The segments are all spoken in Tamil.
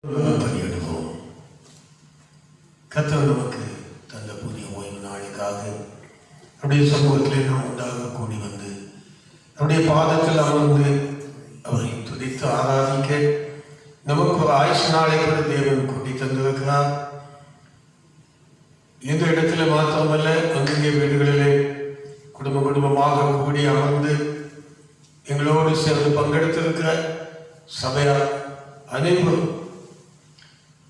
பணியிடுவோம். கர்த்தர் நமக்கு தந்த புதிய ஓய்வு நாளைக்காக அவருடைய சமூகத்திலே நாம் உண்டாக கூடி வந்து அவருடைய பாதத்தில் அமர்ந்து அவரை துதித்து ஆராதிக்க நமக்கு ஒரு ஆயுசு நாளை கூட தேவன் கூட்டி தந்திருக்கிறார். இந்த இடத்துல மாத்திரமல்ல, அங்கங்கே வீடுகளிலே குடும்பமாக கூடி அமர்ந்து எங்களோடு சேர்ந்து பங்கெடுத்திருக்கிற சபையார் அனைவரும்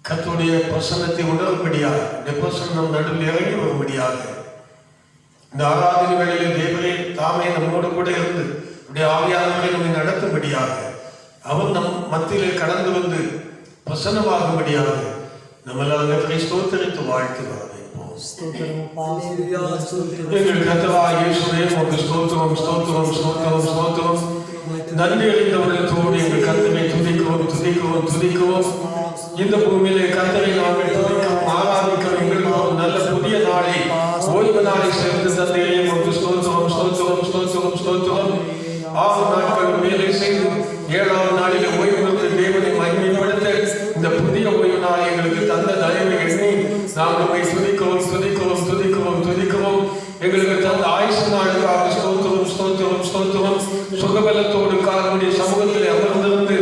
கர்த்தருடைய பிரசன்னத்தை உணரும்படியாக, இந்த பிரசன்னம் நடுவில் இறங்கி வரும்படியாக இந்த ஆராதனை வேளையிலே தேவரே தாமே நம்மோடு கூட இருந்து அவருடைய ஆவியானவரை நம்மை நடத்தும்படியாக, அவர் நம் மத்தியிலே கடந்து வந்து பிரசன்னமாகும்படியாக நம்மளால் ஸ்தோத்திரித்து வாழ்த்து வரவேற்போம். எங்கள் கர்த்தராகிய இயேசுவே உமக்கு ஸ்தோத்திரம் ஸ்தோத்திரம் ஸ்தோத்திரம் ஸ்தோத்திரம். நன்றி அறிந்தவர்களோடு எங்கள் கர்த்தரை துதிக்கிறோம். இந்த பூமியிலே கர்த்தரை நாங்கள் துதிக்கிறோம், ஆராதிக்கிறோம். எங்களுக்கு ஒரு நல்ல புதிய நாளை, ஓய்வு நாளை சேர்ந்து தந்தையே உமக்கு ஸ்தோத்திரம் ஸ்தோத்திரம் ஸ்தோத்திரம் ஸ்தோத்திரம். 6 நாட்கள் வேலை செய்து 7ஆம் நாளிலே ஓய்வு பெற்று தேவனை மகிமைப்படுத்த இந்த புதிய ஓய்வு நாளை எங்களுக்கு தந்த தயவை எண்ணி நாங்கள் துதிக்கிறோம். எங்களுக்கு தந்த ஆயுசு நாளுக்காக ஸ்தோத்திரம் ஸ்தோத்திரம் ஸ்தோத்திரம். சுகபலத்தோடு காலமுடைய சமூகத்தில் அமர்ந்திருந்து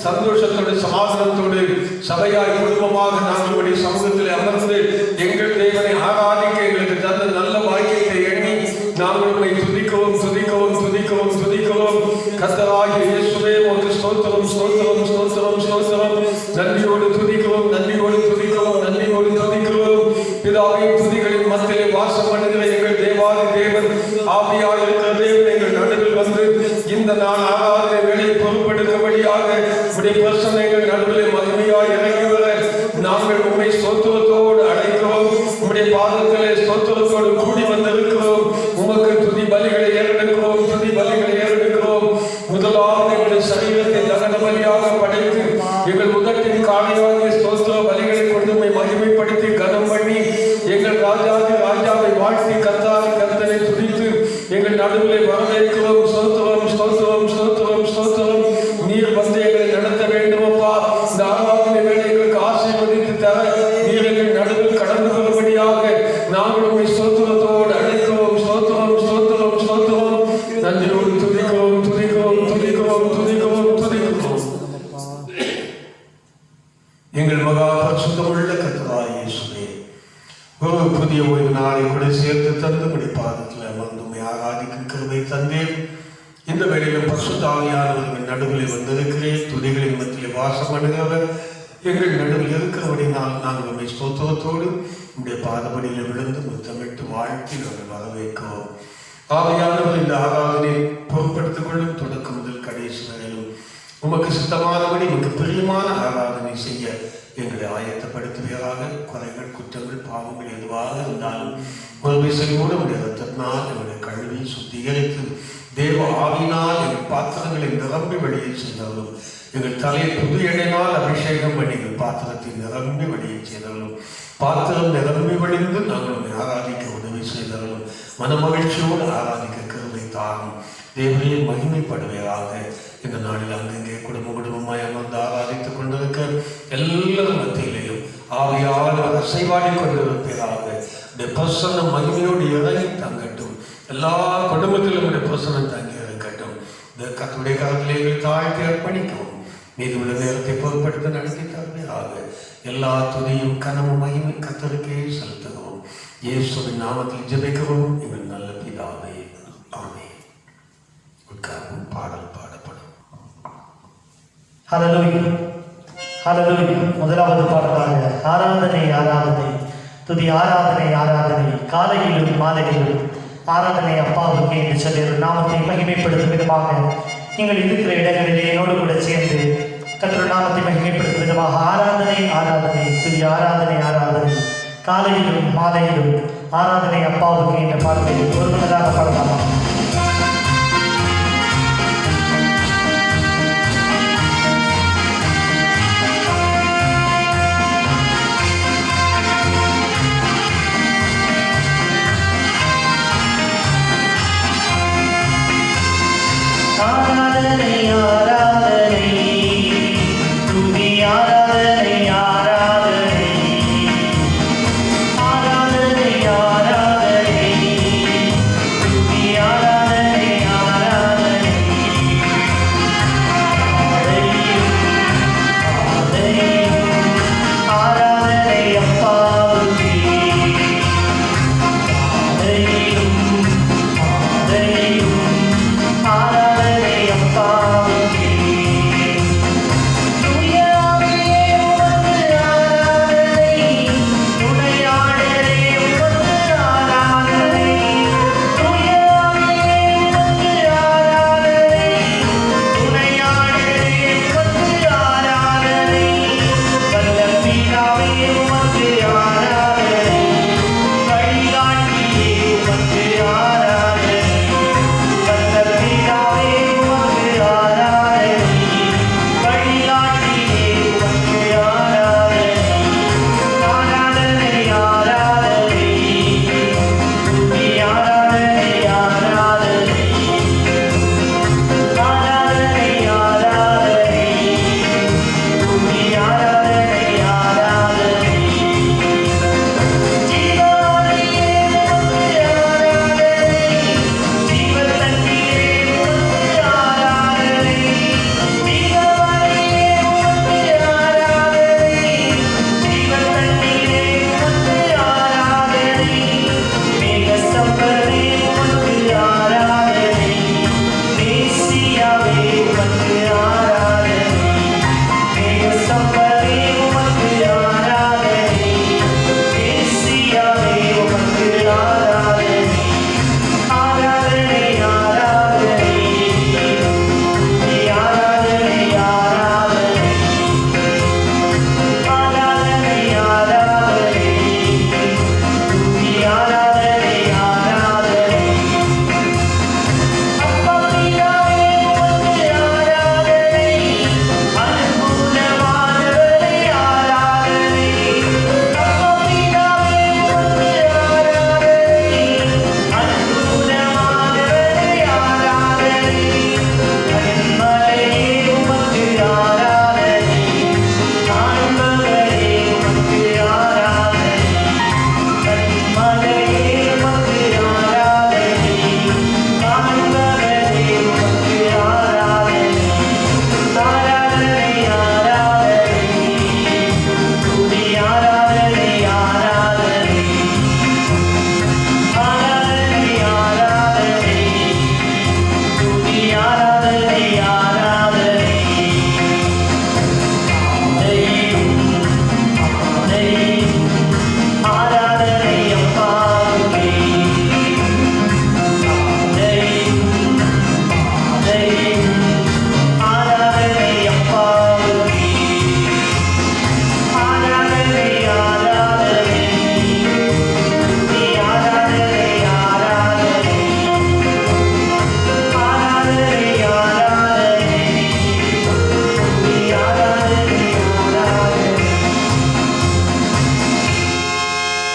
சந்தோஷத்தோடு சமாதானத்தோடு சபையாய் குடும்பமாக நாங்களுடைய சமூகத்தில் அமர்ந்து எங்கள் தேவனை ஆராதிக்க எங்களுக்கு தந்த நல்ல வாக்கியத்தை எண்ணி நாங்கள் உங்களை துதிக்கிறோம். கர்த்தராகிய இயேசுவே உமக்கு ஸ்தோத்திரம் ஸ்தோத்திரம் ஸ்தோத்திரம் ஸ்தோத்திரம். நன்றியோடு துதிக்கிறோம். பிதாவை துதிகளின் மத்தியிலே வாசம் பண்ணுகிற எங்கள் தேவாதி தேவன், ஆவியாக இருக்கிற தேவன் எங்கள் நடுவில் வந்து இந்த நாள் ஆராதனை வேலையை பொறுப்பெடுக்கும்படியாக உடைய பிரசனைகள் நடுவிலே மகிமையாய் இறங்கி வர நாங்கள் உண்மை ஸ்தோத்திரத்தோடு அழைக்கிறோம். உம்முடைய பாதத்திலே ஸ்தோத்திரத்தோடு கூடி வந்திருக்கிறோம். உமக்கு துதி பலிகளை ஏறெடுக்கிறோம். முதலாவது எங்களுடைய சரீரத்தை தகன பலியாக படைத்து எங்கள் முதட்டின் காணியாகிய ஸ்தோத்திர பலிகளை கொண்டு மகிமைப்படுத்தி கனம் பண்ணி எங்கள் ராஜாவை வாழ்த்தி கர்த்தரை துதித்து எங்கள் நடுவிலே வரவேற்கிறோம். ஸ்தோத்திரம். நீர் வந்து எங்களை நடத்த வேண்டும் அப்பா. இந்த ஆராதனை வேலை எங்களுக்கு ஆசீர்வதித்து தர நீர் எங்கள் நடுவில் கடந்து வரும்படியாக நாங்கள் உண்மை ஸ்தோத்திரத்தோடு அழைக்கிறோம். ஸ்தோத்திரம். நன்றியோடு துதிக்கிறோம். எங்கள் மகா பரிசுத்தமுள்ள கர்த்தராகிய இயேசுவே, ஒரு புதிய ஓய்வு நாளை கூட சேர்த்து தந்து பாதத்தில் அமர்ந்துமை ஆராதிக்கும் கிருபை தந்தேன். இந்த வேளையிலும் பரிசுத்த ஆவியானவர்கள் நடுவில் வந்திருக்கிறேன். துதிகளின் மத்தியிலே வாசம் பண்ணுகிறவர் எங்கள் நடுவில் இருக்கிறபடினால் நாங்கள் உண்மை ஸ்தோத்திரத்தோடு உடைய பாதபடியில் விழுந்து முத்தமிட்டு வாழ்த்தி நாங்கள் வரவேற்கிறோம். ஆவியானவர் இந்த ஆராதனை பொருட்படுத்திக் கொள்ளும். தொடக்கம் முதல் கடைசி வரையிலும் உமக்கு சித்தமானபடி மிக பிரியமான ஆராதனை செய்ய எங்களை ஆயத்தப்படுத்துவீராக. குறைகள், குற்றங்கள், பாவங்கள் எதுவாக இருந்தாலும் ஒரு விசையோடு உடைய ரத்தத்தினால் எங்களை கழுவி சுத்திகரித்து தேவ ஆவினால் எங்கள் பாத்திரங்களை நிரம்பி வெளியே செய்தவர்களும், எங்கள் தலையை புது எண்ணெயினால் அபிஷேகம் பண்ணி எங்கள் பாத்திரத்தை நிரம்பி வெளியே செய்தவர்களும், பாத்திரம் நிரம்பி வழிந்து நாங்கள் ஆராதிக்க உதவி செய்தவர்களும், மனமகிழ்ச்சியோடு ஆராதிக்க கிருபை தாரும். தேவனையை மகிமைப்படுவதாக. இந்த நாளில் அங்கங்கே குடும்பமாய் அமர்ந்து ஆராதித்துக் கொண்டிருக்க எல்லாரும் மத்தியிலேயும் ஆவியானவர் அசைவாடி கொண்டிருப்பதாக. இந்த பிரசன்னம் மகிமையோடு இறங்கி தங்கட்டும். எல்லா குடும்பத்திலும் இந்த பிரசன்னம் தங்கி இருக்கட்டும். இந்த கர்த்தருடைய காலத்திலே எங்கள் தாழ்த்தி அர்ப்பணிக்கவும் மீது உள்ள நேரத்தை பொருட்படுத்த நடத்தி தருவதாக. எல்லா துதியும் கனமும் மகிமை கர்த்தருக்கே செலுத்துகிறோம். இயேசுவின் நாமத்தில் ஜெபிக்கிறோம் எங்கள் நல்ல பிதாவே, ஆமென். உட்கார்ந்து பாடல் பாடப்படும். ஹல்லேலூயா. முதலாவது பாடலாக ஆராதனை துதி ஆராதனை காலையிலும் மாலையிலும் ஆராதனை அப்பாவுக்கு என்று சொல்லி ஒரு நாமத்தை மகிமைப்படுத்தும் விதமாக நீங்கள் இருக்கிற இடங்களிலே என்னோடு கூட சேர்ந்து கர்த்தருடைய நாமத்தை மகிமைப்படுத்தும் விதமாக ஆராதனை துதி ஆராதனை காலையிலும் மாலையிலும் ஆராதனை அப்பாவுக்கு என்ற பாடலை ஒரு மனதாக பாடலாமா? ஆராதனை துதி ஆராதனை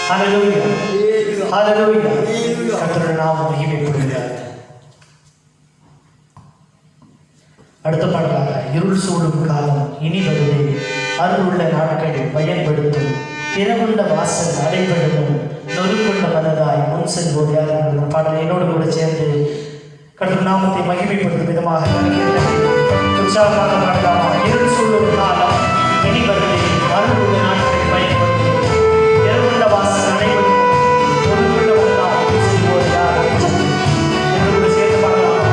ஹalleluya ஹalleluya கர்த்தருடைய நாமம் மகிமைப்படுவதாக. அடுத்த பாடலாக இருள் சூழும் காலம் இனி வருதே அருளுள்ள நாட்களை பயன்படுத்தும் திறவுள்ள வாசல் அடைபடுமும் நொறுக்குள்ள மனதாய் முன் செல்வோர் யார் என்ற பாடல் என்னோடு கூட சேர்ந்து கடவுள் நாமத்தை மகிமைப்படுத்தும் விதமாக உற்சாகமாக பாடலாமா? இருள் சூழும் காலம் இனி வருதே அருளுள்ள நாட்களை பயன்படுத்தும் திறவுள்ள வாசல் அடைபடுமும் நொறுக்குள்ள மனதாய் முன் செல்வோர் யார் என்னோடு சேர்ந்து பாடலாமா?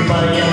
Bye.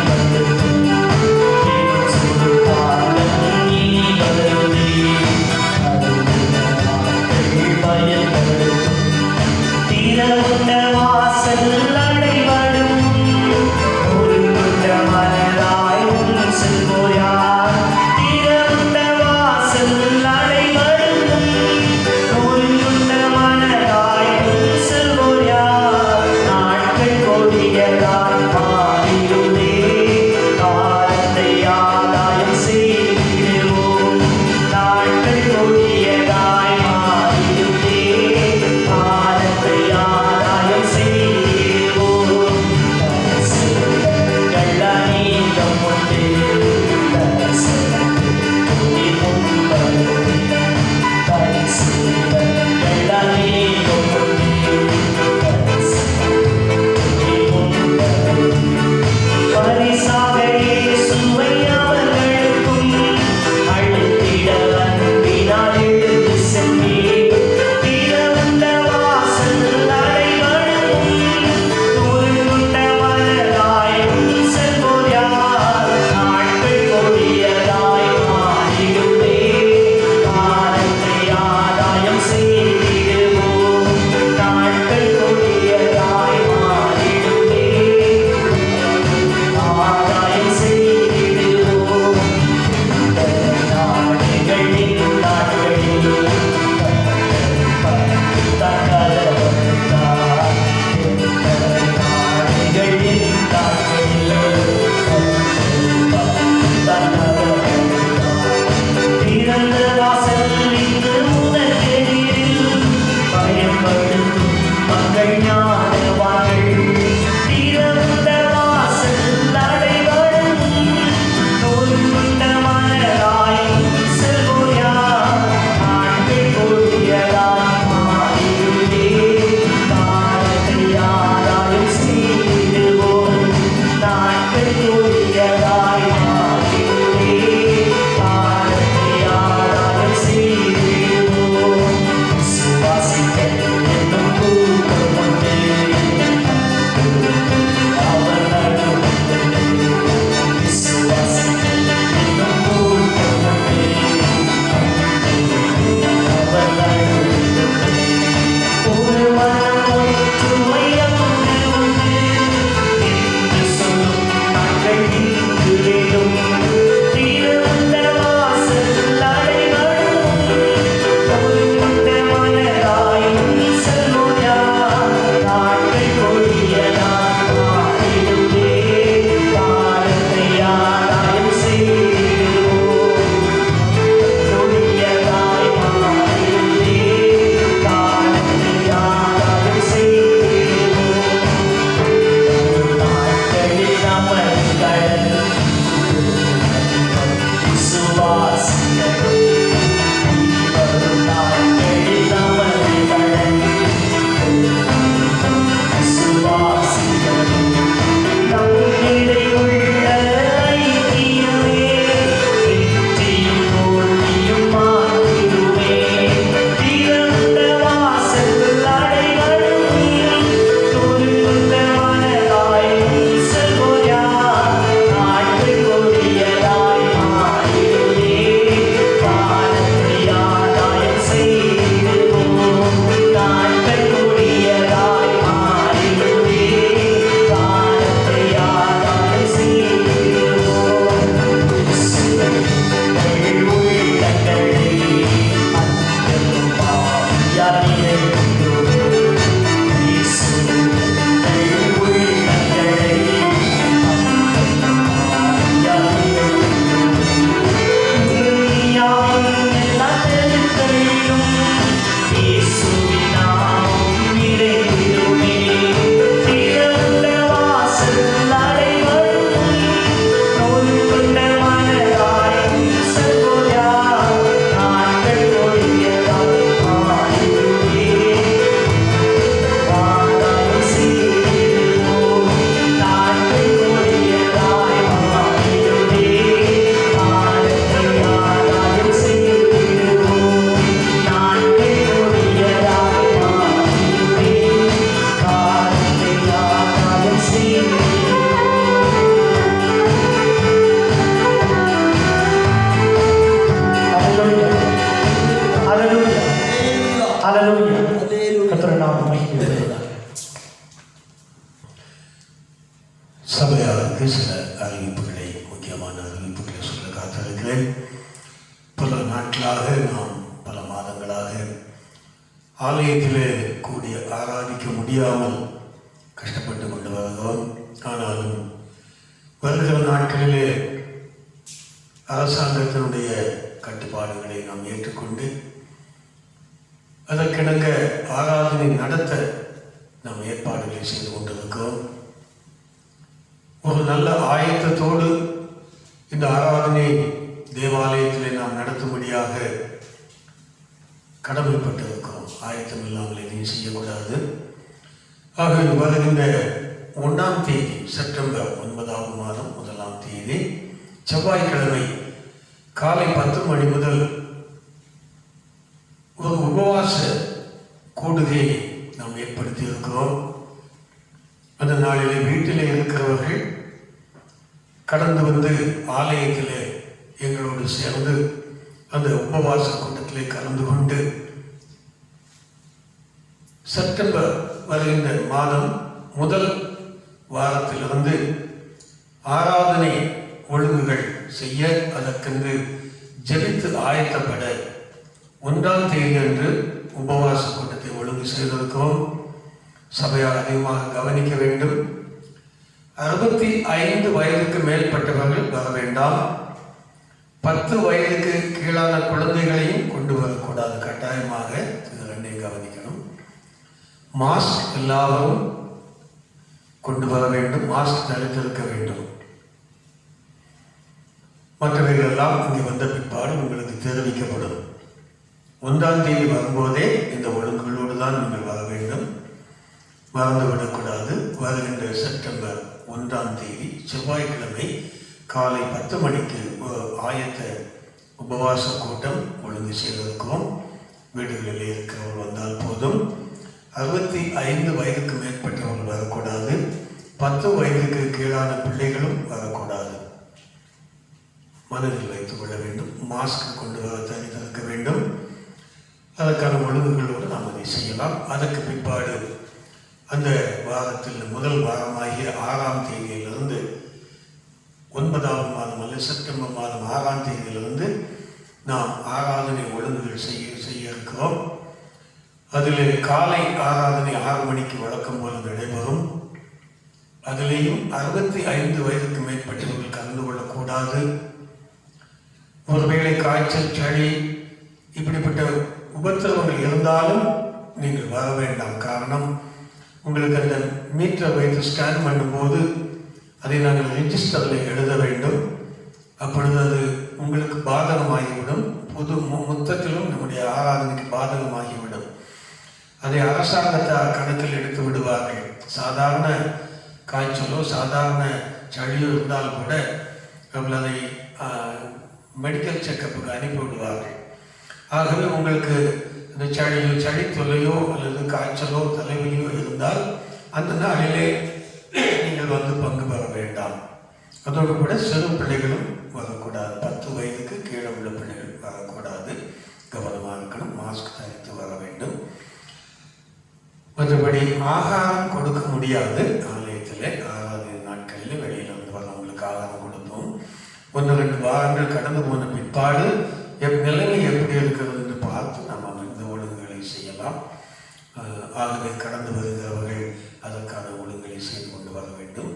நாட்களிலே பல நாட்களாக நாம் பல மாதங்களாக ஆலயத்திலே கூடி ஆராதிக்க முடியாமல் கஷ்டப்பட்டு கொண்டு வருகிறோம். ஆனாலும் வருகிற நாட்களிலே அரசாங்கத்தினுடைய கட்டுப்பாடுகளை நாம் ஏற்றுக்கொண்டு அதற்கிணங்க ஆராதனை நடத்த நாம் ஏற்பாடுகளை செய்து கொண்டிருக்கிறோம். ஒரு நல்ல ஆயத்தத்தோடு இந்த ஆராதனை தேவாலயத்திலே நாம் நடத்தும்படியாக கடமைப்பட்டிருக்கிறோம். ஆயத்தம் இல்லாமல் எதையும் செய்யக்கூடாது. ஆக வருகின்ற 1ஆம் தேதி செப்டம்பர் 9ஆம் மாதம் 1ஆம் தேதி செவ்வாய்க்கிழமை காலை 10 மணி முதல் ஒரு உபவாச கூடுகையை நாம் ஏற்படுத்தி இருக்கிறோம். அந்த நாளிலே வீட்டிலே இருக்கிறவர்கள் கடந்து வந்து ஆலயத்திலே எங்களோடு சேர்ந்து அந்த உபவாச கூட்டத்திலே கலந்து கொண்டு செப்டம்பர் வருகின்ற மாதம் முதல் வாரத்திலிருந்து ஆராதனை ஒழுங்குகள் செய்ய அதற்கென்று ஜெபித்து ஆயத்தப்பட 1ஆம் தேதி அன்று உபவாச கூட்டத்தை ஒழுங்கு செய்திருக்கிறோம். சபையால் அதிகமாக கவனிக்க வேண்டும். 65 வயதுக்கு மேற்பட்டவர்கள் வர வேண்டாம். 10 வயதுக்கு கீழான குழந்தைகளையும் கொண்டு வரக்கூடாது. கட்டாயமாக இது ரெண்டையும் கவனிக்கணும். மாஸ்க் எல்லாரும் கொண்டு வர வேண்டும். மாஸ்க் தடுத்திருக்க வேண்டும். மற்றவைகள் எல்லாம் இங்கே வந்த பிற்பாடு உங்களுக்கு தெரிவிக்கப்படும். 1ஆம் தேதி வரும்போதே இந்த ஒழுங்குகளோடு தான் நீங்கள் வர வேண்டும். மறந்துவிடக்கூடாது. வருகின்ற செப்டம்பர் 1ஆம் தேதி செவ்வாய்க்கிழமை காலை 10 மணிக்கு ஆயத்த உபவாச கூட்டம் ஒழுங்கு செய்திருக்கிறோம். வீடுகளிலே இருக்கிறவர்கள் வந்தால் போதும். 65 வயதுக்கு மேற்பட்டவர்கள் வரக்கூடாது. 10 வயதுக்கு கீழான பிள்ளைகளும் வரக்கூடாது. மனதில் வைத்துக் கொள்ள வேண்டும். மாஸ்க் கொண்டு வர தனித்திருக்க வேண்டும். அதற்கான ஒழுங்குகளோடு நாம் அதை செய்யலாம். அதற்கு பிற்பாடு அந்த வாரத்தில் முதல் வாரமாகிய 6ஆம் தேதியிலிருந்து 9ஆம் மாதம் அல்ல செப்டம்பர் மாதம் 6ஆம் தேதியிலிருந்து நாம் ஆராதனை ஒழுங்குகள் செய்ய இருக்கிறோம். அதில் காலை ஆராதனை 6 மணிக்கு வழக்கம் போல நடைபெறும். அதிலேயும் 65 வயதுக்கு மேற்பட்டவர்கள் கலந்து கொள்ளக்கூடாது. ஒருவேளை காய்ச்சல், சளி இப்படிப்பட்ட உபத்திரவங்கள் இருந்தாலும் நீங்கள் வர வேண்டாம். காரணம், உங்களுக்கு அந்த மீட்டரை வைத்து ஸ்கேன் பண்ணும்போது அதை நாங்கள் ரெஜிஸ்டரில் எழுத வேண்டும். அப்பொழுது அது உங்களுக்கு பாதகமாகிவிடும். மொத்தத்திலும் நம்முடைய ஆராதனைக்கு பாதகமாகிவிடும். அதை அரசாங்கத்தார் கணக்கில் எடுத்து விடுவார்கள். சாதாரண காய்ச்சலோ சாதாரண சளியோ இருந்தால் கூட அவர்கள் அதை மெடிக்கல் செக்கப்புக்கு அனுப்பி விடுவார்கள். ஆகவே உங்களுக்கு இந்த சளி தொல்லையோ அல்லது காய்ச்சலோ தலைவலியோ இருந்தால் அந்த நாளிலே நீங்கள் வந்து பங்கு பெற வேண்டாம். அதோடு கூட சிறு பிள்ளைகளும் வரக்கூடாது. 10 வயதுக்கு கீழே உள்ள பிள்ளைகள் வரக்கூடாது. கவனமாக இருக்கணும். மாஸ்க் தரித்து வர வேண்டும். மற்றபடி ஆகாரம் கொடுக்க முடியாது. ஆலயத்தில் ஆராதனை நாட்களில் வெளியில் வந்து வரவங்களுக்கு ஆகாரம் கொடுப்போம். 1-2 வாரங்கள் கடந்து போன பிற்பாடு நிலைமை எப்படி இருக்கிறது என்று பார்த்து நாம் இந்த ஒழுங்குகளை செய்யலாம். ஆகவே கடந்து வருகிறவர்கள் அதற்கான ஒழுங்குகளை செய்து கொண்டு வர வேண்டும்.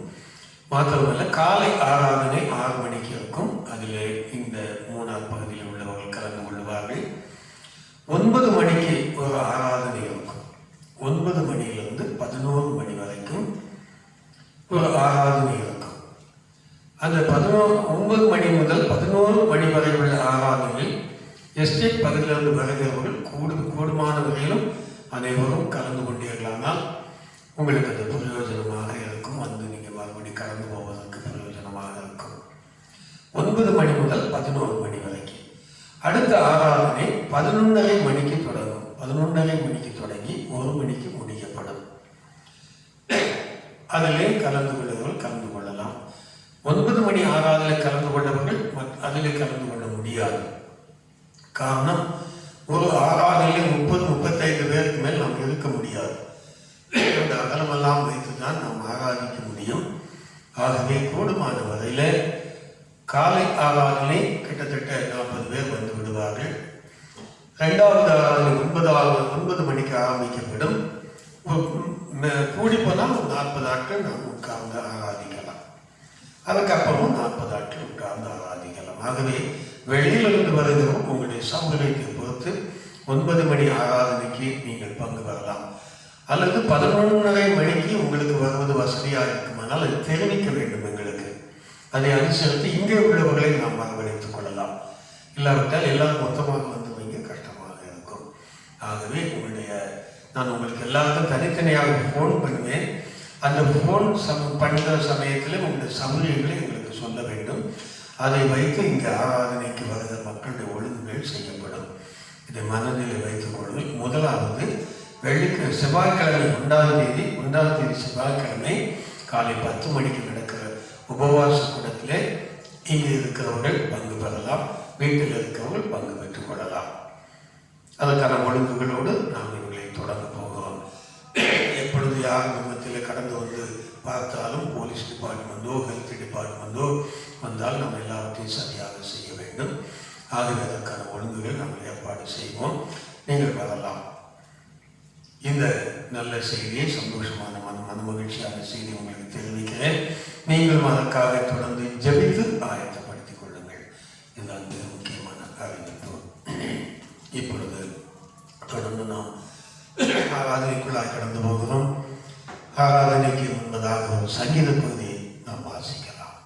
மாத்திரமல்ல, காலை ஆராதனை 6 மணிக்கு இருக்கும். அதில் இந்த 3ஆம் பகுதியில் உள்ளவர்கள் கலந்து கொள்வார்கள். 9 மணிக்கு ஒரு ஆராதனை இருக்கும். 9 மணியிலிருந்து 11 மணி வரைக்கும் ஒரு ஆராதனை இருக்கும். அந்த 9 மணி முதல் 11 மணி வரை உள்ள ஆராதனையில் எஸ்டேட் பகுதியிலிருந்து வருகிறவர்கள் கூடுமான வகையிலும் அனைவரும் கலந்து கொண்டீர்களானால் உங்களுக்கு அது பிரயோஜனமாக இருக்கும். வந்து நீங்கள் மறுபடி கடந்து போவதற்கு பிரயோஜனமாக இருக்கும். 9 மணி முதல் 11 மணி வரைக்கும். அடுத்த ஆராதனை 11:30 மணிக்கு தொடங்கும். 11:30 மணிக்கு தொடங்கி 1 மணிக்கு முடிக்கப்படும். அதிலே கலந்து கொள்ளுவர்கள் கலந்து கொள்ளலாம். 9 மணி ஆராதனை கலந்து கொண்டவர்கள் அதிலே கலந்து கொள்ள முடியாது. காரணம், ஒரு ஆராதனையில் 30-35 பேருக்கு மேல் நாம் இருக்க முடியாது. அந்த அகலமெல்லாம் வைத்து தான் நாம் ஆராதிக்க முடியும். ஆகவே கூடுமான வரையில் காலை ஆராதனை கிட்டத்தட்ட 40 பேர் வந்து விடுவார்கள். 2வது ஆராதனை 9 மணிக்கு ஆரம்பிக்கப்படும். கூடி போனால் 40 ஆட்கள் நாம் உட்கார்ந்து ஆராதிக்கலாம். அதுக்கப்புறமும் 40 ஆட்கள் உட்கார்ந்து ஆராதிக்கலாம். ஆகவே வெளியிலிருந்து வருகிறோம் உங்களுடைய சௌகரியத்தை பொறுத்து 9 மணி ஆராதனைக்கு நீங்கள் பங்கு வரலாம். அல்லது 11:30 மணிக்கு உங்களுக்கு வருவது வசதியாக இருக்குமானால் அதை தெரிவிக்க வேண்டும் எங்களுக்கு. அதை அனுசரித்து இங்கே உள்ளவர்களை நாம் வரவழைத்துக் கொள்ளலாம். இல்லாவிட்டால் எல்லாரும் மொத்தமாக வந்து வைங்க கஷ்டமாக இருக்கும். ஆகவே நான் உங்களுக்கு எல்லாருக்கும் தனித்தனியாக ஃபோன் பண்ணுவேன். அந்த ஃபோன் பண்ணுற சமயத்தில் உங்களுடைய சௌகரியங்களை எங்களுக்கு சொல்ல வேண்டும். அதை வைத்து இங்கே ஆராதனைக்கு வருகிற மக்களுடைய ஒழுங்குகள் செய்யப்படும். இதை மனநிலை வைத்துக் கொள்ளுங்கள். முதலாவது செவ்வாய்க்கிழமை 1ஆம் தேதி செவ்வாய்க்கிழமை காலை 10 மணிக்கு நடக்கிற உபவாச கூடத்திலே இங்கே இருக்கிறவர்கள் பங்கு பெறலாம். வீட்டில் இருக்கிறவர்கள் பங்கு பெற்றுக் கொள்ளலாம். அதற்கான ஒழுங்குகளோடு நாம் இவர்களை தொடங்க போகிறோம். எப்பொழுது யார் குடும்பத்தில் கடந்து வந்து பார்த்தாலும் போலீஸ் டிபார்ட்மெண்ட்டோ ஹெல்த் டிபார்ட்மெண்ட்டோ வந்தால் நம்ம எல்லாவற்றையும் சரியாக செய்ய வேண்டும். ஆகவே அதற்கான ஒழுங்குகள் நாம் ஏற்பாடு செய்வோம். நீங்கள் வரலாம். இந்த நல்ல செய்தியை சந்தோஷமான மனமகிழ்ச்சியான செய்தி உங்களுக்கு தெரிவிக்கிறேன். நீங்களும் அதற்காக தொடர்ந்து ஜெபித்து ஆயத்தப்படுத்திக் கொள்ளுங்கள். இதுதான் மிக முக்கியமான அறிவிப்பு. இப்பொழுது தொடர்ந்து நாம் ஆராதனைக்குள்ளாய் கடந்து போகிறோம். ஆராதனைக்கு முன்பதாக ஒரு சங்கீத பகுதியை நாம் வாசிக்கலாம்.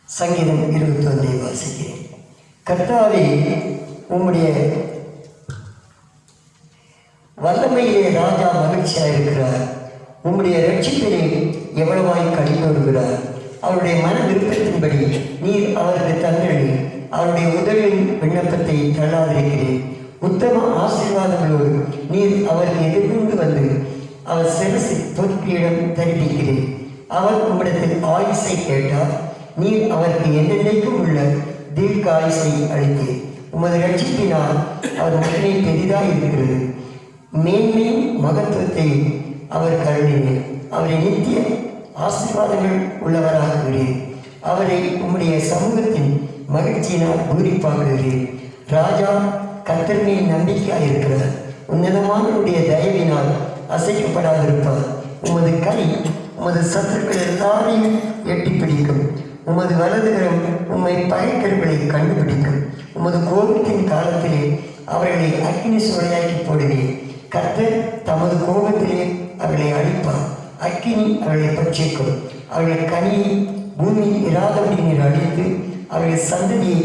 சங்கீதம் 21 வாசிக்கிறேன். கர்த்தாவே, உம்முடைய வல்லமையிலே ராஜா மகிழ்ச்சியாக இருக்கிறார். உம்முடைய ரட்சிப்பிலே எவ்வளவாய் கடினோடுகிறார். அவருடைய மன விருப்பத்தின்படி நீர் அவருக்கு தந்தளி அவருடைய உதவியின் விண்ணப்பத்தை தள்ளாதிருக்கிறேன். உத்தம ஆசீர்வாதங்களோடு நீர் அவருக்கு எதிர்கொண்டு வந்து அவர் சிரசு பொற்கியிடம் தரிப்பிக்கிறேன். அவர் உம்மிடத்தில் ஆயுசை கேட்டார். நீர் அவருக்கு என்னென்னைக்கும் உள்ள தீர்க்க ஆயுசை அளித்தீர். உமது ரட்சிப்பினால் அவர் உடனே பெரிதாக இருக்கிறது. மேன்மையும் மகத்துவத்தை அவர் கருதினீர். அவரை நித்திய ஆசீர்வாதங்கள் உள்ளவராகுகிறீர். அவரை உம்முடைய சமூகத்தின் மகிழ்ச்சியினால் பூரிப்பாக்குகிறீர். ராஜா கர்த்தர் மேல் நம்பிக்கையாக இருக்கிறார். உன்னதமானவருடைய தயவினால் அசைக்கப்படாதிருப்பார். உமது கை உமது சத்துருக்கள் எல்லாரையும் எட்டி பிடிக்கும். உமது வலதுகரம் உம்மை பயக்கர்களை கண்டுபிடிக்கும். உமது கோபத்தின் காலத்திலே அவர்களை அக்கினி சூளையாக்கி போடுவேன். கர்த்தர் தமது கோபத்திலே அவர்களை அழிப்பார். அக்கினி அவர்களை பட்சிக்கும். அவர்கள் கனியை பூமி இராதபடி நீர் அழித்து அவர்கள் சந்ததியை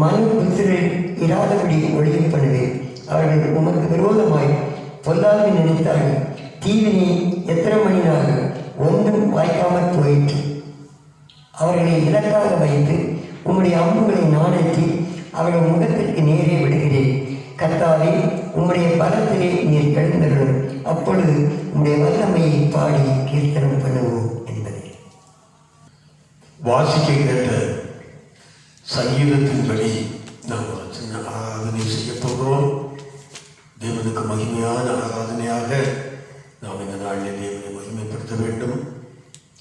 மனு புத்திரில் இராதபடி ஒழிய பண்ணுவேன். அவர்கள் உமக்கு விரோதமாய் பொல்லாமை நினைத்தார்கள். தீவினை எத்தனை மணினாக ஒன்றும் வாய்க்காமல் போயிற்று. அவர்களை இலக்காக வைத்து உம்முடைய அம்புகளை நாணற்றி அவர்கள் முகத்திற்கு நேரே விடுகிறேன். கர்த்தாவே, உம்முடைய பலத்திலே நீர் எழுந்தருளும். அப்பொழுது உம்முடைய வல்லமையை பாடி கீர்த்தனம் பண்ணுவோம் என்பதே. வாசிக்க கேட்ட சங்கீதத்தின்படி நாம் ஒரு சின்ன ஆராதனை செய்ய போகிறோம். தேவனுக்கு மகிமையான ஆராதனையாக நாம் இந்த நாளில் தேவனை மகிமைப்படுத்த வேண்டும்.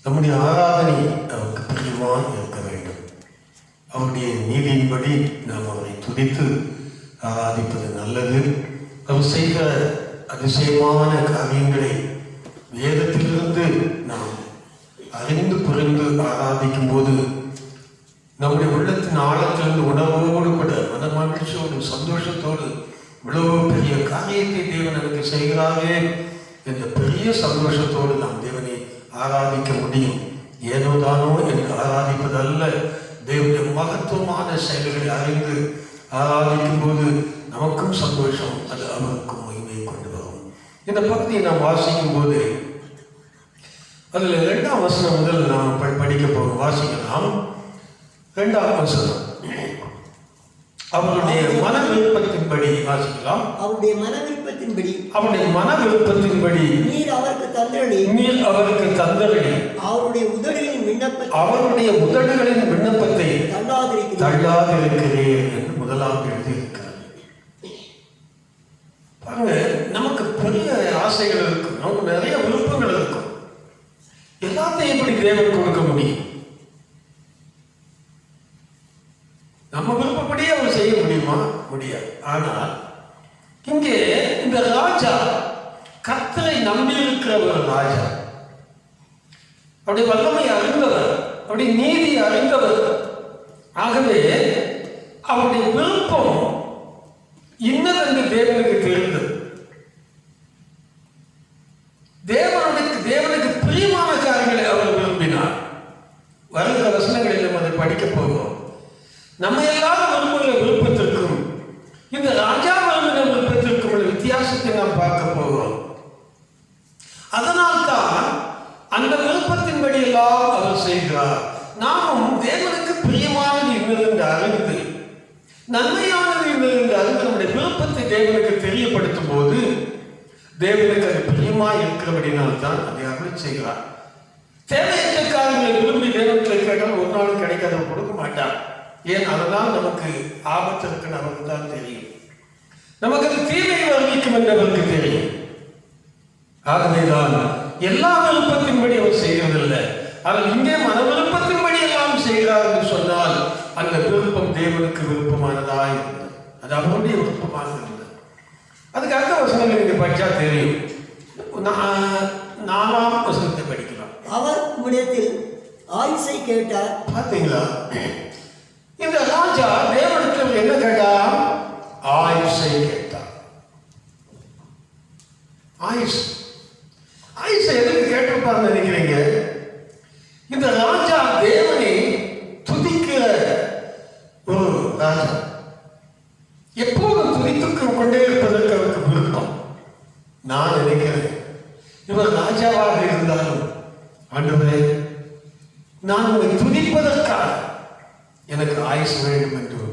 நம்முடைய ஆராதனை அவருக்கு பிரியமாக இருக்க வேண்டும். அவருடைய நீதியின்படி நாம் அவரை துதித்து ஆராதிப்பது நல்லது. அவர் செய்கிற அதிசயமான காரியங்களை வேதத்திலிருந்து நாம் அறிந்து புரிந்து ஆராதிக்கும் போது நம்முடைய உள்ளத்தின் ஆழத்திலிருந்து உணர்வோடு கூட மன மகிழ்ச்சியோடு சந்தோஷத்தோடு இவ்வளவு பெரிய காரியத்தை தேவன் எனக்கு செய்கிறாரே என்ற பெரிய சந்தோஷத்தோடு நாம் தேவனை ஆராதிக்க முடியும். ஏனோ தானோ என்று ஆராதிப்பதல்ல, தேவனுடைய மகத்துவமான செயல்களை அறிந்து ஆராதிக்கும் போது நமக்கும் சந்தோஷம், அது அவருக்கும் மகிமையை கொண்டு வரும். இந்த பகுதியை நாம் வாசிக்கும் போது அதில் 2ஆம் வசனம் முதல் நாம் படிக்க போகிறோம். வாசிக்கலாம். 2ஆம் வசனம் அவருடைய மன விருப்பத்தின்படி வாசிக்கலாம். அவருடைய மன விருப்பத்தின்படி நீர் அவருக்கு தந்தருளி அவருடைய உதடுகளின் விண்ணப்பத்தை தள்ளாதிருக்கிறேன் என்று முதலாவது எழுதியிருக்கிறார். பாருங்க, நமக்கு பெரிய ஆசைகள் இருக்கும், நமக்கு நிறைய விருப்பங்கள் இருக்கும். எல்லாத்தையும் எப்படி தேவன் கொடுக்க முடியும்? நம்ம விருப்பப்படியே அவர் செய்ய முடியுமா? முடியாது. ஆனால் இங்கே இந்த ராஜா கர்த்தரை நம்பியிருக்கிற ஒரு ராஜா, அவருடைய வல்லமை அறிந்தவர், அவருடைய நீதி அறிந்தவர். ஆகவே அவருடைய விருப்பம் இன்னதென்று தேவனுக்கு தெரிந்தது. தேவனுக்கு பிரியமான காரியங்களை அவர் விரும்பினார். வருகிற வசனங்களில் நம்ம அதை படிக்கப் போகிறோம். நம்ம எல்லாரும் விரும்புகிற விருப்பத்திற்கும் இந்த ராஜா விரும்பின விருப்பத்திற்கும் உள்ள வித்தியாசத்தை நாம் பார்க்க போகிறோம். அதனால்தான் அந்த விருப்பத்தின்படி எல்லாம் அவர் செய்கிறார். நாமும் தேவனுக்கு பிரியமானது இன்னதென்று அறிந்து, நன்மையானது இன்னதென்று அறிந்து நம்முடைய விருப்பத்தை தேவனுக்கு தெரியப்படுத்தும் போது தேவனுக்கு அது பிரியமாய் இருக்கிறபடினால்தான் அதை அருள் செய்கிறார். தேவையற்ற காரியங்களை விரும்பி தேவனத்தில் கேட்டால் ஒரு நாளும் கிடைக்காத கொடுக்க மாட்டார். ஏன்? அதனால் நமக்கு ஆபத்து இருக்குன்னு அவருக்கு தான் தெரியும். நமக்கு அது தீமையை வர்ணிக்கும் என்று அவருக்கு தெரியும். ஆகவேதான் எல்லா விருப்பத்தின்படி அவர் செய்வதில்லை. ஆனால் இங்கே மன விருப்பத்தின்படி எல்லாம் செய்கிறார் என்று சொன்னால் அந்த விருப்பம் தேவனுக்கு விருப்பமானதாக இருந்தது. அது அவருடைய விருப்பமாக இருந்தது. அதுக்கு அடுத்த வசனங்கள் நீங்க படிச்சா தெரியும். 4ஆம் வசனத்தை படிக்கலாம். அவர் உம்மிடத்தில் ஆயுசை கேட்டார். பார்த்தீங்களா? இந்த ராஜா தேவனிடத்தில் என்ன கேட்டார்? ஆயுசை கேட்டார். ஆயுசை எதுக்கு கேட்டிருப்பார்னு நினைக்கிறீங்க? இந்த ராஜா தேவனை துதிக்கிற ஒரு ராஜா, எப்போதும் துதித்துக்கு கொண்டே இருப்பதற்கு அவருக்கு விருப்பம். நான் நினைக்கிறேன், இவர் ராஜாவாக இருந்தாலும் ஆண்டவரே, நான் உங்களை துதிப்பதற்காக எனக்கு ஆயுசு வேண்டும் என்று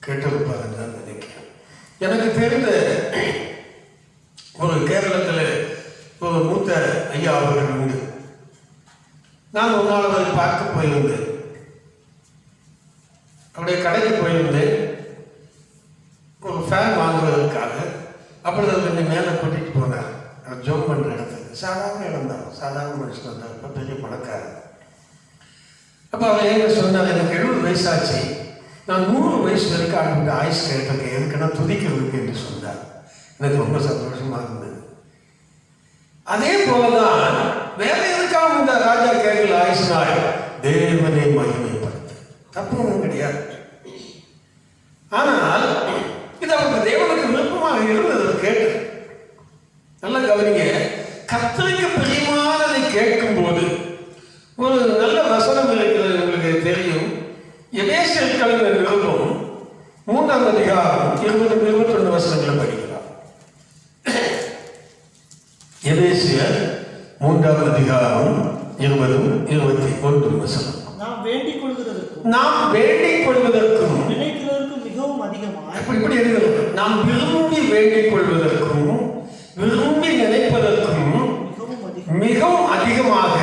கேட்டிருப்பார் என்று நான் நினைக்கிறேன். எனக்கு தெரிந்த ஒரு கேரளத்தில் ஒரு மூத்த ஐயா அவர்கள் உண்டு. நான் ஒரு நாள் அவரை பார்க்க போயிருந்தேன். அவருடைய கடைக்கு போயிருந்தேன் ஒரு ஃபேன் வாங்குவதற்காக. அப்பொழுது அவர் என்னை மேலே கூட்டிகிட்டு போனார். அவர் ஜோம் பண்ணுற இடத்துக்கு. சாதாரண இடம் தான், சாதாரண மனுஷன் வந்தார், இப்போ பெரிய பணக்காரர். அப்போ அவர் என்ன சொன்னார், எனக்கு 70 வயசாச்சு, நான் 100 வயசு வரைக்கும் ஆண்டு ஆயுஷ் கேட்டிருக்கேன், எதுக்குன்னா துதிக்கிறதுக்கு என்று சொன்னார். எனக்கு ரொம்ப சந்தோஷமாக இருந்தது. அதே போலதான் வேற எதுக்காக இந்த ராஜா கேட்கல ஆயுஷ்னாய் தேவனை மகிமைப்படுத்த, தப்பு ஒன்றும் கிடையாது. ஆனால் இது அவருக்கு தேவனுக்கு விருப்பமாக இருந்தது. கேட்டு நல்ல கவனிங்க. கர்த்தருக்கு பிரியமானதை கேட்கும் போது ஒரு நல்ல வசனம் இருக்கிறது, உங்களுக்கு தெரியும். எபேசியர் கலைஞர் நிருபம் 3ஆம் அதிகாரம் 20-21 வசனங்களை படிக்கலாம். எபேசியர் 3ஆம் அதிகாரம் 20-21 வசனம். நாம் வேண்டிக் கொள்வதற்கும் நினைக்கிறதற்கும் மிகவும் அதிகமாக, இப்படி எழுதுகிறது. நாம் விரும்பி வேண்டிக் கொள்வதற்கும் விரும்பி நினைப்பதற்கும் மிகவும் அதிகமாக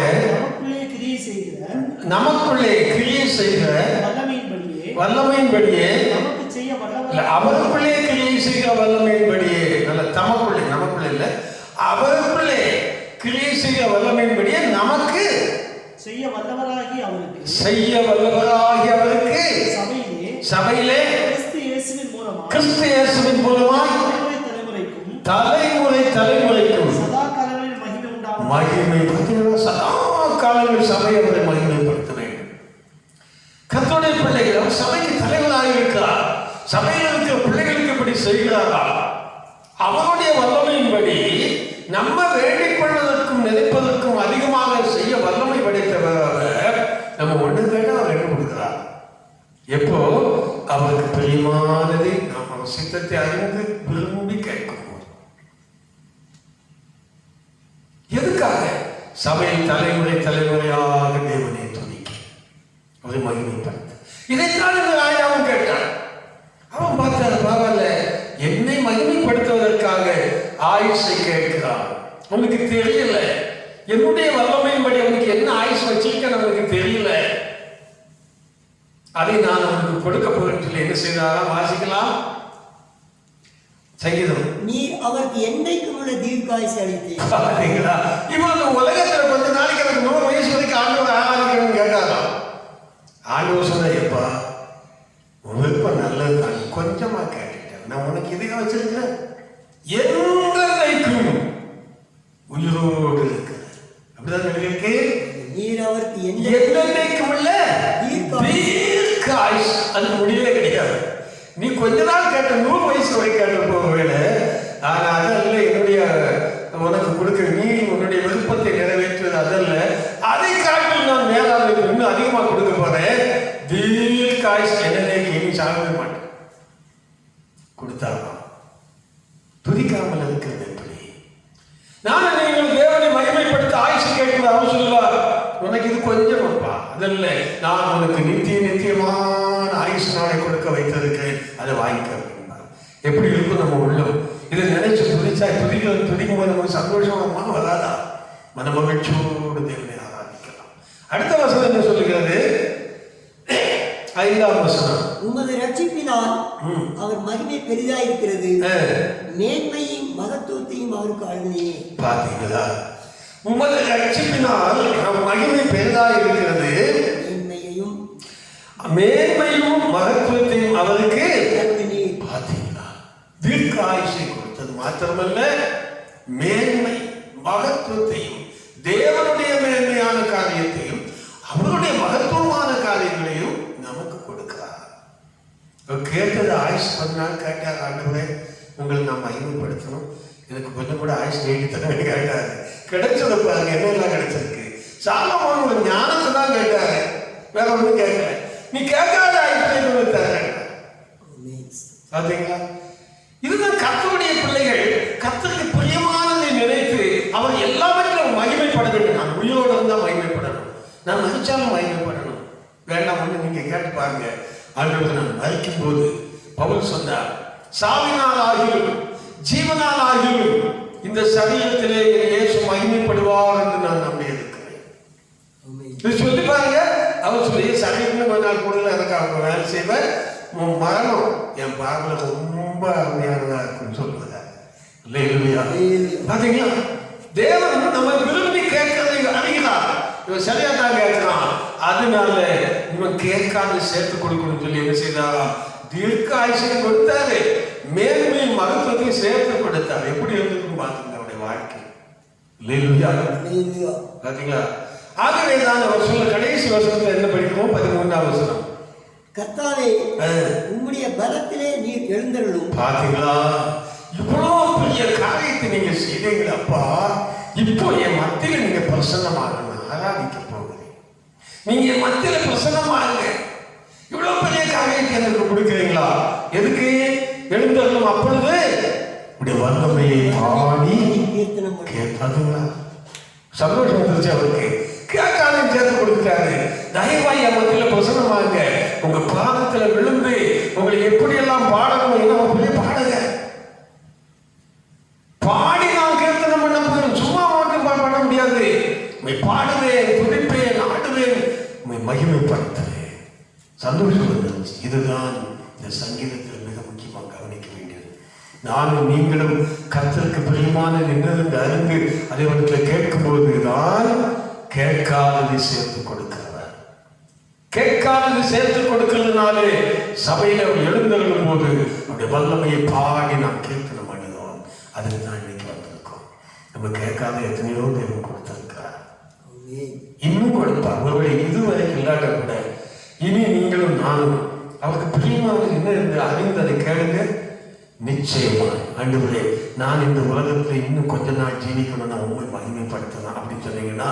நமக்குள்ளே கிரியை செய்கிற வல்லமையின்படியே, அவருக்குள்ளே கிரியை செய்கிற வல்லமையின்படியே, நல்ல தமக்குள்ளே, நமக்குள்ளே இல்லை, அவருக்குள்ளே கிரியை செய்கிற வல்லமையின்படியே நமக்கு செய்ய வல்லவராகி அவருக்கு சபையிலே கிறிஸ்து இயேசுவின் மூலமாய் தலைமுறைக்கும் மகிமை, சதா காலங்கள் சபை அவரை மகிமைப்படுத்த வேண்டும். கர்த்தருடைய பிள்ளைகள் சபைக்கு தலைவராக இருக்கிறார். சபையில் இருக்கிற பிள்ளைகளுக்கு இப்படி செய்கிறாரா? அவருடைய வல்லமையின்படி நம்ம வேண்டிக் கொள்வதற்கும் நினைப்பதற்கும் அதிகமாக செய்ய வல்லமை படைத்தவர். நம்ம ஒன்று கேட்டால் அவர் என்ன கொடுக்கிறார்? எப்போ அவருக்கு பிரியமானதை நாம் அவர் சித்தத்தை அறிந்து விரும்பி கேட்கும். எதுக்காக? சபையில் தலைமுறையாக தேவனை துதிக்க, அவரை மகிமைப்படுத்த. இதைத்தான் இந்த ராஜாவும் கேட்டான். அவன் பார்த்தாரு, பரவாயில்ல, என்னை மகிமைப்படுத்துவதற்காக ஆயுஷை கேட்கிறான். அவனுக்கு தெரியல என்னுடைய வல்லமையின்படி அவனுக்கு என்ன ஆயுஷ் வச்சிருக்க, அவனுக்கு தெரியல. அதை நான் அவனுக்கு கொடுக்க போகிறேன். என்ன செய்தாரா? வாசிக்கலாம். சங்கீதம். நீ அவருக்கு என்றைக்கு உள்ள தீர்க்காயுசு அளித்தீர். பாத்தீங்களா? இவன் உலகத்துல கொஞ்ச நாளைக்கு எனக்கு 100 வயசு வரைக்கும் ஆண்டவர் ஆராதிக்கணும்னு கேட்டாராம். ஆண்டவர் சொன்ன, எப்பா விருப்பம் நல்லது தான், கொஞ்சமா கேட்டுட்டேன். நான் உனக்கு எதையா வச்சிருக்கிறேன், என்றைக்கும் உயிரோடு இருக்கிற, அப்படிதான் எழுதியிருக்கு. நீர் அவருக்கு என்றைக்கும் இல்ல தீர்க்காயுஸ். அது முடியவே கிடையாது. நீ கொஞ்ச நாள் கேட்ட 100 வயசு வரை கேட்ட போகவேல. ஆனா அதல்ல என்னுடைய உனக்கு கொடுக்க, நீ உன்னுடைய விருப்பத்தை நிறைவேற்றுவது அதல்ல, அதை காட்டில் நான் மேலாக இன்னும் அதிகமா கொடுக்க போறேன். தீர்க்காயுஸ். என்னைக்கு நீ சாகவே மாட்டேன். கொடுத்தாங்க. துதிக்காமல் இருக்கிறது எப்படி? நான் நீங்கள் தேவனை மகிமைப்படுத்த ஆயுசு கேட்கிறது. அவர் சொல்லுவார், உனக்கு இது கொஞ்சம் அப்பா, அதல்ல, நான் உனக்கு நித்தியமான ஆயுசு நாளை கொடுக்க வைத்திருக்கிறேன், அதை வாங்கிக்க அப்படின்னா எப்படி இருக்கும் நம்ம உள்ளம்? இதை நினைச்சு துதிக்கும் போது நமக்கு சந்தோஷமா வராதா? மனமகிழ்ச்சியோடு தேவனை ஆராதிக்கலாம். அடுத்த வசனம் என்ன சொல்லுகிறது? 5ஆம் வசனம். உமது ரட்சிப்பினால் அவர் மகிமை பெரிதாயிருக்கிறது, மேன்மையும் மகத்துவத்தையும் அவருக்கு அழுதினே. பார்த்தீங்களா? உமது ரட்சிப்பினால் அவர் மகிமை பெரிதாயிருக்கிறது, மேன்மையும் மகத்துவத்தையும் அவருக்கு அழுதினே. பார்த்தீங்களா? தீர்க்க ஆயுசை கொடுத்தது மாத்திரமல்ல, மேன்மை மகத்துவத்தையும், தேவனுடைய மேன்மையான காரியத்தையும் அவருடைய மகத்துவமான காரியங்களையும் நமக்கு கொடுக்கிறார். கேட்டது ஆயுஷ் 10 நாள் கேட்டார். ஆண்டவரே, உங்களை நான் மகிமைப்படுத்தணும், எனக்கு கொஞ்சம் கூட ஆயுஷ் நீடித்தன கேட்டாரு. கிடைச்சது பாருங்க, என்னெல்லாம் கிடைச்சிருக்கு. சாலமோன் ஒரு ஞானத்தை தான் கேட்டாரு, வேற ஒன்றும் கேட்கல. நீ கேட்காத ஆயுஷ் தர. பார்த்தீங்களா? இதுதான் கர்த்தருடைய பிள்ளைகள் கர்த்தருக்கு பிரியமானதை நினைத்து அவர் எல்லாவற்றிலும் மகிமைப்பட வேண்டும். நான் உயிரோடு இருந்தால் மகிமைப்படணும், நான் மகிழ்ச்சாலும் மகிமைப்படணும். வேண்டாம் ஒன்று நீங்க கேட்டு பாருங்க. ஆண்டவர் நான் மறிக்கும் போது பவுல் சொன்னார், சாவினால் ஆகியும் ஜீவனால் ஆகியும் இந்த சரீரத்திலே இயேசு மகிமைப்படுவார் என்று நான் நம்பி இருக்கிறேன். இது சொல்லி பாருங்க. அவர் சொல்லி சரீரம் கொஞ்ச நாள் கூட எனக்கு அவங்க வேலை செய்வேன், மரணம் என் பார்வையில் ரொம்ப அருமையானதா இருக்குன்னு சொல்லுவதா இல்லையா? பாத்தீங்களா? தேவன் நம்ம விரும்பி கேட்கறதை அறிகிறார். இவன் சரியா தான் கேட்கிறான், அதனால இவன் கேட்காத சேர்த்து கொடுக்கணும்னு சொல்லி என்ன செய்தாரா? தீர்க்க ஆயுசையும் கொடுத்தாரு, மேன்மையும் மகத்துவத்தையும் சேர்த்து கொடுத்தாரு. எப்படி இருந்துக்கும் பாத்தீங்க அவருடைய வாழ்க்கை இல்லையா? பாத்தீங்களா? ஆகவேதான் அவர் சொல்ல கடைசி வசனத்துல என்ன படிக்கணும்? 13ஆம் வசனம். கர்த்தாவே, உம்முடைய பலத்திலே நீர் எழுந்தருளும். பாத்தீங்களா? இவ்வளவு பெரிய காரியத்தை நீங்க செய்தீங்களப்பா. இப்போ என் மத்தியில நீங்க பிரசன்னமாக ஆராதிக்க போகிறேன். நீங்க என் மத்தியில பிரசன்னமாக இவ்வளவு பெரிய காரியத்தை எனக்கு கொடுக்கிறீங்களா? எதுக்கு எழுந்தருளும்? அப்பொழுது உடைய வல்லமையை பாடி கேட்பாதுங்களா? சந்தோஷம் வந்துருச்சு அவருக்கு. கேட்காதையும் சேர்த்து கொடுத்தாரு. தயவாய் என் மத்தியில பிரசன்னமாக உங்க பாதத்துல விழுந்து உங்களை எப்படியெல்லாம் பாடணும் என்ன பெரிய பாடுங்க. பாடி நான் கீர்த்தனம் பண்ண போதும், சும்மா மட்டும் பண்ண முடியாது. பாடுவேன், துடிப்பேன், ஆடுவேன், மகிமைப்படுத்துவேன். சந்தோஷம் வந்துருச்சு. இதுதான் இந்த சங்கீதத்தில் மிக முக்கியமாக கவனிக்க வேண்டியது. நானும் நீங்களும் கர்த்தருக்கு பிரியமான நின்று அறிந்து அதை இடத்துல கேட்கும் போதுதான் கேட்காததை சேர்த்து கொடுக்கிறவர். கேட்காதது சேர்த்து கொடுக்கிறதுனாலே சபையில எழுந்தருளும் போது அவருடைய வல்லமையை பாடி நாம் கீர்த்தனம் பண்ணுவோம். அதுக்கு தான் இன்னைக்கு வந்திருக்கோம். நம்ம கேட்காத எத்தனையோ தேவன் கொடுத்திருக்கிறார், இன்னும் கொடுப்பார். ஒருவேளை இதுவரைக்கும் இல்லாட்ட கூட இனி நீங்களும் நானும் அவருக்கு பிரியமானது என்ன என்று அறிந்து அதை கேளுங்க. நிச்சயமா ஆண்டவரே, நான் இந்த உலகத்துல இன்னும் கொஞ்ச நாள் ஜீவிக்கணும், நான் உண்மை மகிமைப்படுத்தணும் அப்படின்னு சொன்னீங்கன்னா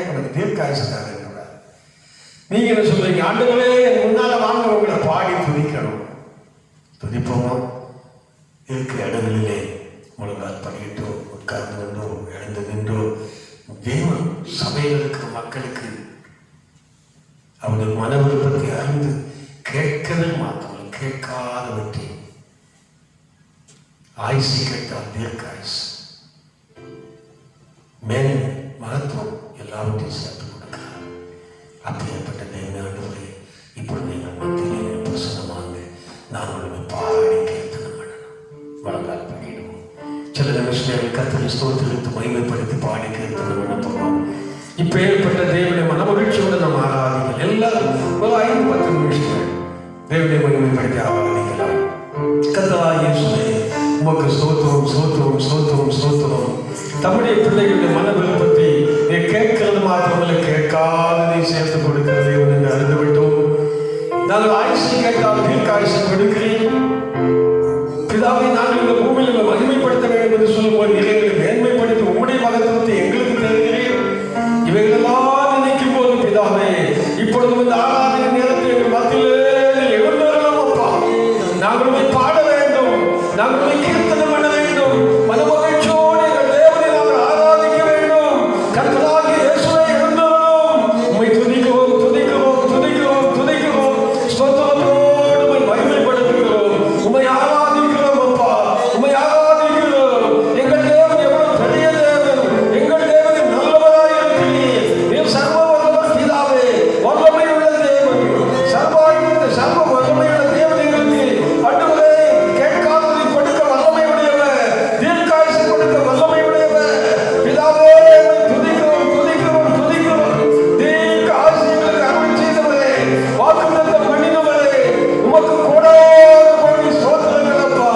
உனக்கு தீர்க்காயுசுக்காக இருக்கிறார். நீங்க என்ன சொல்றீங்க? ஆண்டவரே, என் முன்னால வாங்க, உங்களை பாடி துதிக்கணும். துதிப்போமா? இருக்கிற இடங்களிலே முழங்கால் படியிட்டோ, உட்கார்ந்து நின்றோ, எழுந்து நின்றோ, தேவன் சபையில் இருக்கிற மக்களுக்கு அவருடைய மன விருப்பத்தை அறிந்து கேட்கவே மாற்றவில்லை. கேட்காதவற்றை ஆயுசை கேட்டால் தீர்க்க ஆயுசு, மேல் மகத்துவம் எல்லாவற்றையும் சேர்த்து கொடுக்கிறார். அப்படிப்பட்ட தேவனானவரே, இப்பொழுது நீங்கள் மத்தியிலே பிரசன்னமாக நான் உங்களை பாடி கீர்த்தனம் பண்ணணும். வழங்கால் பண்ணிடுவோம். சில நிமிஷங்கள் கர்த்தரை ஸ்தோத்திரித்து மகிமைப்படுத்தி பாடி கீர்த்தனம் பண்ண போகிறோம். இப்ப ஏற்பட்ட தேவனை மனமகிழ்ச்சியோடு நம்ம ஆராதிகள் எல்லாரும் ஒரு 5-10 நிமிஷங்கள் தேவனை மகிமைப்படுத்தி ஆராதிக்கலாம். கர்த்தராகிய இயேசுவே, உமக்கு ஸ்தோத்திரம், ஸ்தோத்திரம், ஸ்தோத்திரம், ஸ்தோத்திரம். தம்முடைய பிள்ளைகளுடைய மன விருப்பத்தை நீ கேட்கிறது மாத்திரமல்ல, கேட்காத நீ சேர்த்து கொடுக்கிறதை ஒன்று அறிந்து விட்டோம். நாங்கள் ஆயுசை கேட்டால் தீர்க்க ஆயுசை கொடுக்கிறேன். பிதாவை நாங்கள் இந்த பூமியில் மகிமைப்படுத்த வேண்டும் என்று சொல்லும்போது எங்களை மேன்மைப்படுத்தி உம்முடைய மகத்துவத்தை எங்களுக்கு தருகிறேன். இவைகளெல்லாம் நினைக்கும் போது பிதாவே, இப்பொழுது இந்த ஆராதனை நேரத்தை எங்கள் மத்தியிலே எழுந்தருளும் அப்பா. நாங்களுமே பாட வேண்டும், நாங்களுமே கீர்த்தனம் பண்ண வேண்டும், மனமகிழ்ச்சியோடு எங்கள் தேவனை நாங்கள் ஆராதிக்க வேண்டும். கர்த்தராகிய இயேசுவே எழுந்தருளும். உம்மை துதிக்கிறோம், துதிக்கிறோம், துதிக்கிறோம், துதிக்கிறோம். ஸ்தோத்திரத்தோடு உம்மை மகிமைப்படுத்துகிறோம். உம்மை ஆராதிக்கிறோம் அப்பா, உம்மை ஆராதிக்கிறோம். எங்கள் தேவன் எவ்வளவு பெரிய தேவன், எங்கள் தேவன் நல்லவராய் இருக்கிறீர். நீர் சர்வ வல்லவர் பிதாவே, வல்லமையுள்ள தேவன், சர்வ வல்லமையுள்ள தேவன். எங்களுக்கு ஆண்டவரே, கேட்காததை கொடுக்க வல்லமையுடையவர், தீர்க்காயுசை கொடுக்க வல்லமையுடையவர் பிதாவே. துதிக்கிறோம், துதிக்கிறோம், துதிக்கிறோம். தீர்க்க ஆசீர்வாதங்களை அருள் செய்தவரே, வாக்குத்தத்தம் பண்ணினவரே, உமக்கு கோடான ஸ்தோத்திரங்கள் அப்பா.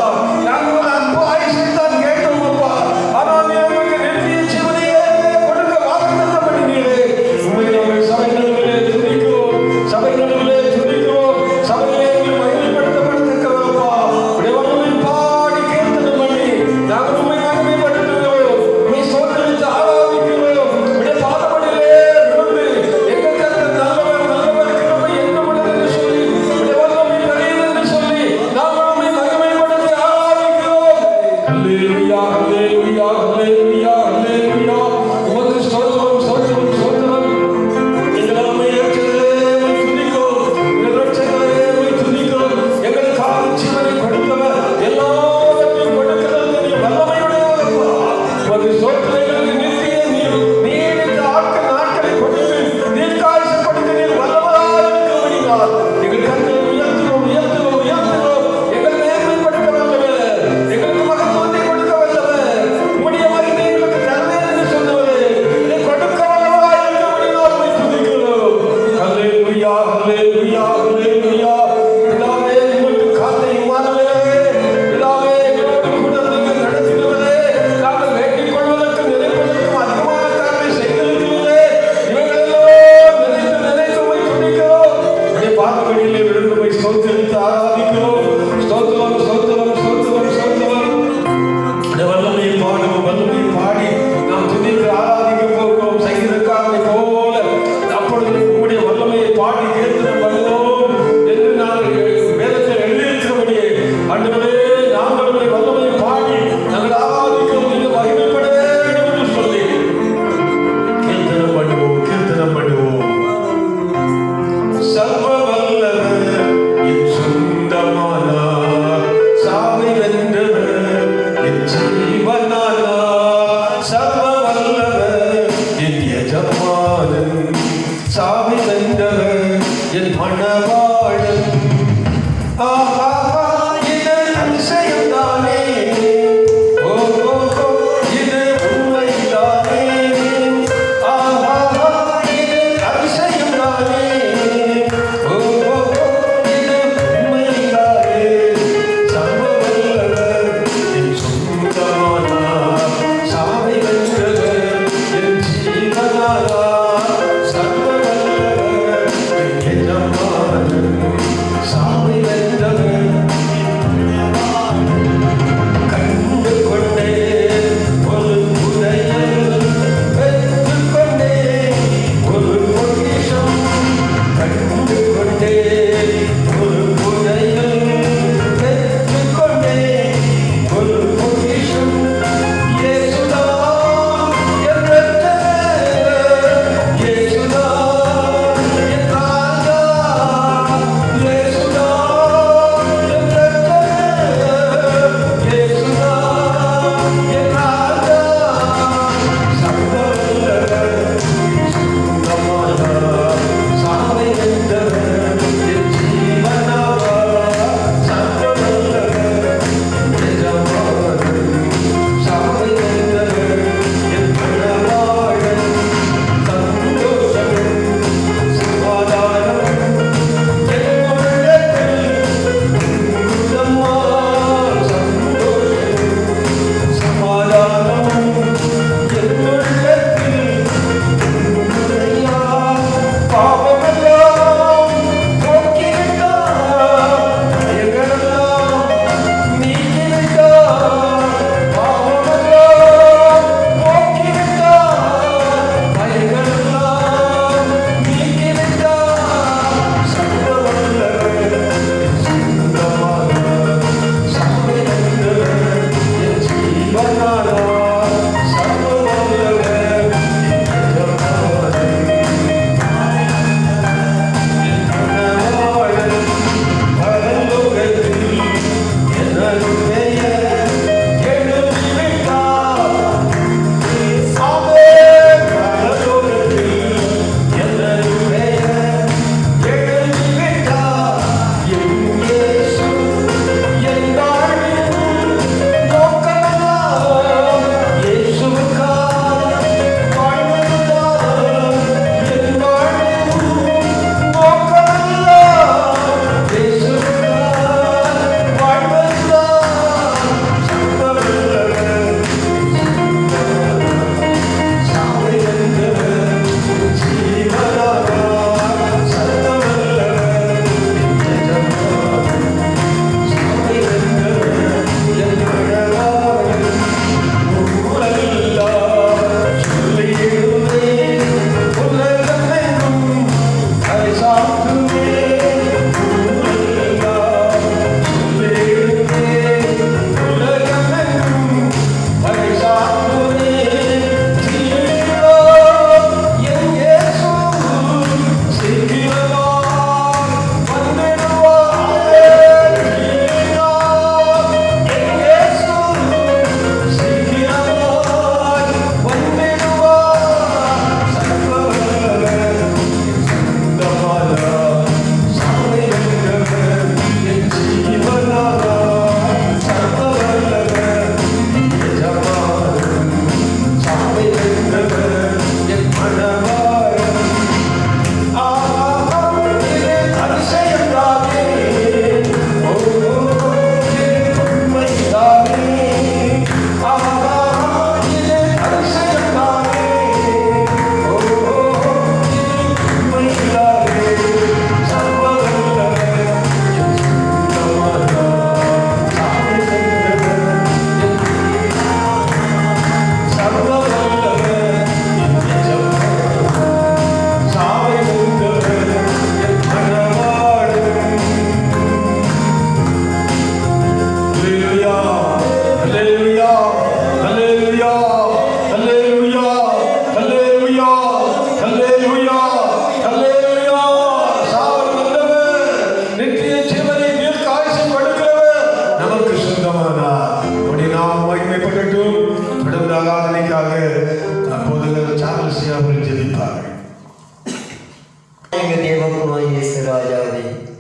நாங்கள் அன்பு ஆயுசை தான் கேட்டோம் அப்பா, ஆனால் எங்களுக்கு நித்திய ஜீவனையே கொடுக்க வாக்குத்தத்தம் பண்ணினீரே. உம்மை நாங்கள் சபைகளிலே துதிக்கிறோம், சபைகளிலே துதிக்கிறோம், சபையிலே மகிமைப்படுத்தப்பட்டிருக்கிறோம் அப்பா. உடைய வல்லமை பாடி கீர்த்தனம் பண்ணி நாங்கள் உம்மை மகிமைப்படுத்துகிறோம், உம்மை ஸ்தோத்திரித்து ஆராதிக்கிறோம். உடைய பாதபடியிலே விழுந்து எங்கள் கர்த்தர் நல்லவர், நல்லவர், கிருபை என்றும் உள்ளது என்று சொல்லி, உடைய வல்லமை பெரியது என்று சொல்லி நாங்கள் உம்மை மகிமைப்படுத்தி ஆராதிக்கிறோம். அல்லேலூயா, அல்லேலூயா, அல்லேலூயா, அல்லேலூயா. உமக்கு ஸ்தோத்திரம், ஸ்தோத்திரம், ஸ்தோத்திரம். எங்கள் அருமை இரட்சகரே, உம்மை துதிக்கிறோம். எங்கள் இரட்சகரே, உம்மை துதிக்கிறோம். எங்களுக்காக ஜீவனை கொடுத்தவர், எல்லாவற்றையும் கொடுக்கிறதற்கு நீர் வல்லமையுடையவர் அப்பா. உமக்கு ஸ்தோத்திரம். எங்களுக்கு நித்திய நீடித்த நாட்களை கொடுத்து தீர்க்காயுசை கொடுத்து நீர் வல்லவராய் இருக்கிறபடியால் எங்கள் கர்த்தரை உயர்த்துகிறோம், உயர்த்துகிறோம், உயர்த்துகிறோம். எங்கள் மேன்மைப்படுத்த வல்லவர், எங்களுக்கு மகத்துவத்தை கொடுக்க வல்லவர், உம்முடைய மகிமை எங்களுக்கு தருவேன் என்று சொன்னவரே, இதை கொடுக்க வல்லவராய் இருக்கிறபடியால் உம்மை துதிக்கிறோம். அல்லேலூயா, அல்லேலூயா, அல்லேலூயா. பிதாவே, உமக்கு காத்த இம்மானுவேலே, பிதாவே, எங்களோடு கூட நீங்கள் நடத்தினவரே, நாங்கள் வேண்டிக் கொள்வதற்கு நினைப்பதற்கும் அதிகமான காரியங்களை செய்திருக்கிறீரே. இவைகளெல்லாம் நினைத்து நினைத்து உம்மை துதிக்கிறோம். உடைய பாதபடியிலே விழுந்து உம்மை ஸ்தோத்திரித்து ஆராதிக்கிறோம். ஸ்தோத்திரம், ஸ்தோத்திரம், ஸ்தோத்திரம், ஸ்தோத்திரம். உடைய வல்லமையை பாடுவோம், வல்லமையை பாடி நாம் துதித்து ஆராதிக்க போகிறோம். சங்கீதக்காரனை போல அப்பொழுது உம்முடைய வல்லமையை பாடி கீர்த்தனம் பண்ணுவோம் என்று நாங்கள் வேதத்தில் எழுதியிருக்கிறபடியே ஆண்டவரே, நாங்கள் உம்முடைய வல்லமையை பாடி நாங்கள் ஆராதிக்கிறோம், நீங்க மகிமைப்பட வேண்டும் என்று சொல்லி கீர்த்தனம் பண்ணுவோம், கீர்த்தனம் பண்ணுவோம். சர்வ வல்லவர் என் சொந்தமானார், சாவை வென்றவர் என் ஜீவனானார். சர்வ வல்லவர் என் எஜமானன், சாவை வென்றவர் என் மணவாளன். ஆஹா, இது அதிசயம்தானே, ஓ ஓ, ஓ, இது உண்மைதானே. ஆஹா, இது அதிசயம்தானே, ஓ ஓ, ஓ, இது உண்மைதானே. சர்வ வல்லவர் என் சொந்தமானார், சாவை வென்றவர் என் ஜீவனானார். சர்வ வல்லவர் என் எஜமானன், சாவை வென்றவர்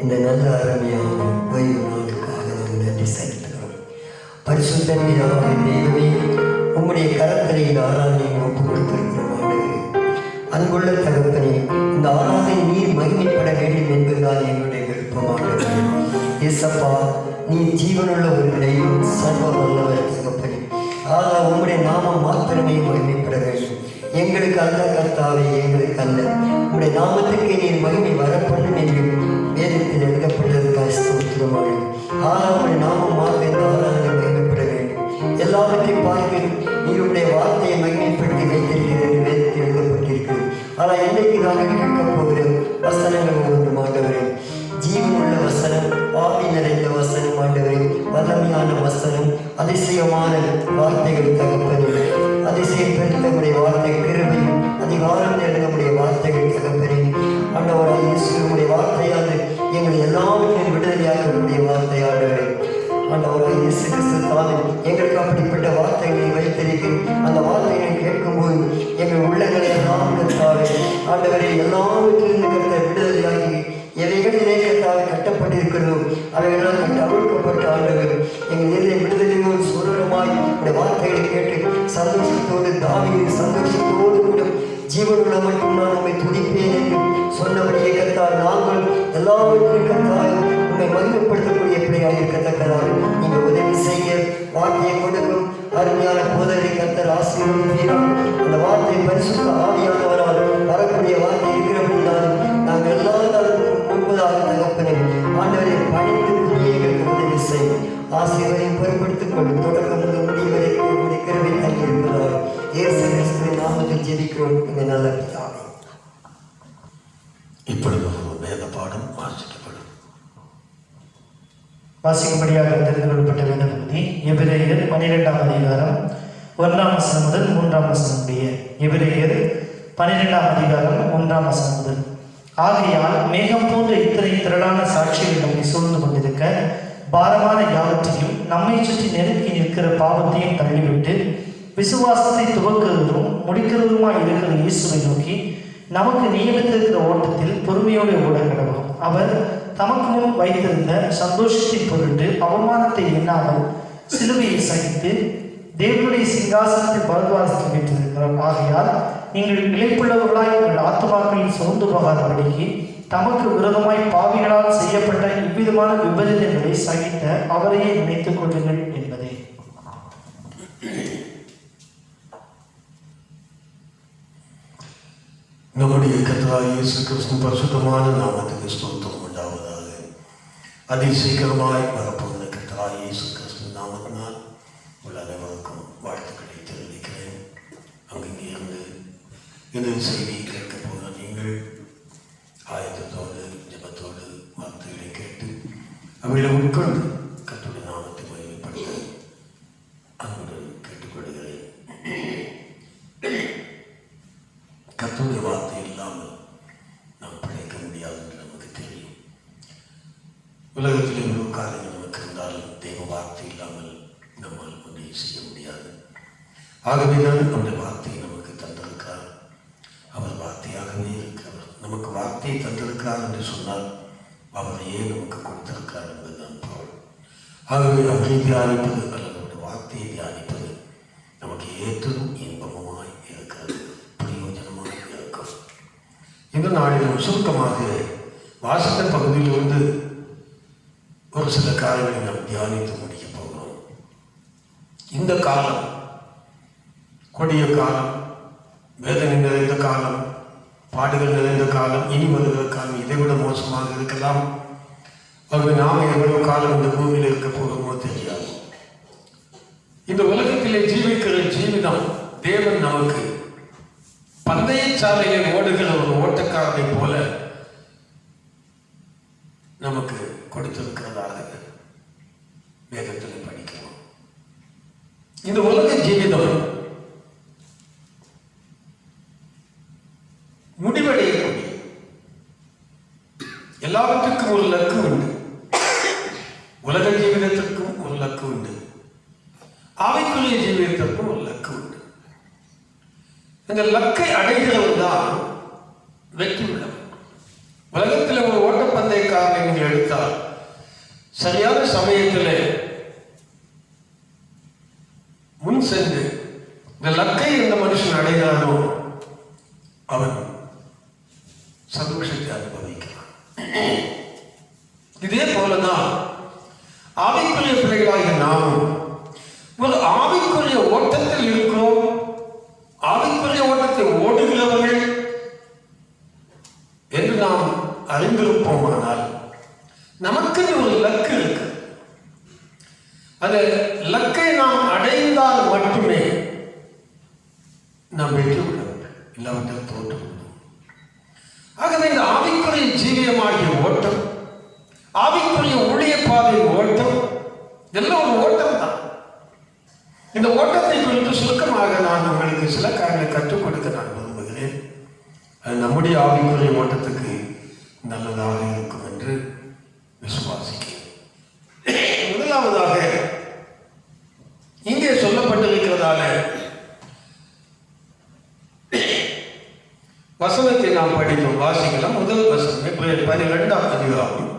இந்த நல்ல அருமையான ஓய்வு நாளுக்காக நாங்கள் நன்றி செலுத்துகிறோம். பரிசுத்த பிதாவே, தெய்வமே, உம்முடைய கரத்திலே இந்த ஆராதனை ஒப்பு கொடுத்திருக்கிறோம். ஆண்டவரே, அன்புள்ள தகப்பனே, இந்த ஆராதனை நீர் மகிமைப்பட வேண்டும் என்பதுதான் எங்களுடைய விருப்பமானது. இயேசப்பா, நீ ஜீவனுள்ள ஒரு தெய்வம், சர்வ வல்லவர் தகப்பனே. ஆனால் உம்முடைய நாமம் மாத்திரமே மகிமைப்பட வேண்டும். எங்களுக்கு அல்ல கர்த்தாவே, எங்களுக்கு அல்ல. உம்முடைய நாமத்துக்கு நீர் மகிமை வரப்படும் என்று வேதத்தில் எழுதப்பட்டதுக்காக ஸ்தோத்திரமாக. ஆனால் உம்முடைய நாமம் மாத்திரம் இந்த ஆராதனை மகிமைப்பட வேண்டும். எல்லாவற்றையும் பார்க்கிறோம், நீர் உம்முடைய வார்த்தையை மகிமைப்படுத்தி வைத்திருக்கிறது வேதத்தில் எழுதப்பட்டிருக்கிறது. ஆனால் என்னைக்கு நாங்கள் கேட்க போகிற வசனங்கள் ஒவ்வொன்றும் ஆண்டவரே, ஜீவனுள்ள வசனம், ஆவி நிறைந்த வசனம் ஆண்டவரே, வல்லமையான வசனம், அதிசயமான வார்த்தைகள் தகப்பனே, அதிசயம் பெருத்த நம்முடைய வார்த்தை கிருபையும் அதிகாரம் நிறைந்த நம்முடைய வார்த்தைகள் தகப்பனே. ஆண்டவராய் இயேசுவினுடைய வார்த்தையானது எங்களை எல்லாவற்றையும் விடுதலையாக நம்முடைய வார்த்தை ஆண்டவரே. ஆண்டவராய் இயேசு கிறிஸ்து தானே எங்களுக்கு அப்படிப்பட்ட வார்த்தைகளை வைத்திருக்கிறோம். அந்த வார்த்தைகளை கேட்கும்போது எங்கள் உள்ளங்களை எல்லாம் கர்த்தாவே ஆண்டவரே, எல்லாவற்றிலிருந்து கர்த்த விடுதலையாகி எவைகளிலே கர்த்தாவே கட்டப்பட்டிருக்கிறதோ அவைகளெல்லாம் கட்ட அவிழ்க்கப்பட்ட ஆண்டவர் எங்கள் நிலையை விடுதலையோடு சுரமாய் இந்த வார்த்தைகளை கேட்டு சந்தோஷத்தோடு தாவீது சந்தோஷத்தோடு கூட ஜீவனுள்ள மட்டும் நான் உண்மை துதிப்பேன் என்று சொன்னபடியே கர்த்தார் நாங்கள் எல்லாவற்றையும் கர்த்தார் உண்மை மகிமைப்படுத்தக்கூடிய பிள்ளையாக இருக்கத்தக்கதாக நீங்கள் உதவி செய்ய வார்த்தையை கொடுக்கும் அருமையான போதனை கர்த்தர் ஆசீர்வதிப்பீரால் அந்த வார்த்தை பரிசுத்த ஆவியானவரால் வரக்கூடிய வார்த்தை இருக்கிறபடினால் நாங்கள் எல்லா முன்பதாக தகப்பனே ஆண்டவரை பணிந்து எங்களுக்கு உதவி செய்யும் ஆசீர்வதியும் பொருட்படுத்திக் கொண்டு தொடக்கம் முதல் முடிவரை கிருபை தங்கி இருப்பதால் இயேசு கிறிஸ்துவின் நாமத்தில் ஜெபிக்கிறோம் எங்கள் நல்ல பிதாவே. இப்பொழுது ஒரு வேத பாடம் வாசிக்கப்படும். வாசிக்கும்படியாக தெரிந்து கொள்ளப்பட்ட வேத பகுதி எபிரேயர் 12ஆம் அதிகாரம் 1ஆம் வசனம் முதல் 3ஆம் வசனம் முடிய. எபிரேயர் 12ஆம் அதிகாரம் 1ஆம் வசனம் முதல். ஆகையால் மேகம் போன்ற இத்தனை திரளான சாட்சிகள் நம்மை சூழ்ந்து கொண்டிருக்க பாரமான யாவற்றையும் நம்மை சுற்றி நெருக்கி நிற்கிற பாவத்தையும் தள்ளிவிட்டு விசுவாசத்தை துவக்குவதும் முடிக்கிறதுமாய் இருக்கிற இயேசுவை நோக்கி நமக்கு நியமித்திருக்கிற ஓட்டத்தில் பொறுமையோடு ஓட கடவும். அவர் தமக்கு முன் வைத்திருந்த சந்தோஷத்தின் பொருட்டு அவமானத்தை எண்ணாமல் சிலுவையை சகித்து தேவனுடைய சிங்காசனத்தில் பரத்வாசத்தை பெற்றிருக்கிறார். ஆகையால் நீங்கள் இழைப்புள்ளவர்களாய் உங்கள் ஆத்துமாக்களில் சோர்ந்து போகாதபடிக்கு தமக்கு விரோதமாய் பாவிகளால் செய்யப்பட்ட இவ்விதமான விபரீதங்களை சகித்த அவரையே நினைத்துக் கொள்ளுங்கள் என்பதே. நம்முடைய கர்த்தராகிய இயேசு கிறிஸ்துவின் பரிசுத்தமான நாமத்துக்கு ஸ்தோத்திரம் உண்டாவதாக. அதிசீக்கிரமாய் வரப்போகிற கர்த்தராகிய இயேசு கிறிஸ்துவின் நாமத்தினால் உள்ள அனைவருக்கும் வாழ்த்துக்களை தெரிவிக்கிறேன். அங்கிங்கே இருந்து இந்த செய்தியை கேட்க போகிற நீங்கள் ஆயத்தத்தோடு ஜெபத்தோடு வார்த்தைகளை கேட்டு அவைகளை உட்கொண்டு கர்த்தருடைய நாமத்தை மகிமைப்படுத்த அன்போடு கேட்டுக்கொள்கிறேன். கர்த்தருடைய வார்த்தை இல்லாமல் நாம் பிழைக்க முடியாது என்று நமக்கு தெரியும். உலகத்தில் எவ்வளவு காரியங்கள் நமக்கு இருந்தாலும் தெய்வ வார்த்தை இல்லாமல் நம்மால் ஒன்றை செய்ய முடியாது. ஆகவேதான் நம்முடைய வார்த்தையை நமக்கு தந்திருக்கிறார். அவர் வார்த்தையாகவே இருக்கிறார். நமக்கு வார்த்தையை தந்திருக்கிறார் என்று சொன்னால் அவரையே நமக்கு கொடுத்திருக்கிறார் என்பதுதான் பொருள். ஆகவே அவரை தியானிப்பது அல்லது அவருடைய வார்த்தையை தியானிப்பது நமக்கு ஏற்றதும் இன்பமுமாய் இருக்கிறது, பிரயோஜனமாக இருக்கும். இந்த நாளிலும் சுருக்கமாக வாசித்த பகுதியிலிருந்து ஒரு சில காரியங்களை நாம் தியானித்து முடிக்க போகிறோம். இந்த காலம் கொடிய காலம், வேதனை நிறைந்த காலம், பாடுகள் நிறைந்த காலம், இனி வருகிற காலம் இதைவிட மோசமாக இருக்கலாம். ஆகவே நாம் எவ்வளவு காலம் இந்த பூமியில் இருக்க போகிறோமோ தெரியாது. இந்த உலகத்திலே ஜீவிக்கிற ஜீவிதம் தேவன் நமக்கு பந்தய சாலையில் ஓடுகிற ஒரு ஓட்டக்காரனை போல நமக்கு கொடுத்திருக்கிறதாக வேதத்தில் படிக்கிறோம். இந்த உலக ஜீவிதம் முடிவடையக்கூடிய எல்லாவற்றுக்கும் ஒரு லக்கு உண்டு. உலக ஜீவிதத்திற்கும் ஒரு லக்கு உண்டு, ஆவிக்குரிய ஜீவிதத்திற்கும் ஒரு லக்கு உண்டு. இந்த லக்கை அடைகிறவர் தான் வெற்றி உள்ளவர். உலகத்தில் ஒரு ஓட்ட ஓட்டப்பந்தயக்காரனை நீங்கள் எடுத்தால் சரியான சமயத்தில் முன் சென்று இந்த லக்கை எந்த மனுஷன் அடைகிறானோ அவன் சந்தோஷத்தை அனுபவிக்கிறான். இதே போலதான் ஆவிக்குரிய பிள்ளைகளாகிய நாமும் ஒரு ஆவிக்குரிய ஓட்டத்தில் இருக்கிறோம். ஆவிக்குரிய ஓட்டத்தை ஓடுகிறவர்கள் என்று நாம் அறிந்திருப்போமானால் நமக்கு ஒரு லக்கு இருக்கு. அந்த லக்கை நாம் அடைந்தால் மட்டுமே நாம் வெற்றி விட வேண்டும், இல்லாவிட்டால் தோற்று விடும். ஆகவே இந்த ஆவிக்குரிய ஜீவியமாகிய ஓட்டம், ஆவிக்குரிய ஊழிய பாதையின் ஓட்டம் எல்லாம் ஒரு ஓட்டம் தான். இந்த ஓட்டத்தை குறித்து சுருக்கமாக நான் உங்களுக்கு சில காரியங்களை கற்றுக் கொடுக்க நான் விரும்புகிறேன். அது நம்முடைய ஆவிக்குரிய ஓட்டத்துக்கு நல்லதாக இருக்கும் என்று விசுவாசிக்கிறேன். முதலாவதாக இங்கே சொல்லப்பட்டிருக்கிறதால வசனத்தை நாம் படிக்கும் வாசிக்கலாம். முதல் வசனம் 12ஆம் அதிகாரம்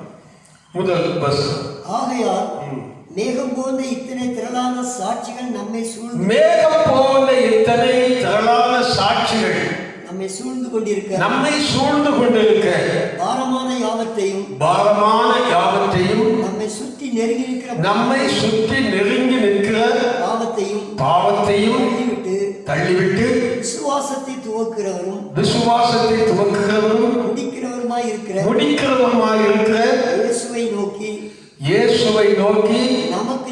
முதல் வசனம். ஆகையால் மேகம் போன்ற இத்தனை திரளான சாட்சிகள் நம்மை சூழ்ந்து நம்மை சூழ்ந்து கொண்டிருக்க பாரமான யாவத்தையும் நம்மை சுற்றி நெருங்கி நிற்கிற பாவத்தையும் தள்ளிவிட்டு விசுவாசத்தை துவக்கிறவரும் முடிக்கிறவருமாய் இருக்கிற இயேசுவை நோக்கி நமக்கு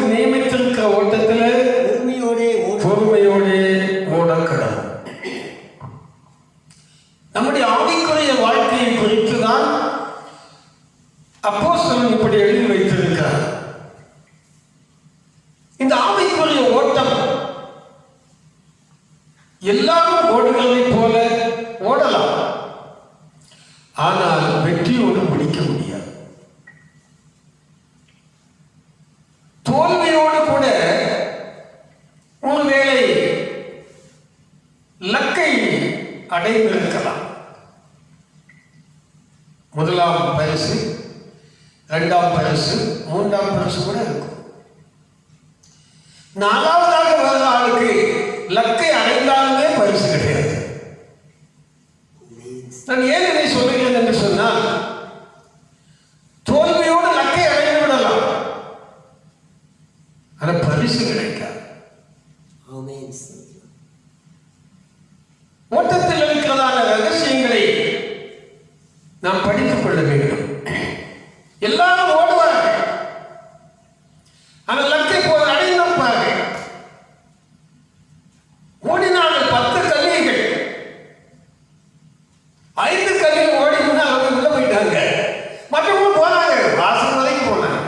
நியமித்திருக்கிற ஓட்டத்தில் பொறுமையோடே ஓடக்கடவும். நம்முடைய ஆவிக்குரிய வாழ்க்கையை குறித்துதான் அப்போஸ்தலன் இப்படி எழுதி வைத்திருக்கிறார். இந்த ஆவிக்குரிய ஓட்டம் எல்லாரும் ஓடுவதை போல ஓடலாம், ஆனால் வெற்றியோடு முடிக்க முடியாது. தோல்வியோடு கூட ஒருவேளை லக்கை அடைந்திருக்கலாம். முதலாம் பரிசு, 2ஆம் பரிசு, 3ஆம் பரிசு கூட இருக்கும். 4ஆவதாக வர ஆளுக்கு லக்கை அடைந்தாலுமே பரிசு கிடையாது. நான் ஏன் இதை சொல்லுகிறேன் என்று சொன்னால், தோல்வியோடு லக்கை அடைந்து விடலாம், ஆனால் பரிசு கிடைக்காது. ஓட்டத்தில் இருக்கிறதான ரகசியங்களை நாம் படித்துக் கொள்ள வேண்டும். எல்லாரும் ஓடுவார்கள், ஆனால் லக்கை போது அடைந்திருப்பார்கள். ஓடினார்கள் 10 கல்விகள், 5 கல்விகள் ஓடி அவங்க உள்ள போயிட்டாங்க. மற்றவங்க போனாங்க, வாசல் வரைக்கும் போனாங்க.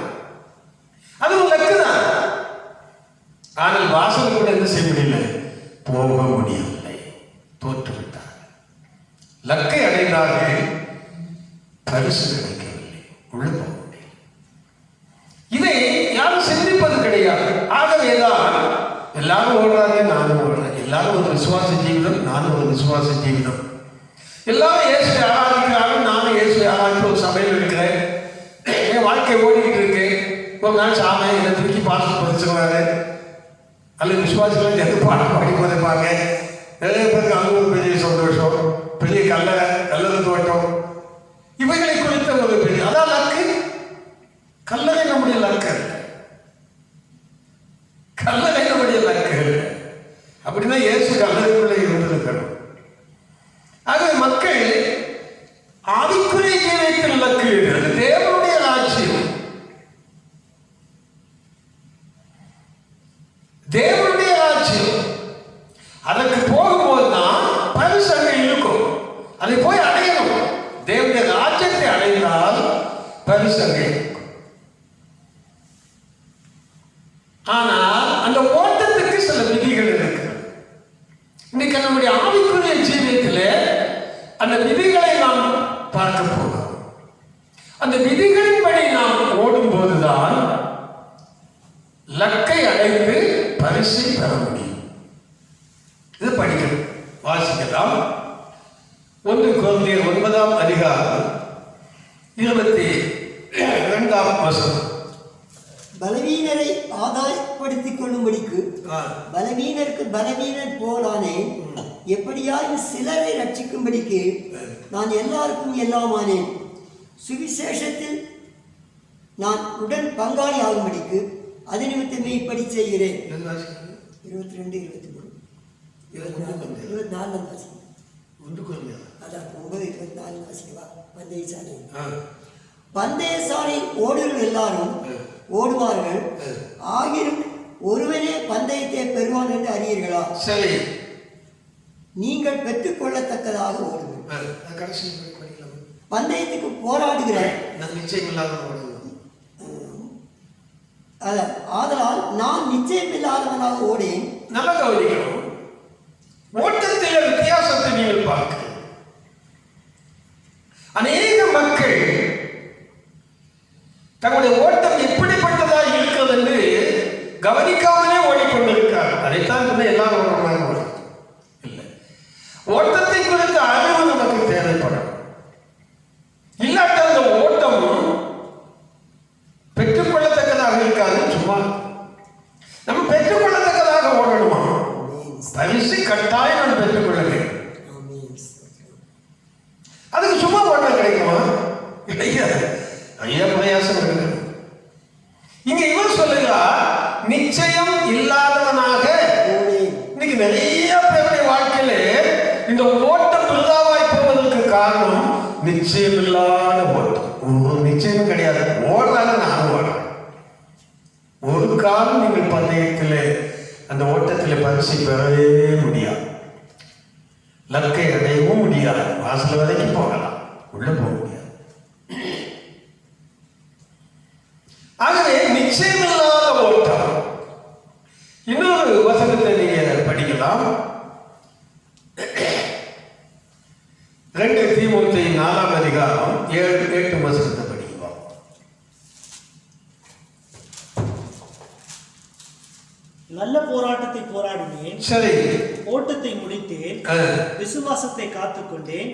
அது ஒரு லக்கு தான். ஆனால் வாசல் கூட என்ன செய்ய முடியல, போக முடியவில்லை, தோற்றுவிட்டார்கள். லக்கை அடைந்தார்கள், பரிசு கிடைக்கவில்லை, உள்ள போக முடியல. இதை யாரும் சிந்திப்பது கிடையாது. ஆகவேதான் எல்லாரும் ஓடுறாங்க, நானும் ஓடுறேன். எல்லாரும் ஒரு விசுவாச ஜீவிதம், நானும் ஒரு விசுவாச ஜீவிதம். எல்லாரும் இயேசுவை ஆராதிக்கிறாங்க, நானும் இயேசுவை ஆராதிக்கிற ஒரு சபையில் இருக்கிறேன். என் வாழ்க்கை ஓடிக்கிட்டு இருக்கு. ஒரு நாள் சாமி என்னை தூக்கி பாட்டு பதிச்சுருவாரு, அல்லது விசுவாசிகள் எந்த பாட்டு பாடி போதைப்பாங்க. நிறைய பேருக்கு அங்கே ஒரு பெரிய சந்தோஷம், பெரிய கல்லறை தோட்டம், இவைகளை குறித்த ஒரு பெரிய அதான் லக்கு. கல்லறை நம்முடைய லக்கு, கல்லறை நம்முடைய லக்கு. அப்படின்னா இயேசு கல்லறைக்குள்ளே இருந்திருக்கணும். ஆகவே மக்கள் ஆவிக்குரிய ஜீவியத்தில் லக்கு, அது தேவனுடைய ராஜ்யம், தேவனுடைய ராஜ்யம். அதற்கு போகும்போதுதான் பரிசு அங்கே இருக்கும். அதை போய் அடையணும். தேவனுடைய ராஜ்யத்தை அடைந்தால் பரிசு அங்கே இருக்கும். ஆனால் அந்த ஓட்டத்துக்கு சில விதிகள் இருக்கு. இன்னைக்கு நம்முடைய ஆவிக்குரிய ஜீவியத்தில் அந்த விதிகளை நாம் பார்க்க போகிறோம். அந்த விதிகளின்படி நாம் ஓடும்போதுதான் லக்கை அடைந்து பரிசை பெற முடியும். இது படிக்கணும், வாசிக்கலாம். 1 கொரிந்தியர் 9ஆம் அதிகாரம் 22 பலவீனரை ஆதாயப்படுத்திக் கொள்ளும்படிக்கு பலவீனருக்கு பலவீனர் போலானேன். எப்படியாயும் சிலரை ரட்சிக்கும்படிக்கு நான் எல்லாருக்கும் எல்லாமானேன். சுவிசேஷத்தில் நான் உடன் பங்காளி ஆகும்படிக்கு அது நிமித்தமே இப்படி செய்கிறேன். 22, 23, 24 அதான் 9, 24 பந்தயசாலை. பந்தயசாலை ஓடுகள் எல்லாரும் ஓடுவார்கள், ஆகிரும் ஒருவனே பந்தயத்தை பெறுவான் என்று அறியீர்களா? சரி, நீங்கள் பெற்றுக்கொள்ளத்தக்கதாக ஓடுங்கள். பந்தயத்துக்கு போராடுகிற ஆதலால் நான் நிச்சயம் இல்லாதவனாக ஓடேன். நல்ல கவனிக்கணும். ஓட்டத்தில் வித்தியாசத்தை நீங்கள் பார்க்க அநேக மக்கள் தங்களுடைய ஓட்டம் எப்படிப்பட்டதா இருக்கிறது என்று கவனிக்காமலே ஓடிக்கொண்டிருக்கார். அதைத்தான் சொன்ன எல்லாரும் ஓடுறாங்க. இல்லை, ஓட்டத்தை குறித்த அறிவு நமக்கு தேவைப்படும். இல்லாட்ட அந்த ஓட்டம் பெற்றுக்கொள்ளத்தக்கதாக இருக்காது. சும்மா நம்ம பெற்றுக்கொள்ளத்தக்கதாக ஓடணுமா? பரிசு கட்டாயம் நம்ம பெற்றுக்கொள்ள வேண்டும். அதுக்கு சும்மா ஓட்டம் கிடைக்குமா? கிடையாது. நிறைய பிரயாசம் இருக்கு. இங்க இவர் சொல்லுகிறார், நிச்சயம் இல்லாதவனாக. இன்னைக்கு நிறைய பேருடைய வாழ்க்கையில இந்த ஓட்டம் விருதாவாய் போவதற்கு காரணம் நிச்சயம் இல்லாத ஓட்டம். ஒரு நிச்சயம் கிடையாது. ஓடுறாங்க, நான் ஓடுறேன். ஒரு காலம் நீங்கள் பந்தயத்தில் அந்த ஓட்டத்தில் பரிசு பெறவே முடியாது. லக்கை அடையவும் முடியாது. வாசல் வரைக்கும் போகலாம், உள்ள போக முடியாது. ஆகவே நிச்சயமில்லாத ஓட்டம். இன்னொரு வசனத்தை நீங்க படிக்கலாம். 2 தீமோத்தேயு 4ஆம் அதிகாரம் 7-8 வசனத்தை படிக்கலாம். நல்ல போராட்டத்தை போராடினேன், சரி, ஓட்டத்தை முடித்தேன், விசுவாசத்தை காத்துக்கொண்டேன்.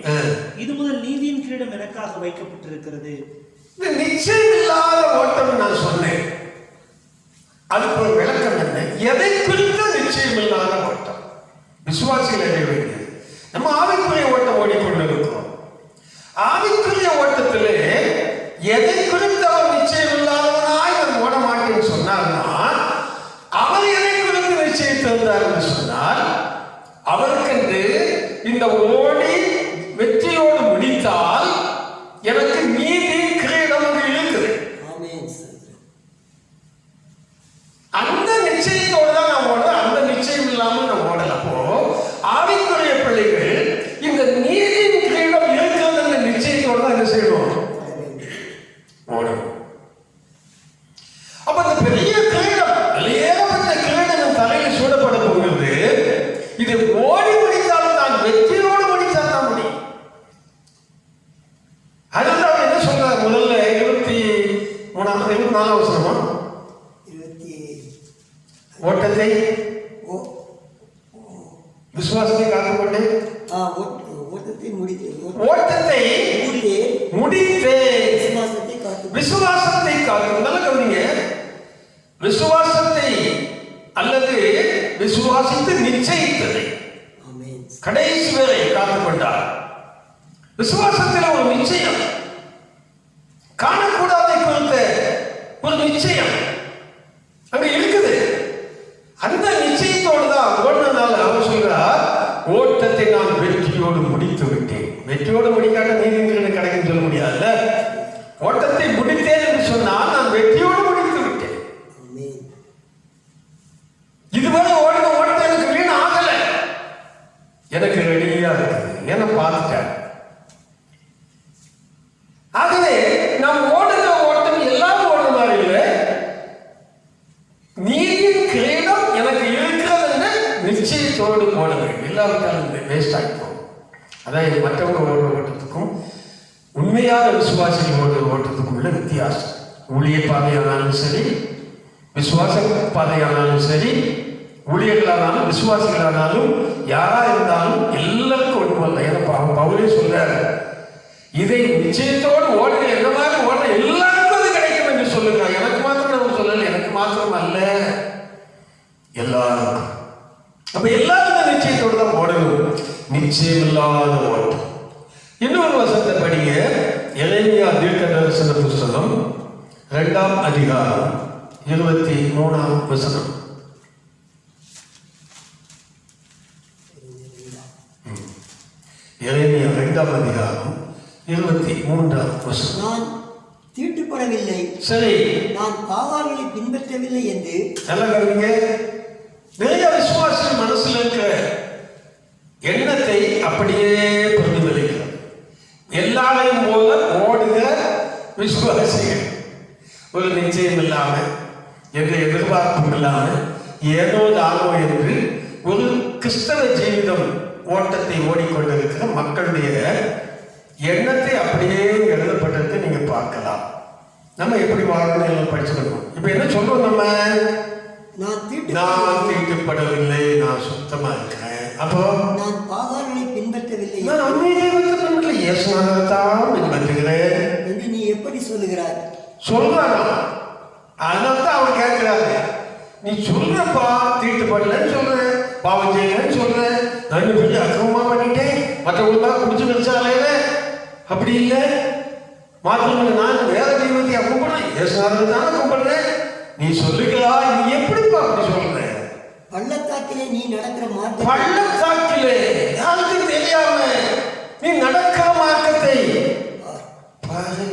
இது முதல் நீதியின் கிரீடம் எனக்காக வைக்கப்பட்டிருக்கிறது. நிச்சயம் இல்லாத ஓட்டம் நான் சொன்னேன். அதுக்கு ஒரு விளக்கம் என்ன? எதை குறித்த நிச்சயம் இல்லாத ஓட்டம்? விசுவாசிகள் அறிய வேண்டியது. நம்ம ஆவிக்குரிய ஓட்டம் ஓடிக்கொண்டிருக்கிறோம். ஆவிக்குரிய ஓட்டத்திலே எதை குறித்து அவர் நிச்சயம் இல்லாதவனாய் நான் ஓட மாட்டேன்னு சொன்னார்னா, அவர் எதை குறித்து நிச்சயித்திருந்தார் என்று சொன்னால், அவருக்கென்று இந்த ஓடி வெற்றியோடு முடித்தால் எனக்கு நீதி கிரீடம் இருக்குது. அந்த நிச்சயத்தோடு தான் நான் ஓடுறேன். அந்த நிச்சயம் இல்லாமல் நான் ஓடல. அப்போ ஆவிக்குரிய பிள்ளைகள் இந்த நீதியின் கிரீடம் இருக்கிறது என்ற நிச்சயத்தோடு தான் என்ன செய்யணும்? ஓடணும். அப்ப அந்த பெரிய கிரீடம், ஏகப்பட்ட கிரீடம் தலையில் சூடப்பட போகிறது. இது ஓடி முடித்தால் தான், வெற்றியோடு முடித்தால் தான் முடியும். அதுதான் என்ன சொல்றாரு? முதல்ல 24 வசனமா? ஓட்டத்தை விசுவாசத்தை காத்துக்கொண்டு ஓட்டத்தை முடித்தே விசுவாசத்தை காத்து. நல்ல கவனிங்க. விசுவாசத்தை அல்லது விசுவாசித்து நிச்சயித்ததை கடைசி வரை காத்துக்கொண்டார். விசுவாசத்தில் ஒரு நிச்சயம், காணக்கூடாதை குறித்த ஒரு நிச்சயம் அங்க இருக்குது. அந்த நிச்சயத்தோடு தான் ஓடுனதுனால அவர் சொல்றார், ஓட்டத்தை நான் வெற்றியோடு முடித்து விட்டேன். வெற்றியோடு முடிக்காட்ட நீதிங்கிறது கிடைக்குன்னு சொல்ல முடியாதுல்ல. ஓட்டத்தை முடித்தேன் என்று சொன்னால் நான் வெற்றியோடு முடித்து விட்டேன். இதுவரை ஓடின ஓட்டம் எனக்கு வீண் ஆகல, எனக்கு ரெடியா இருக்குது, ஏன்னா பார்த்துட்டேன். ஆகவே நாம் ஓடுகிற ஓட்டம் எல்லாம் ஓடுற மாதிரி இல்லை. நீதியின் கிரீடம் எனக்கு இருக்கிறது என்று நிச்சயத்தோடு ஓட வேண்டும். இல்லாவிட்டால் வேஸ்ட் ஆகிப்போம். அதான் மற்றவங்க ஓடுற ஓட்டத்துக்கும் உண்மையான விசுவாசிகள் ஓடுற ஓட்டத்துக்கும் உள்ள வித்தியாசம். ஊழிய பாதையானாலும் சரி, விசுவாச பாதையானாலும் சரி, ஊழியர்களானாலும் விசுவாசிகளானாலும் யாரா இருந்தாலும் எல்லாருக்கும் ஒன்றுமல்ல. ஏன்னா பவுலே சொல்றாரு, இதை நிச்சயத்தோடு ஓடுங்க, என்ன மாதிரி ஓடுற எல்லாருக்கும் அது கிடைக்கும் என்று சொல்லுகிறார். எனக்கு மாத்திரம் நம்ம சொல்லல, எனக்கு மாத்திரம் அல்ல, எல்லாருக்கும். அப்ப எல்லாரும் நிச்சயத்தோடு தான் ஓடணும், நிச்சயம் இல்லாத ஓட்டம். இன்னொரு வசனத்தை படிங்க, எரேமியா தீர்க்கதரிசன புஸ்தகம் 2ஆம் அதிகாரம் 23ஆம் வசனம். எரேமியா 2ஆம் அதிகாரம் 23ஆம் வசனம். நான் தீட்டுப்படவில்லை, சரி, நான் பாகால்களை பின்பற்றவில்லை என்று. நல்லா கவனிங்க. நிறைய விசுவாசிகள் மனசுல இருக்கிற எண்ணத்தை அப்படியே பிரதிபலிக்கிறது. எல்லாரையும் போல ஓடுக விசுவாசிகள், ஒரு நிச்சயம் இல்லாம, என்ற எதிர்பார்ப்பும் இல்லாம, ஏனோ தானோ என்று ஒரு கிறிஸ்தவ ஜீவிதம் ஓட்டத்தை ஓடிக்கொண்டிருக்கிற மக்களுடைய எண்ணத்தை அப்படியே எழுதப்பட்டிருக்கு. நீங்க பார்க்கலாம். நம்ம எப்படி வாழணும் படிச்சுக்கணும். இப்ப என்ன சொல்றோம், நம்ம நான் தீட்டுப்படவில்லை, நான் சுத்தமா இருக்கிறேன். அப்போ நான் பாகால்களை பின்பற்றவில்லை, நான் அன்னையை பின்பற்றவில்லை, இயேசுநாதரைத்தான் பின்பற்றுகிறேன் என்று நீ எப்படி சொல்லுகிறாய்? சொல்றானா? அதனால்தான் அவர் கேட்கிறாரு, நீ சொல்றப்பா தீட்டுப்படலன்னு சொல்ற, பாவம் செய்யலன்னு சொல்ற, நான் பெரிய அக்கிரமமா பண்ணிட்டேன், மற்றவங்களுக்காக குடிச்சு நினைச்சாலே அப்படி இல்லை. மாத்திரம் நான் வேற தெய்வத்தையா கும்பிடுறேன், இயேசுநாதரை தானே கும்பிடுறேன். நீ சொல்லுகிறாய், நீ எப்படிப்பா அப்படி சொல்ற? பள்ளத்தாக்கிலே நீ நடக்கிற மார்க்கம், பள்ளத்தாக்கிலே யாருக்கும் தெரியாம நீ நடக்கிற மார்க்கத்தை பாரு.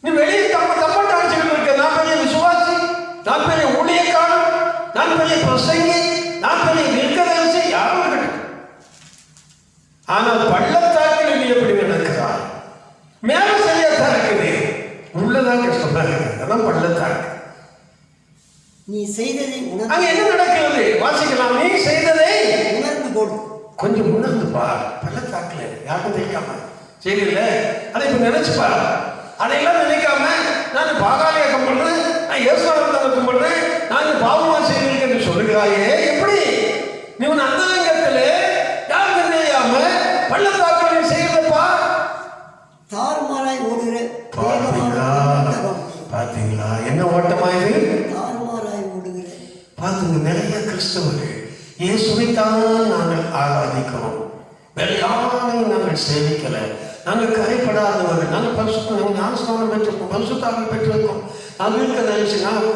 நீ வெளியே தப்பட்ட அடிச்சுக்கிட்டு இருக்க. நான் பெரிய விசுவாசி, நான் பெரிய ஊழியக்காரன், நான் பெரிய பிரசங்கி, நான் பெரிய தீர்க்கதரிசி, யாரும் இருக்கட்டும். ஆனால் பள்ளத்தாக்கில் நீ எப்படி நடக்கிறாய்? மேல சரியாத்தான் இருக்குது, உள்ளதான் கஷ்டமா இருக்குது. அதான் பள்ளத்தாக்கு. நீ செய்ததை அங்க என்ன நடக்கிறது வாசிக்கலாம். நீ செய்ததை உணர்ந்து கொடு, கொஞ்சம் உணர்ந்து பார். பள்ளத்தாக்குல யாருக்கும் தெரியாம செய்தில்ல, அதை இப்ப நினைச்சு பார். அதையெல்லாம் நினைக்காம நான் பாகாலியா கும்பிடுறேன், நான் இயேசுநாதரை கும்பிடுறேன், நான் பாவமா செய்திருக்கேன் என்று சொல்லுகிறாயே. எப்படி நீ உன் அந்தரங்கத்திலே யாருக்கும் தெரியாம பள்ளத்தாக்குல செய்யறப்பா? தாறுமாறாய் ஓடுகிற பாத்தீங்களா என்ன ஓட்டமா இது? தாறுமாறாய் ஓடுகிற. பாத்துங்க, நிறைய கிறிஸ்தவர்கள் இயேசுவைத்தான் நாங்கள் ஆராதிக்கிறோம், வேற யாரையும் நாங்கள் சேவிக்கல, நாங்கள் கரைப்படாதவர்கள், நாங்கள் பரிசுத்தம் ஞானஸ்நானம் பெற்றிருக்கோம், பரிசுத்தாவை பெற்றிருக்கோம், நாங்கள் இருக்கிற நான்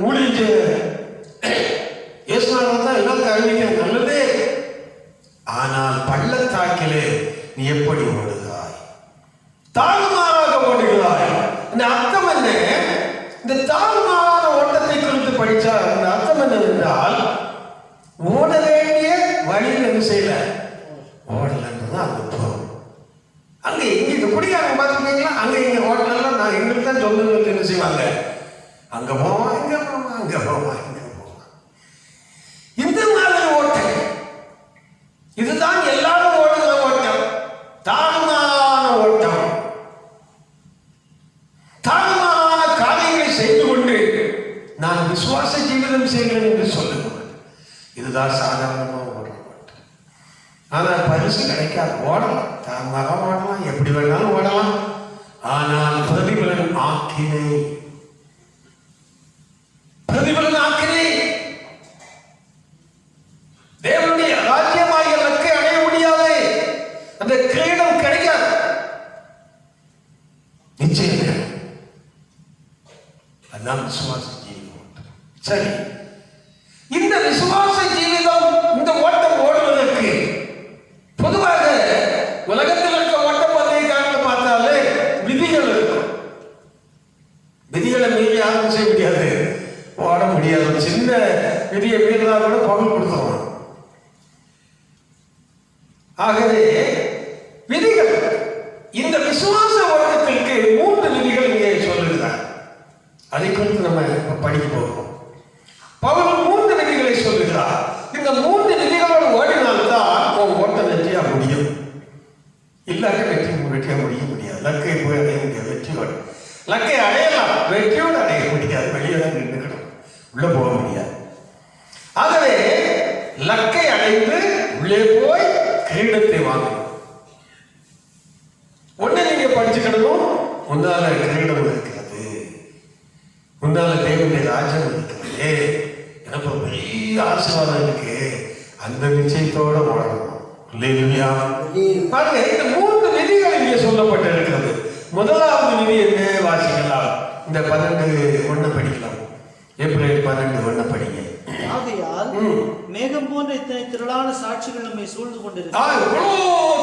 ஊழிய இயேசுநாதரை தான் எல்லாரும் அறிவிக்க நல்லதே. ஆனால் பள்ளத்தாக்கிலே நீ எப்படி ஓடுகிறாய்? தாறுமாறாக ஓடுகிறாய். இந்த அர்த்தம் என்ன? இந்த தாறுமாறான ஓட்டத்தை குறித்து படிச்சா இந்த அர்த்தம் என்னவென்றால், ஓட வேண்டிய வழியில் என்ன செய்யல, ஓடலன்றதான் அந்த பொருள். அங்க இங்க இந்த குடிக்காரங்க பார்த்துருக்கீங்களா, அங்க இங்க ஹோட்டல்லாம் நான் எங்களுக்கு தான் சொல்லுங்க என்ன செய்வாங்க, அங்க போவான் இங்க போவான், அங்க போவான் இங்க போவான். இந்த மாதிரி ஓட்டம் இதுதான் எல்லாரும் ஓடுகிற ஓட்டம், தாறுமாறான ஓட்டம். தாறுமாறான காரியங்களை செய்து கொண்டு நான் விசுவாச ஜீவிதம் செய்கிறேன் என்று சொல்லுகிறேன். இதுதான் சாதாரணமாக ஓடுற ஓட்டம். ஆனால் பரிசு கிடைக்காது. ஓடலாம், தாறுமாறாக ஓடலாம், எப்படி வேணாலும் ஓடலாம். ஆனால் பிரதிபலன் ஆக்கினை, பிரதிபலன் ஆக்கினை தேவனுடைய ராஜ்யமாகிய இலக்கை அடைய முடியாது. அந்த கிரீடம் கிடைக்காது, நிச்சயம். அதுதான் விசுவாச ஜீவிதம். சரி, இந்த விசுவாச ஜீவிதம், இந்த ஓட்டம் ஓடுவதற்கு பொதுவாக உலகத்தில் இருக்க ஓட்டம் பந்தயக்காரங்களை பார்த்தாலே விதிகள் இருக்கும். விதிகளை மீறி யாரும் செய்ய முடியாது, ஓட முடியாது. ஒரு சின்ன விதியை மீறினா கூட பகல் கொடுத்துருவான். ஆகவே விதிகள், இந்த விசுவாச ஓட்டத்திற்கு 3 விதிகள் இங்கே சொல்லுகிறார். அதை குறித்து நம்ம படிக்க போகிறோம். பவுல் 3 விதிகளை சொல்லுகிறார். இந்த 3 விதிகளோடு ஓடினால்தான் உன் ஓட்டம் வெற்றியா முடியும். இல்லாட்ட வெற்றியா முடியாது. லக்கை போய் அடைய முடியாது, வெற்றியோடு. லக்கை அடையலாம், வெற்றியோடு அடைய முடியாது, வெளியே தான் நின்றுக்கணும், உள்ள போக முடியாது. ஆகவே லக்கை அடைந்து உள்ளே போய் கிரீடத்தை வாங்கணும். ஒண்ணு நீங்க படிச்சுக்கணும், முன்னால கிரீடம் இருக்கிறது, முன்னால தேவனுடைய ராஜ்யம் இருக்கிறது, எனக்கு ஒரு பெரிய ஆசீர்வாதம் இருக்கு, அந்த நிச்சயத்தோட வாழணும். அல்லேலூயா. பாருங்க, இந்த 3 விதிகள் இங்கே சொல்லப்பட்டு இருக்கிறது. முதலாவது விதி என்ன? வாசிக்கலாம். இந்த 12:1 படிக்கலாம். ஏப்ரல் 12:1 படிங்க. ஆகையால் மேகம் போன்ற இத்தனை திரளான சாட்சிகள் நம்மை சூழ்ந்து கொண்டிருக்கு.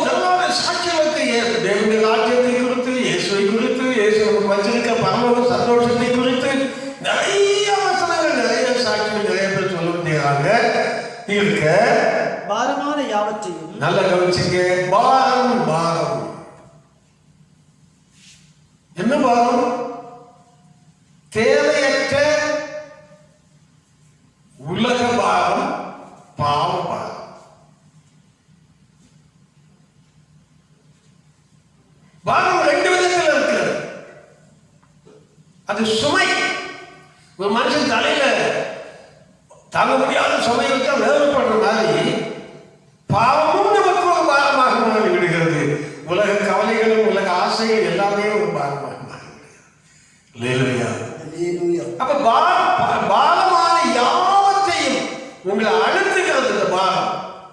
திரளான சாட்சிகளுக்கு தேவனுடைய ராஜ்யத்தை குறித்து, இயேசுவை குறித்து, இயேசு நமக்கு வச்சிருக்க பரலோக சந்தோஷத்தை குறித்து நிறைய வசனங்கள், நிறைய சாட்சிகள், நிறைய பேர் சொல்லுறாங்க. இருக்க பாரமான யாவற்றையும் நல்ல கவனிச்சுங்க. பாரம் பாரம் என்ன பாரம்? தேவையற்ற உலக பாரம், பாவ பாரம். பாரம் 2 விதத்தில் இருக்கிறது. அது சுமை. ஒரு மனுஷன் தலையில தாங்க முடியாத சுமை வச்சா வேதனைப்படுற மாதிரி பாவமும் நமக்கு ஒரு பாரமாக மாறி விடுகிறது. உலக கவலைகளும் உலக ஆசைகள் எல்லாமே ஒரு பாரமாக மாறிவிடுகிறது. அப்ப பாரமான யாவற்றையும் உங்களை அழுத்துகிறது. இந்த பாரம்,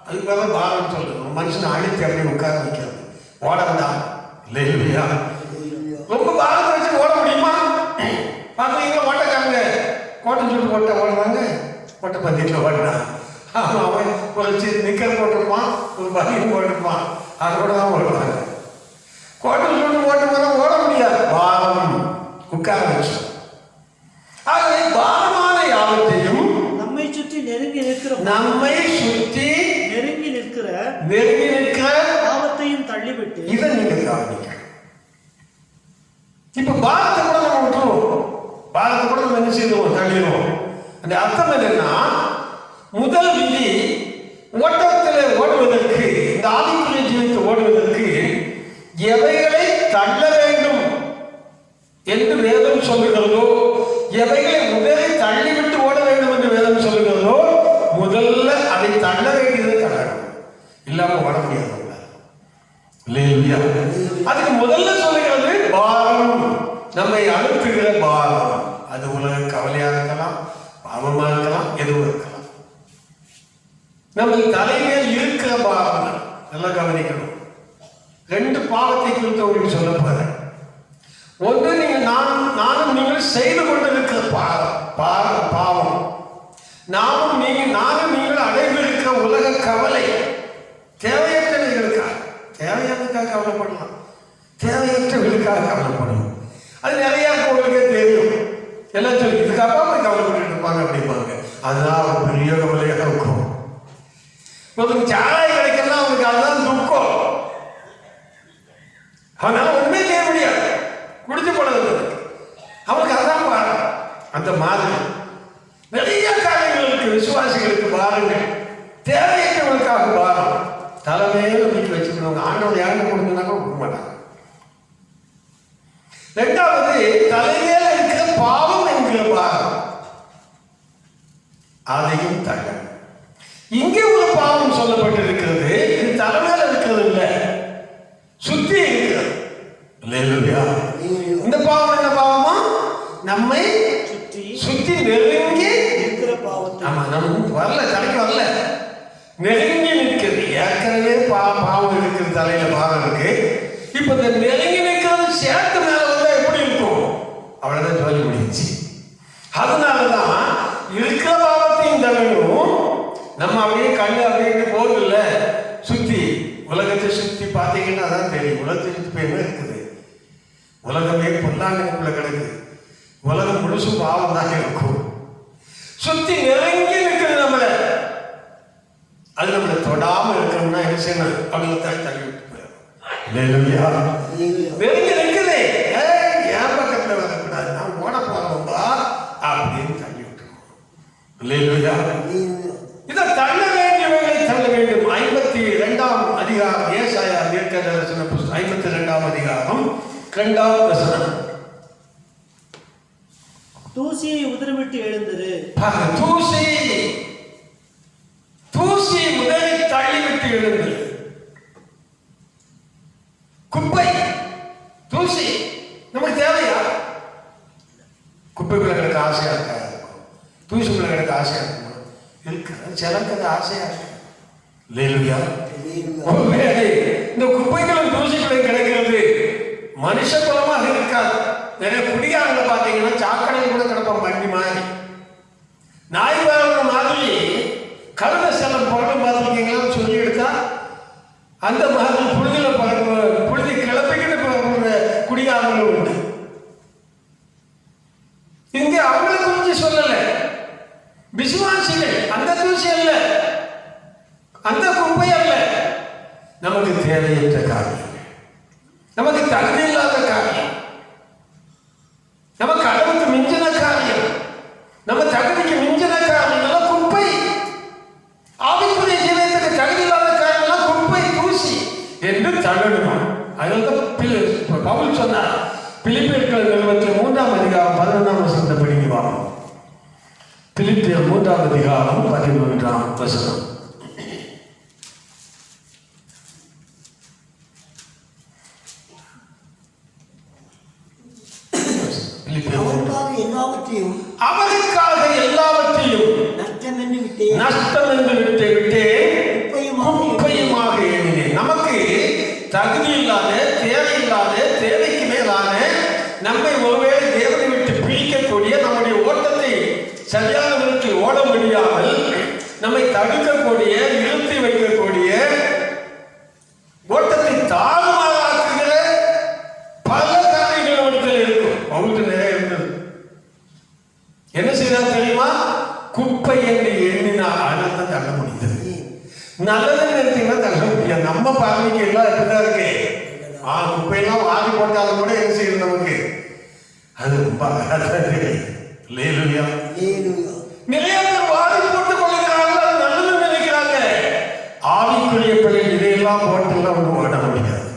அதுக்கு மேல பாரம் சொல்லுது. ஒரு மனுஷனை அழுத்தி அப்படியே உட்கார வைக்கிறது. ஓடந்தான் இல்லையா? ரொம்ப பாரத்தை வச்சு ஓட முடியுமா? பார்த்தீங்கன்னா ஓட்டக்காரங்க கோட்டை சுட்டு ஓடுறாங்க. ஓட்ட பந்தயத்தில் ஓடினான். அவன் ஒரு நிக்கர் போட்டிருப்பான், ஒரு பனியன் போட்டிருப்பான், அதோட தான் ஓடுவாங்க. கோட்டை சுட்டு ஓட்ட போனா ஓட முடியாது, பாரம் உட்கார வச்சு. ஆகவே பாரமான யாவற்றையும் நம்மை சுற்றி நெருங்கி நிற்கிற பாவத்தையும் தள்ளிவிட்டு, இதை நீங்க கவனிக்கணும். இப்ப பாரத்தை கூட நம்ம விட்டுருவோம், பாரத்தை கூட நம்ம என்ன செய்வோம்? தள்ளிடுவோம். அந்த அர்த்தம் என்னன்னா, முதல் விதி ஓட்டத்தில் ஓடுவதற்கு, இந்த ஆவிக்குரிய ஜீவித்து ஓடுவதற்கு எவைகளை தள்ள வேண்டும் என்று வேதம் சொல்லுகிறதோ, எவைகளை முதலில் தள்ளிவிட்டு ஓட வேண்டும் என்று வேதம் சொல்லுகிறதோ, முதல்ல அதை தள்ள வேண்டியதை தள்ளணும். இல்லாம ஓட முடியாது. அதுக்கு முதல்ல சொல்லுகிறது பாரம், நம்மை அழுத்துகிற பாரம். அது உலக கவலையாக இருக்கலாம், பாவமா இருக்கலாம், எதுவும் இருக்கலாம். நம்ம தலைமையில் இருக்கிற பாவம் நல்லா கவனிக்கணும். 2 பாவத்தை குறித்து உங்களுக்கு சொல்ல போறேன். ஒன்று, நீங்க நானும் நீங்கள் செய்து கொண்டிருக்கிற பாவம், நானும் நீங்கள் அடைந்திருக்கிற உலக கவலை. தேவையானதுக்காக கவலைப்படலாம், தேவையற்றவர்களுக்காக கவலைப்படணும். அது நிறைய உங்களுக்கே தெரியும். எல்லாம் சொல்லி இதுக்காக கவலைப்பட்டு இருப்பாங்க அப்படிம்பாங்க. அதுதான் ஒரு பெரிய கவலையாக இருக்கும். ஒருத்தருக்கு சாராயம் கிடைக்கலாம், அவனுக்கு அதுதான் துக்கம். அவனால ஒண்ணுமே செய்ய முடியாது, குடிச்சு போனது அவனுக்கு அதான் பாரம். அந்த மாதிரி நிறைய காரியங்களுக்கு விசுவாசிகளுக்கு பாருங்கள், தேவையற்றவர்களுக்காக பாரம். தலைமையில வீட்டு வச்சுக்கணும். ஆண்டோட யாருன்னு கொடுத்தனாக்க கொடுக்க மாட்டாங்க. 2வது, தலைமையில இருக்கிற பாவம் என்கிற பாரம், அதையும் தள்ள. இங்கே ஒரு பாவம் சொல்லப்பட்டிருக்கிறது. இது தலைமையில இருக்கிறது இல்ல, சுத்தி இருக்கிறது. இந்த பாவம் என்ன பாவமா? நம்மை சுத்தி நெருங்கி இருக்கிற பாவத்தை. ஆமா, நம்ம வரல, தலைக்கு வரல, நெருங்கி நிற்கிறது. ஏற்கனவே பாவம் இருக்குது, தலையில பாவம் இருக்கு. இப்ப இந்த நெருங்கி நிற்கிறது சேர்த்து மேல வந்தா எப்படி இருக்கும்? அவ்வளவுதான் சொல்லி முடிச்சு. அதனாலதான் இருக்கிற பாவத்தையும் தள்ளணும். நம்ம அப்படியே கண்ணு அப்படியே போதில்ல, சுத்தி உலகத்தை சுத்தி பார்த்தீங்கன்னா அதான் தெரியும். உலகத்தை சுத்தி போய் என்ன இருக்குது? உலகமே பொல்லாங்கனுக்குள்ள கிடக்குது. உலகம் முழுசும் பாவம் தான் இருக்கும். சுத்தி நெருங்கி நிற்கிறது நம்மள. அது நம்மளை தொடாம இருக்கணும்னா என்ன செய்யணும்? அவங்களை தள்ளி விட்டு போயிடும். நெருங்கி நிற்குது, என் பக்கத்துல வரக்கூடாது, நான் ஓட போறோம்பா அப்படின்னு தள்ளி விட்டுருவோம். இதை தள்ள வேண்டியவர்களை தள்ள வேண்டும். 52ஆம் அதிகாரம், ஏசாயா தீர்க்கதரிசன புஸ்தகம் 52ஆம் அதிகாரம் 2ஆம் வசனம். தூசியை உதறிவிட்டு எழுந்திரு. தூசி முதலில் தள்ளிவிட்டு எழுந்திரு. குப்பை குப்பைக்குள்ள கிடக்க ஆசையாக இருக்கா? இருக்கும். தூசுக்குள்ள கிடக்க ஆசையாக இருக்குமா? இருக்கிற சிலருக்கு அது ஆசையாக இருக்கு. இல்லையா? இந்த குப்பைகளும் தூசிகளும் கிடைக்கிறது மனுஷ குலமாக இருக்காது. நிறைய குடிகாரங்களை பார்த்தீங்கன்னா சாக்கடையில் கூட கிடப்பான் வண்டி மாதிரி. நாய் வாழ்ற மாதிரி கழுத செல்லம் பழம் பார்த்துருக்கீங்களான்னு சொல்லி எடுத்தா அந்த மாதிரி புழுதி கிளப்பிக்கிட்டு போகிற குடிகாரங்களும் உண்டு. இங்கே அவங்களை குறித்து சொல்லல. விசுவாசிகள் அந்த தூசி அல்ல, அந்த குப்பை அல்ல. நமக்கு தேவையற்ற காரியம், நமக்கு தகுதி இல்லாத காரியம், நமக்கு அளவுக்கு மிஞ்சின காரியம், நம்ம தகுதிக்கு மிஞ்சின காரியம் எல்லாம் குப்பை. ஆவிக்குரிய ஜீவனத்துக்கு தகுதி இல்லாத காரியம் எல்லாம் குப்பை, தூசி என்று தள்ளணும். அதுதான் பவுல் சொன்னார். பிலிப்பியர்கள் நிறுவனத்தில் 3ஆம் அதிகாரம் 11ஆம் வசனத்தை படிக்க வாங்க. பிலிப்பியர் 3ஆம் அதிகாரம் 11ஆம் வசனம். அவருக்காக எல்லாவற்றையும் நஷ்டம் என்று விட்டேன், குப்பையுமாக எண்ணினேன். நமக்கு தகுதி இல்லாத, தேவையில்லாத, தேவைக்கு மேலான, நம்மை ஒருவேளை தேவனை விட்டு பிரிக்கக்கூடிய, நம்முடைய ஓட்டத்தை சரியான விதத்தில் ஓட முடியாமல் நம்மை தடுக்கக்கூடிய, நிறுத்தி வைக்கக்கூடிய, ஓட்டத்தை தாழ்வாக்குகிற பல காரியங்கள் இடத்தில் இருக்கும். அவங்களுக்கு நிறைய இருந்தது. என்ன செய்தால் தெரியுமா? குப்பை என்று எண்ணினால் அதனால்தான் தள்ள முடியுது. நல்லதுன்னு நினைத்தீங்கன்னா தள்ள முடியாது. நம்ம பார்வைக்கு எல்லாம் எப்படிதான் இருக்கு. குப்பையெல்லாம் வாங்கி போட்டாலும் கூட என்ன செய்யுது நமக்கு? அது ரொம்ப நிறைய பேர் வாங்கி போட்டுக் கொள்ளுகிறார்கள். அது நல்லதுன்னு நினைக்கிறாங்க. ஆவிக்குரிய பிள்ளைகள் இதையெல்லாம் போட்டுலாம் ஒன்றும் ஓட முடியாது.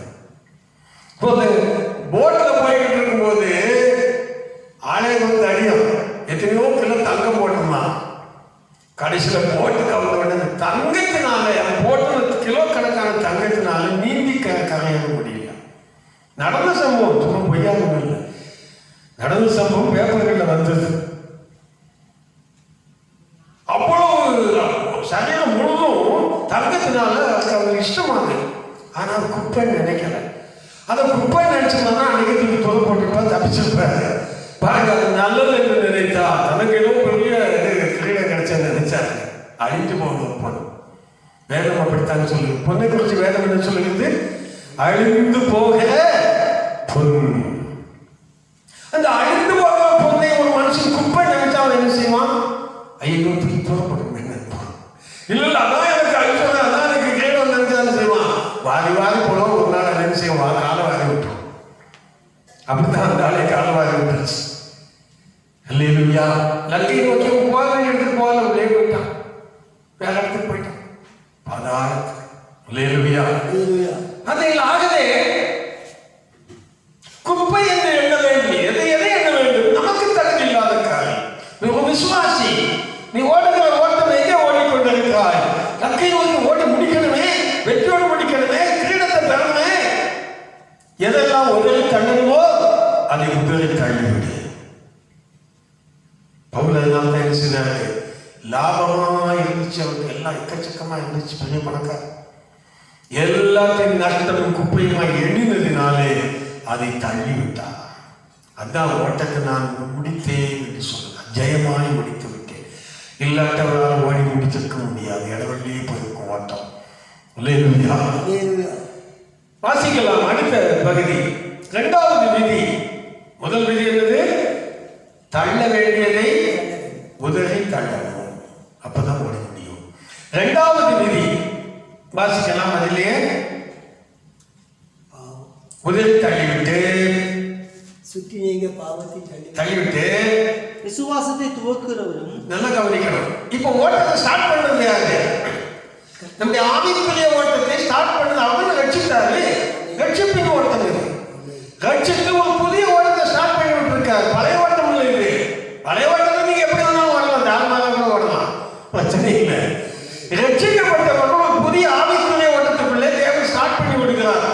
போட்ல போய்கிட்டு இருக்கும்போது ஆளே வந்து அடியும். எத்தனையோ கிலோ தங்கம் போட்டோம்னா கடைசியில் போட்டுக்கு அவங்க தங்கத்தினால போட்டு கிலோ கணக்கான தங்கத்தினால நீந்தி கரையாக முடியல. நடந்த சம்பவம், சும்மா பொய்யாக இல்லை. நடந்த சம்பவம் பேப்பர்களில் வந்தது. அவ்வளவு சரீரம் முழுதும் தங்கத்தினால அவங்களுக்கு இஷ்டமானது. ஆனால் குப்பைன்னு நினைக்கல. அதை குப்பை நினைச்சிருந்தா அன்னைக்கு தூக்கி தொலை போட்டுப்பா, தப்பிச்சிருப்பாரு. பாருங்க, அது நல்லது என்று நினைத்தா தனக்கு ஏதோ பெரிய கிரீடம் கிடைச்சா நினைச்சாரு. அழிஞ்சு போகணும் பொண்ணு. வேதம் அப்படித்தான் சொல்லுது. பொண்ணை குறித்து வேதம் என்ன சொல்லுகிறது? அழிந்து போக பொன். அந்த அழிந்து போக பொண்ணை ஒரு மனுஷன் குப்பை நினைச்சா அவன் என்ன செய்வான்? ஐயோ தூக்கி தோறப்படும் நினைப்பான். இல்ல இல்ல, அதான் எனக்கு அழிச்சோட, அதான் எனக்கு கிரீடம் நினைச்சாலும் செய்வான். வாரி வாரி போனோம். ஒரு நாள் என்ன செய்வான்? காலை வாரி விட்டுரும். அப்படித்தான் அந்த ஆளை காலை வாரி விட்டுருச்சு. அல்லேலூயா. லக்கையை நோக்கி போக எடுத்துட்டு போகல, உள்ளே போயிட்டான். வேற இடத்துக்கு போயிட்டான். பாதாளத்துக்கு. அல்லேலூயா. அதில் ஆகவே குப்பை என்று எண்ண வேண்டும். எதை எண்ண வேண்டும்? நமக்கு தகுதி இல்லாத காரியம். விசுவாசி, நீ ஓடுகிற ஓட்டம் எங்கே ஓடிக்கொண்டிருக்கிறாய்? லக்கை நோக்கி ஓடி முடிக்கணுமே, வெற்றியோடு முடிக்கணுமே, கிரீடத்தை பெறணுமே. எதெல்லாம் உதவி தள்ளணுமோ அதை உதவி தள்ளிவிடு. பவுல் அதனால தான் என்ன செய்தாரு? லாபமா இருந்துச்சு, அவருக்கு எல்லாம் எக்கச்சக்கமா இருந்துச்சு, பெரிய பணக்கார. எல்லாத்தையும் நஷ்டமும் குப்பையுமா எண்ணினதினாலே அதை தள்ளிவிட்டார். அதான் ஓட்டத்தை நான் முடித்தேன் என்று சொல்லுங்க. ஜெயமாய் முடித்து விட்டேன். இல்லாட்டவரால் ஓடி முடித்திருக்க முடியாது. இடவெளியே போயிருக்கும் ஓட்டம். வாசிக்கலாம் அடுத்த பகுதி. 2வது விதி. முதல் விதி என்னது? தள்ள வேண்டியதை உதவி தள்ளணும். அப்பதான் ஓட முடியும். 2வது விதி வாசிக்கலாம். அதிலேயே உதவி தள்ளிவிட்டு சுற்றி நீங்க பாவத்தை தள்ளிவிட்டு விசுவாசத்தை துவக்குறவரும். நல்லா கவனிக்கணும். இப்போ ஓட்டத்தை ஸ்டார்ட் பண்றது யாரு? நம்முடைய ஆவிக்குரிய ஓட்டத்தை ஸ்டார்ட் பண்ணது அவன் ரட்சித்தாரு. ரட்சிப்பின் ஓட்டம் இது. ரட்சித்து ஒரு புதிய ஓட்டத்தை ஸ்டார்ட் பண்ணி விட்டுருக்காரு. பழைய ஓட்டம் இல்லை இது. பழைய ஓட்டத்தை நீங்க எப்படி வேணாலும் ஓடலாம், தாராளமாக கூட ஓடலாம், பிரச்சனை இல்லை. ரட்சிக்கப்பட்டவர்கள் ஒரு புதிய ஆவிக்குரிய ஓட்டத்துக்குள்ளே தேவன் ஸ்டார்ட் பண்ணி விடுகிறார்.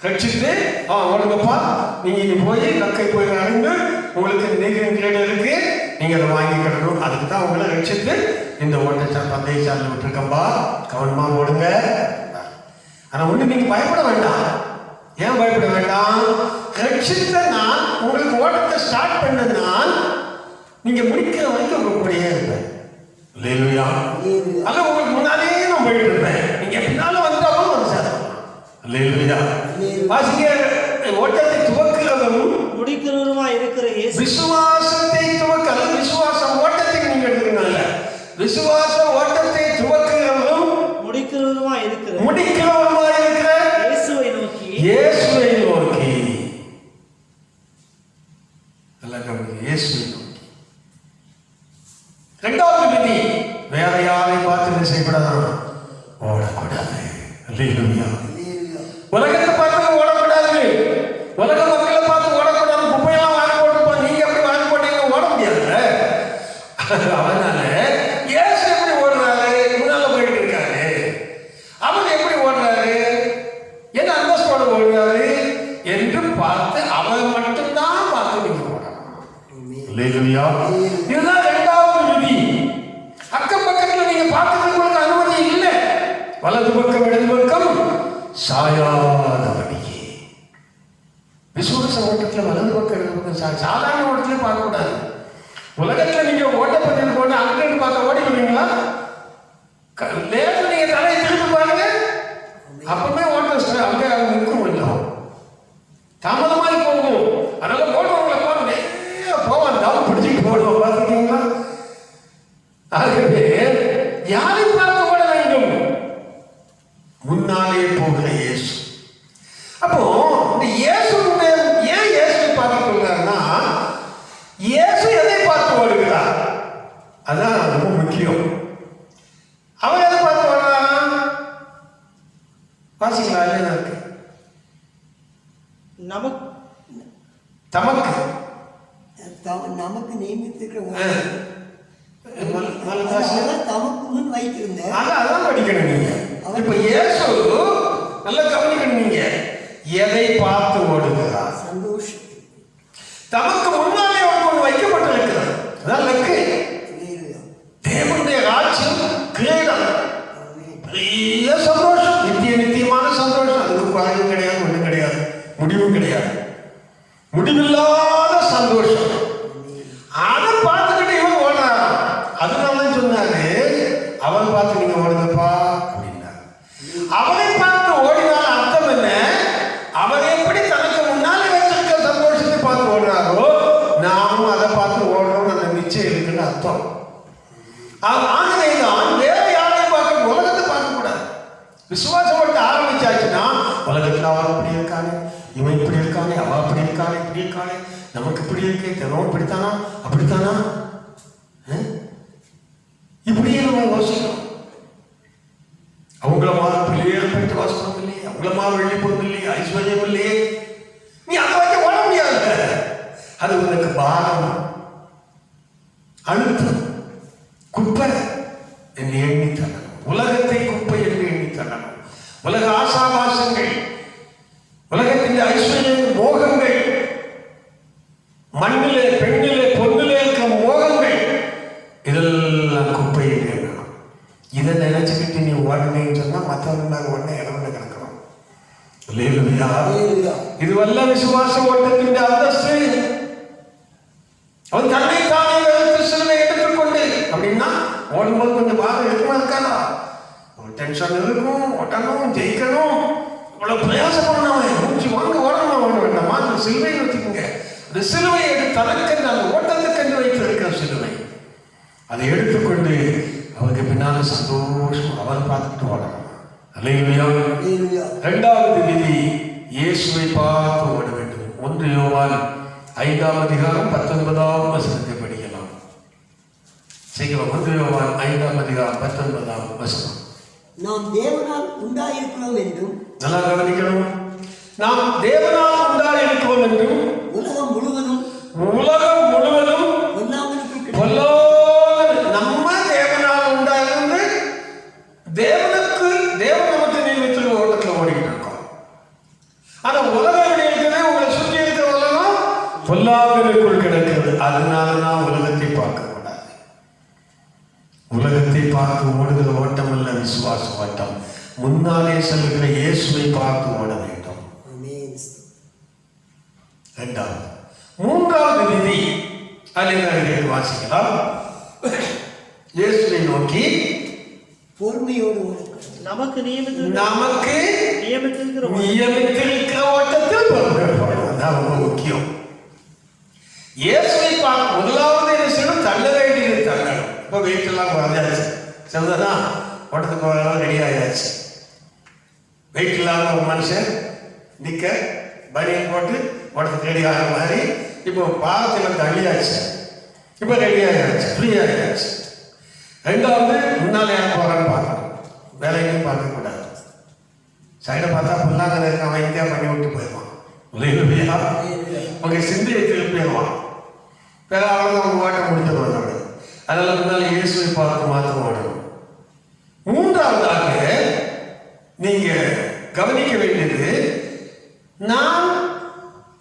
ரட்சித்து ஓடுங்கப்பா, நீங்க இனி போய் லக்கை போய் அடைந்து உங்களுக்கு நீரின் கிரீடம் இருக்கு, நீங்க அதை வாங்கிக்கிடணும். அதுக்கு தான் உங்களை ரட்சித்து இந்த பந்தய சாலை விட்டுருக்கம்பா, கவனமா ஓடுங்க. ஆனா ஒண்ணு நீங்க பயப்பட வேண்டாம். ஏன் பயப்பட வேண்டாம்? ரட்சித்த நான் உங்களுக்கு ஓட்டத்தை ஸ்டார்ட் பண்ண நான் நீங்க முடிக்கிற வரைக்கும் உங்க கூடயே இருப்பேன். அல்லேலூயா. அல்ல உங்களுக்கு முன்னாலேயே நான் போயிட்டு இருப்பேன், நீங்க பின்னால வந்தாலும் வந்து சேரலாம். அல்லேலூயா. வாசிங்க, ஓட்டத்தை துவக்கிறவரும் முடிக்கிறவருமா இருக்கிற இயேசு, விசுவாசத்தை துவக்க, விசுவாச ஓட்டத்தை நீங்க எடுத்துக்கல, விசுவாச ஓட்டத்தை துவக்கிறவரும் முடிக்கிறவருமா இருக்கிற இயேசுவை நோக்கி நல்லா கவனிங்க, இயேசுவை நோக்கி. இரண்டாவது விதி, வேற யாரையும் பார்த்து செய்யப்படாதான், ஓடக்கூடாது. அல்லேலூயா. உலகத்தை பார்த்து ஓடக்கூடாது, உலக மக்களை பார்த்து ஓடக்கூடாது. குப்பையெல்லாம் வாங்கி போட்டுப்போம், நீங்க எப்படி வாங்கி போட்டீங்க, ஓட முடியாது. அதனால இயேசு எப்படி ஓடுறாரு, முன்னால போயிட்டு இருக்காரு. அவர் எப்படி ஓடுறாரு, என்ன அந்தஸ்தோட ஓடுறாரு என்று பார்த்து அவர் மட்டும்தான் பார்த்து நீங்க ஓடணும். அல்லேலூயா. இதுதான் இரண்டாவது விதி. அக்கம் பக்கத்துல நீங்க பார்க்கறதுக்கு உங்களுக்கு அனுமதி இல்லை. வலது பக்கம் இடது பக்கம் சாயாதபடியே. விசுவாச ஓட்டத்துல வலது பக்கம் இடது பக்கம் சாதாரண ஓட்டத்திலே பார்க்க கூடாது. உலகத்துல நீங்க ஓட்டப்பட்டு போட்டு அங்கிட்டு பார்த்த ஓடி வருவீங்களா? லேசா நீங்க தலையை திருப்பி பாருங்க, அப்பவே ஓட்டம் அங்கே நிற்கும், இல்லை தாமதமாய் போகும். அதனால ஓடுறவங்களை பாருங்க, போவான், தாம் பிடிச்சிட்டு போடுவோம். பார்த்துருக்கீங்களா? ஆகவே யாரை பார்த்து ஓட வேண்டும்? முன்னாலே போகிற இயேசு. அப்போ இந்த இயேசுடைய ஏன் இயேசுவை பார்த்து சொல்றாருன்னா, இயேசு எதை பார்த்து ஓடுகிறார், அதான் ரொம்ப முக்கியம். அவர் எதை பார்த்து ஓடுறான்? வாசிங்களா? இல்லை இருக்கு நமக்கு நியமித்திருக்கிற தமக்கு முன் வைத்திருந்தேன். அதான் படிக்கணும் நீங்க. இப்ப இயேசு நல்லா கவனிக்கணும், நீங்க எதை பார்த்து ஓடுகிறார்? சந்தோஷம். தமக்கு முன்னாலே ஒன்று வைக்கப்பட்டிருக்கிறார். அதான் லக்கு. தேவனுடைய ராஜ்யம், கிரீடம், பெரிய சந்தோஷம், நித்தியமான சந்தோஷம். அதுக்கு குறையும் கிடையாது, ஒன்றும் கிடையாது, முடிவும் கிடையாது, முடிவில்லாத சந்தோஷம். அதை பார்த்துக்கிட்டு இவன் ஓடுறான். அதனால சொன்னாரு, அவன் பார்த்து நீங்க ஓடுங்கப்பா அப்படின்னாரு. அவனை பார்த்து ஓடினால அர்த்தம் என்ன? அவன் எப்படி தனக்கு முன்னாலே வச்சிருக்க சந்தோஷத்தை பார்த்து ஓடுறாரோ, நாமும் அதை பார்த்து ஓடணும், அந்த நிச்சயம் இருக்குன்னு அர்த்தம். ஆகவேதான் வேற யாரையும் பார்க்க, உலகத்தை பார்க்க கூடாது. விசுவாசம் மட்டும் ஆரம்பிச்சாச்சுன்னா, உலகத்துல அவன் அப்படி இருக்கானே, இவன் இப்படி இருக்கானே, அவன் அப்படி இருக்கானே, இப்படி இருக்கானே, நமக்கு இப்படி இருக்கு, தினம் இப்படித்தானா அப்படித்தானா, இப்படியே நம்ம யோசிக்கணும். அவங்கள மாதிரி பிள்ளையே போயிட்டு வாசனம் இல்லையே, அவங்கள மாதிரி வெள்ளி பொருள் இல்லையே, ஐஸ்வர்யம் இல்லையே, நீ அதை வைக்க ஓட முடியாது. அது உனக்கு பாரம், அழுத்தம், குப்பை என்று எண்ணி தரணும். உலகத்தை குப்பை என்று எண்ணி தரணும். உலக ஆசாபாசங்கள், உலகத்தின் ஐஸ்வர்ய மோகங்கள், மண்ணிலே பெண்ணிலே பொண்ணிலே இருக்கிற மோகங்கள், இதெல்லாம் குப்பை என்று எண்ணணும். இதை நினைச்சுக்கிட்டு நீ ஓடணும்னு சொன்னா மற்றவங்க உடனே இடம்னு கிடக்கணும். அல்லேலூயா. இதுவல்ல விசுவாச ஓட்டத்தின் அந்தஸ்து. அவன் தன்னை தானே சிலுவை எடுத்துக்கொண்டு அப்படின்னா ஓடும்போது கொஞ்சம் பாரம் இருக்குமா இருக்காதா? டென்ஷன் இருக்கும், ஓட்டணும், ஜெயிக்கணும், இவ்வளவு பிரயாசம் பண்ணாம மூச்சு வாங்க ஓடணும், ஓட வேண்டாமா? அந்த சிலுவையை வச்சுக்கோங்க. அந்த சிலுவையை எடுத்து தனக்கென்று, அந்த ஓட்டத்துக்கென்று வைத்திருக்கிற சிலுவை, அதை எடுத்துக்கொண்டு அவருக்கு பின்னால சந்தோஷம் அவர் பார்த்துட்டு ஓடணும். அல்லேலூயா. இரண்டாவது விதி, இயேசுவை பார்த்து ஓட வேண்டும். 1 யோவான் 5ஆம் அதிகாரம் 19ஆம் வசனத்தை படிக்கலாம். சீக்கிரம் 1 யோவான் 5ஆம் அதிகாரம் 19ஆம் வசனம். நாம் தேவனால் உண்டாயிருக்கிறோம் என்றும், நல்லா கவனிக்கணும், நாம் தேவனால் உண்டாயிருக்கிறோம் என்றும், உலகம் முழுவதும் நம்ம தேவனால் உண்டாயிருந்து தேவன் நமக்கு நியமித்த ஓட்டத்தில் ஓடிக்கிட்டு இருக்கோம். ஆனா உலகம் எப்படி இருக்குது? உங்களை சுற்றி இருக்கிற உலகம் பொல்லாத உங்களுக்குள் கிடக்கிறது. அதனாலதான் உலகத்தை பார்க்க கூடாது. உலகத்தை பார்த்து ஓடுகிற ஓட்டம் அல்ல விசுவாச ஓட்டம். முன்னாலே செல்கிற இயேசுவை பார்த்து ஓட வேண்டும். இரண்டாவது. மூன்றாவது விதி அதில் வாசிக்கலாம். இயேசுவை நோக்கி பொறுமையோடு நமக்கு நியமித்திருக்கிற ஓட்டத்தில் பொறுமையோடு ரொம்ப முக்கியம். இயேசுவை பார்க்க முதலாவது என்ன செய்யணும்? தள்ள வேண்டியது தள்ளணும். இப்போ வெயிட்டெல்லாம் குறைஞ்சாச்சு, சரிதானா? ஓட்டத்துக்கு போகலாம் ரெடி ஆயாச்சு. வெயிட் இல்லாத ஒரு மனுஷன் நிற்க பனியன் போட்டு ஓட்டத்துக்கு ரெடி ஆகிற மாதிரி இப்போ பாகத்தில் தள்ளியாச்சு, இப்போ ரெடி ஆகியாச்சு, ஃப்ரீ ஆகியாச்சு. ரெண்டாவது, முன்னால் யாரும் போகிறான்னு பார்க்கணும். வேலைக்கும் பார்க்கக்கூடாது. சைடை பார்த்தா புல்லாங்க இருக்க அவன் இந்தியா பண்ணி விட்டு போயிடுவான். உங்க சிந்தையை திருப்பிடுவான். வேற அவ்வளோ அவங்க ஓட்ட முடிஞ்சிடுவாங்க. அதனால முன்னால் இயேசுவை பார்த்து மாற்றம் ஓடணும். மூன்றாவதாக நீங்க கவனிக்க வேண்டியது, நான்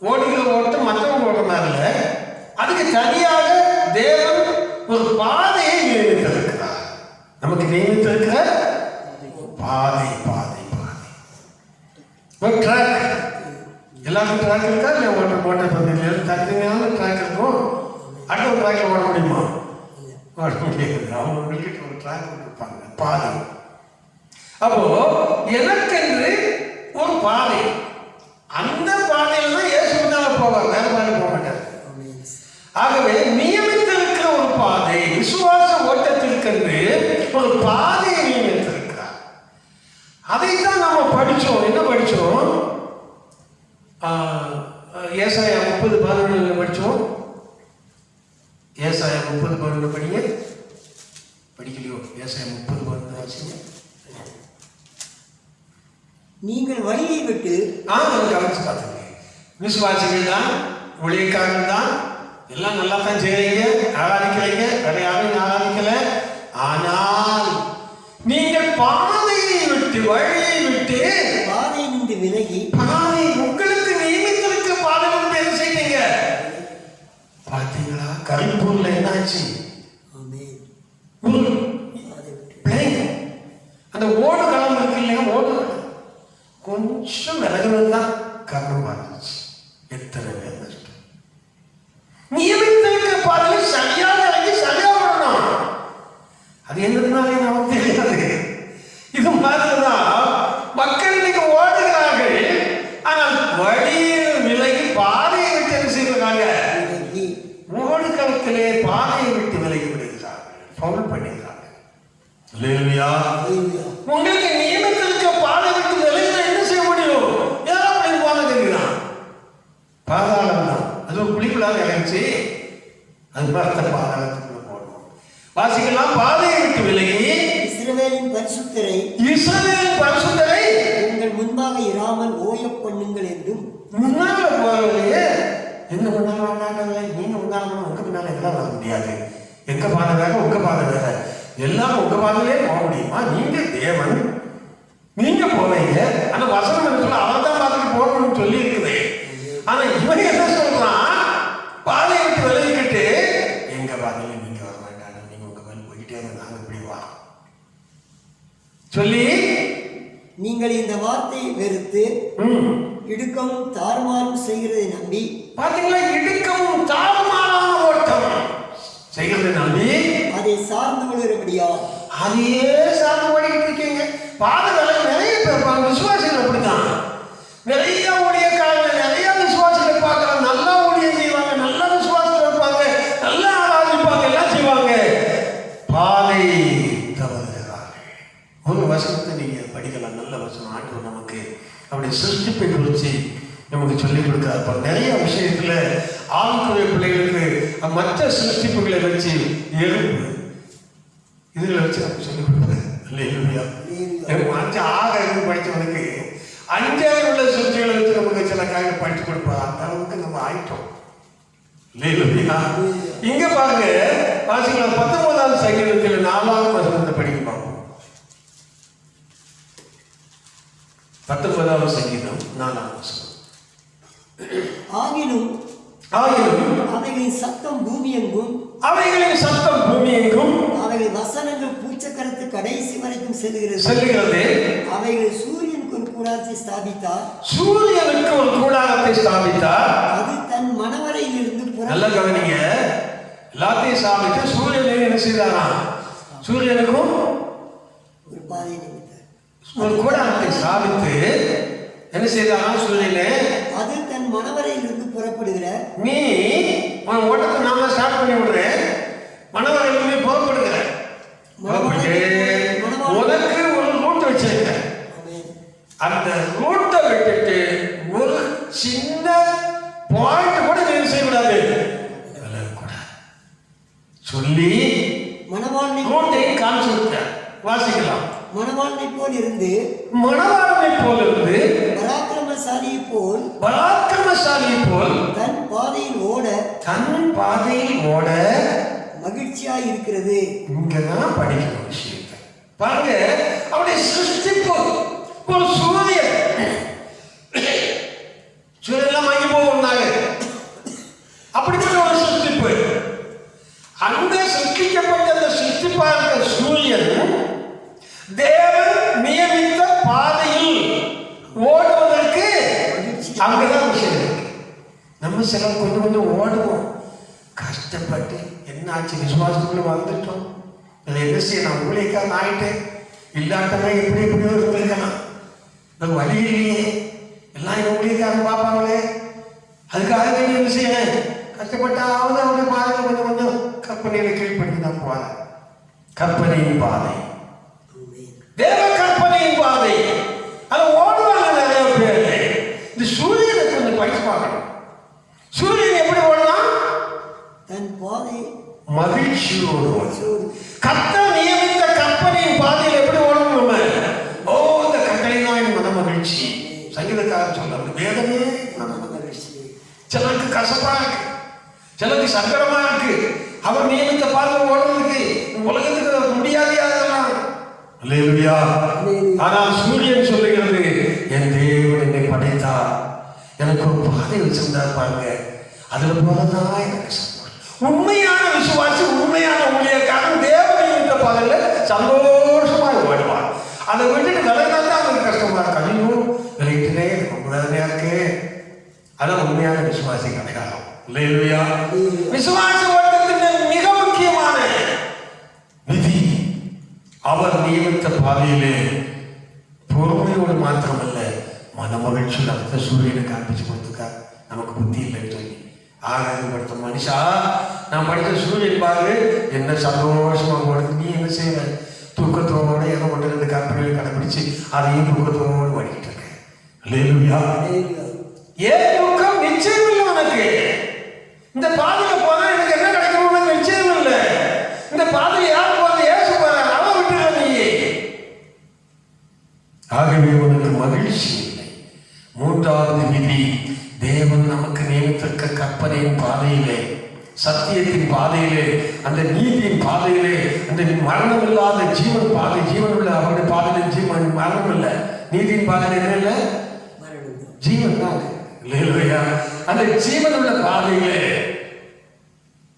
ஓடுகிற ஓட்டம் மற்றவங்க ஓட்டமா இல்லை, அதுக்கு தனியாக தேவன் ஒரு பாதையை நியமித்திருக்கிறார். நமக்கு நியமித்திருக்கிற பாதை பாதை பாதை ஒரு ட்ராக். எல்லாருக்கும் ட்ராக் இருக்கா இல்லை? ஓட்ட பந்தயம் தனித்தனியான ட்ராக் இருக்கும். அடுத்த ஒரு ட்ராக்ல ஓட முடியுமா? ஓட முடியாது. அவங்களுக்கு ஒரு ட்ராக் கொடுப்பாங்க, பாதை. அப்போ எனக்கென்று ஒரு பாதை, அந்த பாதையில் தான் இயேசு முன்னால போவார், வேற மாதிரி போக மாட்டார். ஆகவே நியமித்திருக்கிற ஒரு பாதை, விசுவாச ஓட்டத்திற்கென்று ஒரு பாதையை நியமித்திருக்கிறார். அதைத்தான் நம்ம படிச்சோம். என்ன படிச்சோம்? ஏசாயா 30:11 படிச்சோம். ஏசாயா 30:11 படிங்க. படிக்கலையோ? ஏசாயா 30:11 வாசிங்க. நீங்கள் வழியை விட்டு கவனிச்சு பார்த்துங்க. விசுவாசிகள் தான், ஊழியக்காரர்கள் தான், எல்லாம் நல்லா தான் செய்றீங்க, ஆராதிக்கிறீங்க, வேற யாரும் ஆராதிக்கல. ஆனால் நீங்கள் பாதையை விட்டு, வழியை விட்டு, பாதை நின்று விலகி, பாதை உங்களுக்கு நியமித்திருக்க பாதை விட்டு என்ன செய்வீங்க? பார்த்தீங்களா கரிப்பூர்ல என்னாச்சு? அந்த ஓடு களம் இருக்கு இல்லையா, ஓடு கொஞ்சம் விலகுனது தான் காரணமா இருந்துச்சு. எத்தனை பேர் நஷ்டம். நியமித்திருக்க பாதையில் சரியாக இறங்கி சரியா வரணும். அது என்னதுனாலே நமக்கு தெரியாது. இது மாதிரிதான் மக்கள் இன்னைக்கு ஓடுகிறார்கள், ஆனால் வழியில் விலகி பாதையை விட்டு என்ன செய்கிறாங்க? ஓடு களத்திலே பாதையை விட்டு விலகி விடுகிறார்கள், ஃபவுல் பண்ணுகிறார்கள். உங்களுக்கு நியமித்திருக்க பாதை விட்டு விலகினா என்ன செய்ய முடியும்? யாரும் அப்படி போனதுங்கிறான். பாதாளம் தான் அது. ஒரு குழிக்குள்ளாக இறங்கிச்சு, அது பார்த்த பாதாளத்துக்குள்ள போடணும். வாசிக்கலாம். பாதையை விட்டு விலகி இஸ்ரவேலின் பரிசுத்தரை எங்கள் முன்பாக இராமல் ஓய பண்ணுங்கள் என்றும். முன்னால போறவரையே எங்க முன்னால வந்தாங்க, நீங்க முன்னால போன உங்க முன்னால எல்லாம் வர முடியாது. எங்க பாதை வேற, உங்க பாதை வேற, எல்லாம் உங்க பாதையிலே போக முடியுமா? நீங்க தேவன், நீங்க போவீங்க. ஆனா வசனம் என்ன சொல்ல, அவர் தான் பாதைக்கு போகணும்னு சொல்லி இருக்குது. ஆனா இவன் என்ன சொல்றான்? பாதையை விட்டு விலகிக்கிட்டு எங்க பாதையில நீங்க வர வேண்டாம், நீங்க உங்க மேல போய்கிட்டே நாங்க இப்படி வா சொல்லி, நீங்கள் இந்த வார்த்தையை வெறுத்து இடுக்கமும் தாறுமாறும் செய்கிறதை நம்பி. பாத்தீங்களா? இடுக்கமும் தாறுமாறான ஓட்டம் செய்கிறதை நம்பி அதை சார்ந்து கொள்கிறபடியா அதையே சார்ந்து ஓடிக்கிட்டு இருக்கீங்க. பாதைகளை நிறைய பேர் விசுவாசிகள் அப்படிதான். நிறைய ஊழியக்காரங்க, நிறைய விசுவாசிகளை பார்க்கலாம். நல்லா ஊழியம் செய்வாங்க, நல்லா விசுவாசம் இருப்பாங்க, நல்லா ஆராதிப்பாங்க, எல்லாம் செய்வாங்க. பாதை தவறுகிறார்கள். ஒரு வசனத்தை நீங்க படிக்கலாம், நல்ல வசனம். ஆண்டவர் நமக்கு அப்படி சிருஷ்டிப்பை குறித்து நமக்கு சொல்லிக் கொடுக்கிறார். நிறைய விஷயத்துல ஆவிக்குரிய பிள்ளைகளுக்கு மற்ற சிருஷ்டிப்புகளை வச்சு எறும்பு இதுல வச்சு நமக்கு சொல்லிக் கொடுக்குறேன். படிச்சவனுக்கு 5 உள்ள சிருஷ்டிகளை வச்சு நமக்கு சில காரியம் படிச்சு கொடுப்பார். அந்த அளவுக்கு நம்ம ஆயிட்டோம். இங்க பாருங்க, வாசிக்கலாம். 19ஆம் சங்கீதத்தில் 4ஆம் வசனத்தை படிக்க பார்ப்போம். 19ஆம் சங்கீதம் 4ஆம் வசனம். ஆகிலும் ஆகிலும் அவைகளின் சத்தம் பூமி எங்கும், அவைகளின் சத்தம் பூமி எங்கும் அவைகளின் வசனங்கள் பூச்சக்கரத்து கடைசி வரைக்கும் செல்லுகிறது. அவைகள் சூரியனுக்கு ஒரு கூடாரத்தை ஸ்தாபித்தார். சூரியனுக்கு ஒரு கூடாரத்தை ஸ்தாபித்தார். அது தன் மணவரையிலிருந்து நல்ல கவனிங்க. எல்லாத்தையும் ஸ்தாபித்து சூரியனை என்ன செய்தாரா? சூரியனுக்கும் ஒரு பாதை நிமித்தார். ஒரு கூடாரத்தை ஸ்தாபித்து என்ன செய்தாரா? சூரியனே, அது தன் மணவரையிலிருந்து புறப்படுகிற, நீ உன் ஓட்டத்தை நாம ஸ்டார்ட் பண்ணி விடுறேன், மணவரையிலிருந்து புறப்படுகிற, உனக்கு ஒரு ரூட் வச்சிருக்க. அந்த ரூட்டை விட்டுட்டு ஒரு சின்ன பாயிண்ட் கூட நீ செய்யக்கூடாது சொல்லி மணவாளனை ரூட்டை காமிச்சு வாசிக்கலாம். மணவாளனை போல் இருந்து, மணவாளனை போல் இருந்து, பராக்கிரமசாலியை போல் தன் பாதையில் ஓட மகிழ்ச்சியாய் இருக்கிறது. இங்கதான் படிக்கணும் விஷயத்தை பாருங்க. அவருடைய சிருஷ்டிப்பு ஒரு சூரியன் வாங்கி போனாங்க. அப்படிப்பட்ட ஒரு சிருஷ்டிப்பு. அந்த சிருஷ்டிக்கப்பட்ட அந்த சிருஷ்டிப்பாக சூரியன் தேவன் நியமித்த பாதையில் ஓடுவதற்கு அங்கதான் விஷயம் இருக்கு. நம்ம சிலர் கொஞ்சம் ஓடுவோம், கஷ்டப்பட்டு என்னாச்சு விசுவாசத்துக்குள்ள வந்துட்டோம். இதை என்ன செய்ய, நான் ஊழியக்காரன் ஆயிட்டேன், இல்லாட்டமே எப்படியோ இருந்திருக்கலாம், எனக்கு வழி இல்லையே, எல்லாம் என் ஊழியக்காரன் பார்ப்பாங்களே, அதுக்காக வேண்டிய என்ன செய்யணும், கஷ்டப்பட்டாவது அவருடைய பாதையில் கொஞ்சம் கற்பனையில கீழ்படுத்தி தான் போவாங்க. கற்பனையின் பாதை, தேவ கற்பனையின் பாதை, அதை ஓடுவாங்க நிறைய பேர். இந்த சூரியனை கொஞ்சம் படிச்சு பார்க்கணும். சூரியன் எப்படி ஓடலாம்? தன் பாதை மகிழ்ச்சியோடு. கர்த்தர் நியமித்த கற்பனையின் பாதையில் எப்படி ஓடணும் நம்ம? ஓ, இந்த கட்டளை தான் என் மன மகிழ்ச்சி. சங்கீதக்காரர் சொல்றாரு, வேதமே மன மகிழ்ச்சி. சிலருக்கு கசப்பா இருக்கு, சிலருக்கு சங்கடமா இருக்கு. அவர் நியமித்த பாதையில் ஓடுறதுக்கு உலகத்துக்கு முடியாது அதெல்லாம். அல்லேலூயா. ஆனால் சூரியன் சொல்லுகிறது, என் தேவன் என்னை படைத்தார், எனக்கு ஒரு பாதை வச்சிருந்தார் பாருங்க, அதுல போறதான் எனக்கு சந்தோஷம். உண்மையான விசுவாசி, உண்மையான ஊழியக்காரன் தேவன் நியமித்த பாதையில சந்தோஷமாக ஓடுவார். அதை விட்டுட்டு விளையாட்டா தான் அவங்களுக்கு கஷ்டமா இருக்கு. ஐயோ விளையிட்டுனே எனக்கு ரொம்ப வேதனையா இருக்கு. அதான் உண்மையான விசுவாசி கிடையாது. அல்லேலூயா. விசுவாச ஓட்டத்தின் மிக முக்கியமான விதி, அவர் நியமித்த பாதையிலே பொறுமையோடு மாத்திரமல்ல மன மகிழ்ச்சியில் அடுத்த சூரியனை காண்பிச்சு கொடுத்துக்கா. நமக்கு புத்தி இல்லைன்னு சொல்லி ஆகாதப்படுத்த மனுஷா, நான் படித்த சூரியன் பாரு என்ன சந்தோஷமா ஓடுது, நீ என்ன செய்ய தூக்கத்தோடு ஏதோ ஒன்று ரெண்டு கற்பனைகளை கடைபிடிச்சு அதையும் தூக்கத்தோடு ஓடிக்கிட்டு இருக்க. அல்லேலூயா. ஏன் துக்கம் நிச்சயம் இல்லை உனக்கு. இந்த பாதையில போனா எனக்கு என்ன கிடைக்கணும் நிச்சயம் இல்லை. இந்த பாதையில யார் போறது? ஏசு போறாங்க, அவன் விட்டுற நீ. ஆகவே உனக்கு மகிழ்ச்சி இல்லை. மூன்றாவது விதி, தேவன் நமக்கு நியமித்திருக்க கற்பனையின் பாதையிலே, சத்தியத்தின் பாதையிலே, அந்த நீதியின் பாதையிலே, அந்த மரணம் இல்லாத ஜீவன் பாதை, ஜீவன் உள்ள அவருடைய பாதையில ஜீவன் மரணம் இல்லை, நீதியின் பாதையில என்ன இல்லை, ஜீவன் தான். அந்த ஜீவன் உள்ள பாதையிலே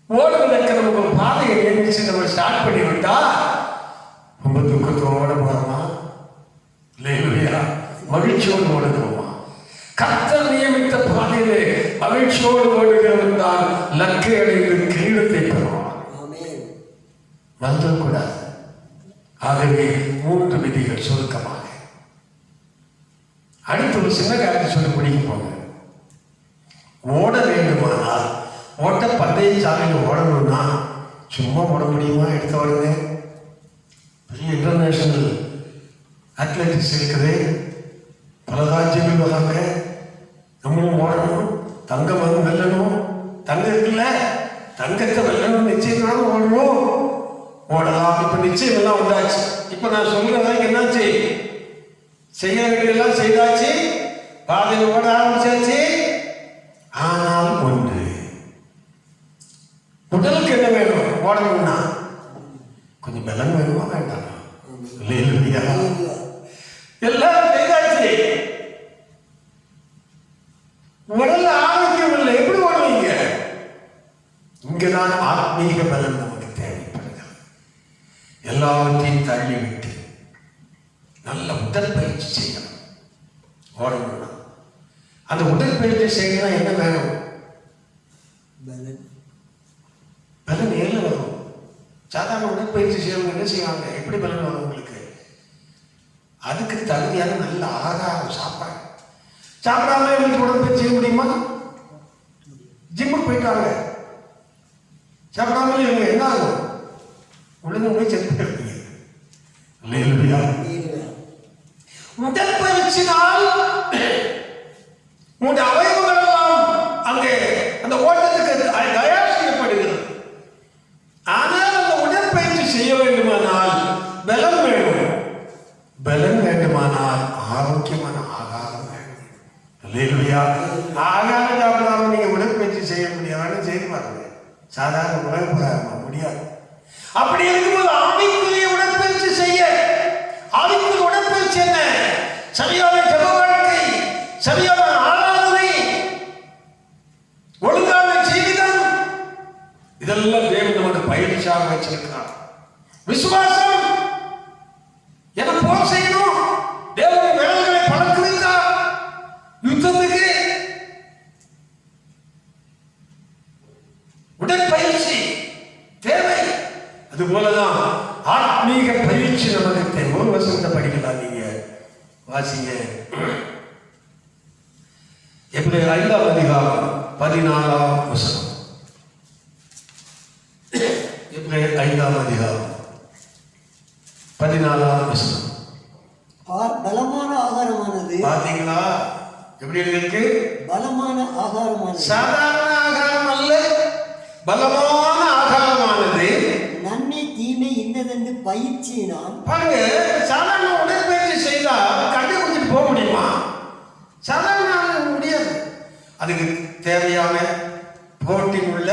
ஓடுவதற்கு நமக்கு ஒரு பாதையை நியமிச்சு நம்ம ஸ்டார்ட் பண்ணி விட்டா ரொம்ப துக்கத்தோட போறோமா? இல்லையா? மகிழ்ச்சியோடு ஓடுகிறோமா? கர்த்தர் நியமித்த பாதையிலே மகிழ்ச்சியோடு ஓடுகிறவன் தான் லக்கை அடைந்து கிரீடத்தை பெறுவான். மறந்துவிடக்கூடாது. ஆகவே 3 விதிகள் சுருக்கமாக. அடுத்து ஒரு சின்ன காரியத்தை சொல்லி முடிக்க போங்க. ஓட வேண்டுமானால், ஓட்ட பந்தய சாலையில் ஓடணும்னா சும்மா ஓட முடியுமா? எடுத்த உடனே பெரிய இன்டர்நேஷனல் அத்லெட்டிக்ஸ் இருக்குது, பல ராஜ்யங்கள் வராங்க, நம்மளும் ஓடணும், தங்கம் வந்து வெல்லணும், தங்கம் இருக்குல்ல, தங்கத்தை வெல்லணும், நிச்சயத்தோட ஓடணும், ஓடலாம். இப்ப நிச்சயம் எல்லாம் வந்தாச்சு. இப்ப நான் சொல்றதுக்கு என்னாச்சு, செய்ய வேண்டியெல்லாம் செய்தாச்சு, பாதையில் ஓட ஆரம்பிச்சாச்சு. ஆனால் ஒன்று, உடலுக்கு என்ன வேணும்? ஓடணும்னா கொஞ்சம் பலம் வேணுமா வேண்டாம்? எல்லாம் செய்தாச்சு, உடல்ல ஆரோக்கியம் இல்லை, எப்படி ஓடுவீங்க? இங்குதான் ஆத்மீக பலம் நமக்கு தேவைப்படுகிறது. எல்லாவற்றையும் தள்ளிவிட்டு நல்ல உடற்பயிற்சி செய்யணும். ஓடணும்னா அந்த உடற்பயிற்சி செய்யணும்னா என்ன வேணும்? பலன் ஏழு வரும். சாதாரண உடற்பயிற்சி செய்யறவங்க என்ன செய்வாங்க? எப்படி பலன் வரும் உங்களுக்கு? அதுக்கு தகுதியான நல்ல ஆகாரம் சாப்பாடு. சாப்பிடாம இவங்களுக்கு உடற்பயிற்சி செய்ய முடியுமா? ஜிம்முக்கு போயிட்டாங்க, சாப்பிடாமலே இவங்க என்ன ஆகும்? உடனே போய் செத்து இருப்பீங்க. உடற்பயிற்சினால் உங்களுடைய அவயவங்கள் எல்லாம் அங்கே அந்த ஓட்டத்துக்கு தயார் செய்யப்படுகிறது. ஆனால் அந்த உடற்பயிற்சி செய்ய வேண்டுமானால் பலம் வேணும். பலம் வேண்டுமானால் ஆரோக்கியமான ஆகாரம் வேணும். இல்லையா? ஆகாரம் சாப்பிடாம நீங்க உடற்பயிற்சி செய்ய முடியாதுன்னு செய்து பாருங்க. சாதாரண உலக முடியாது. அப்படி இருக்கும்போது ஆவிக்குரிய உடற்பயிற்சி செய்ய, ஆவிக்குரிய உடற்பயிற்சி என்ன? சரியான ஜெப வாழ்க்கை, சரியான ஆராதனை, ஒழுங்கான ஜீவிதம், இதெல்லாம் தேவன் நமக்கு பயிற்சியாக வச்சிருக்கிறார். விசுவாசம் என்ன போர் செய்யணும்? தேவனுடைய விரல்களை பழக்க வைத்தார் யுத்தத்துக்கு. உடற்பயிற்சி தேவை. அது போலதான் ஆத்மீக பயிற்சி நமக்கு தேவை. ஒரு வசனத்தை படிக்கலாம், நீங்க வாசிங்க. எப்படி 5ஆம் அதிகாரம் 14ஆம் வசனம். எப்படி 5ஆம் அதிகாரம் 14ஆம் வசனம். பலமான ஆகாரமானது. பாத்தீங்களா எப்படி இருக்கு? பலமான ஆகாரமானது, சாதாரண ஆகாரம் அல்ல, பலமான ஆகாரமானது. நன்மை தீமை இன்னதென்று பயிற்சியினால். பாருங்க, சாதாரண உடற்பயிற்சி செய்தா கட்டை குடிச்சிட்டு போக முடியுமா? சாதாரண முடியாது. அதுக்கு தேவையான புரோட்டீன் உள்ள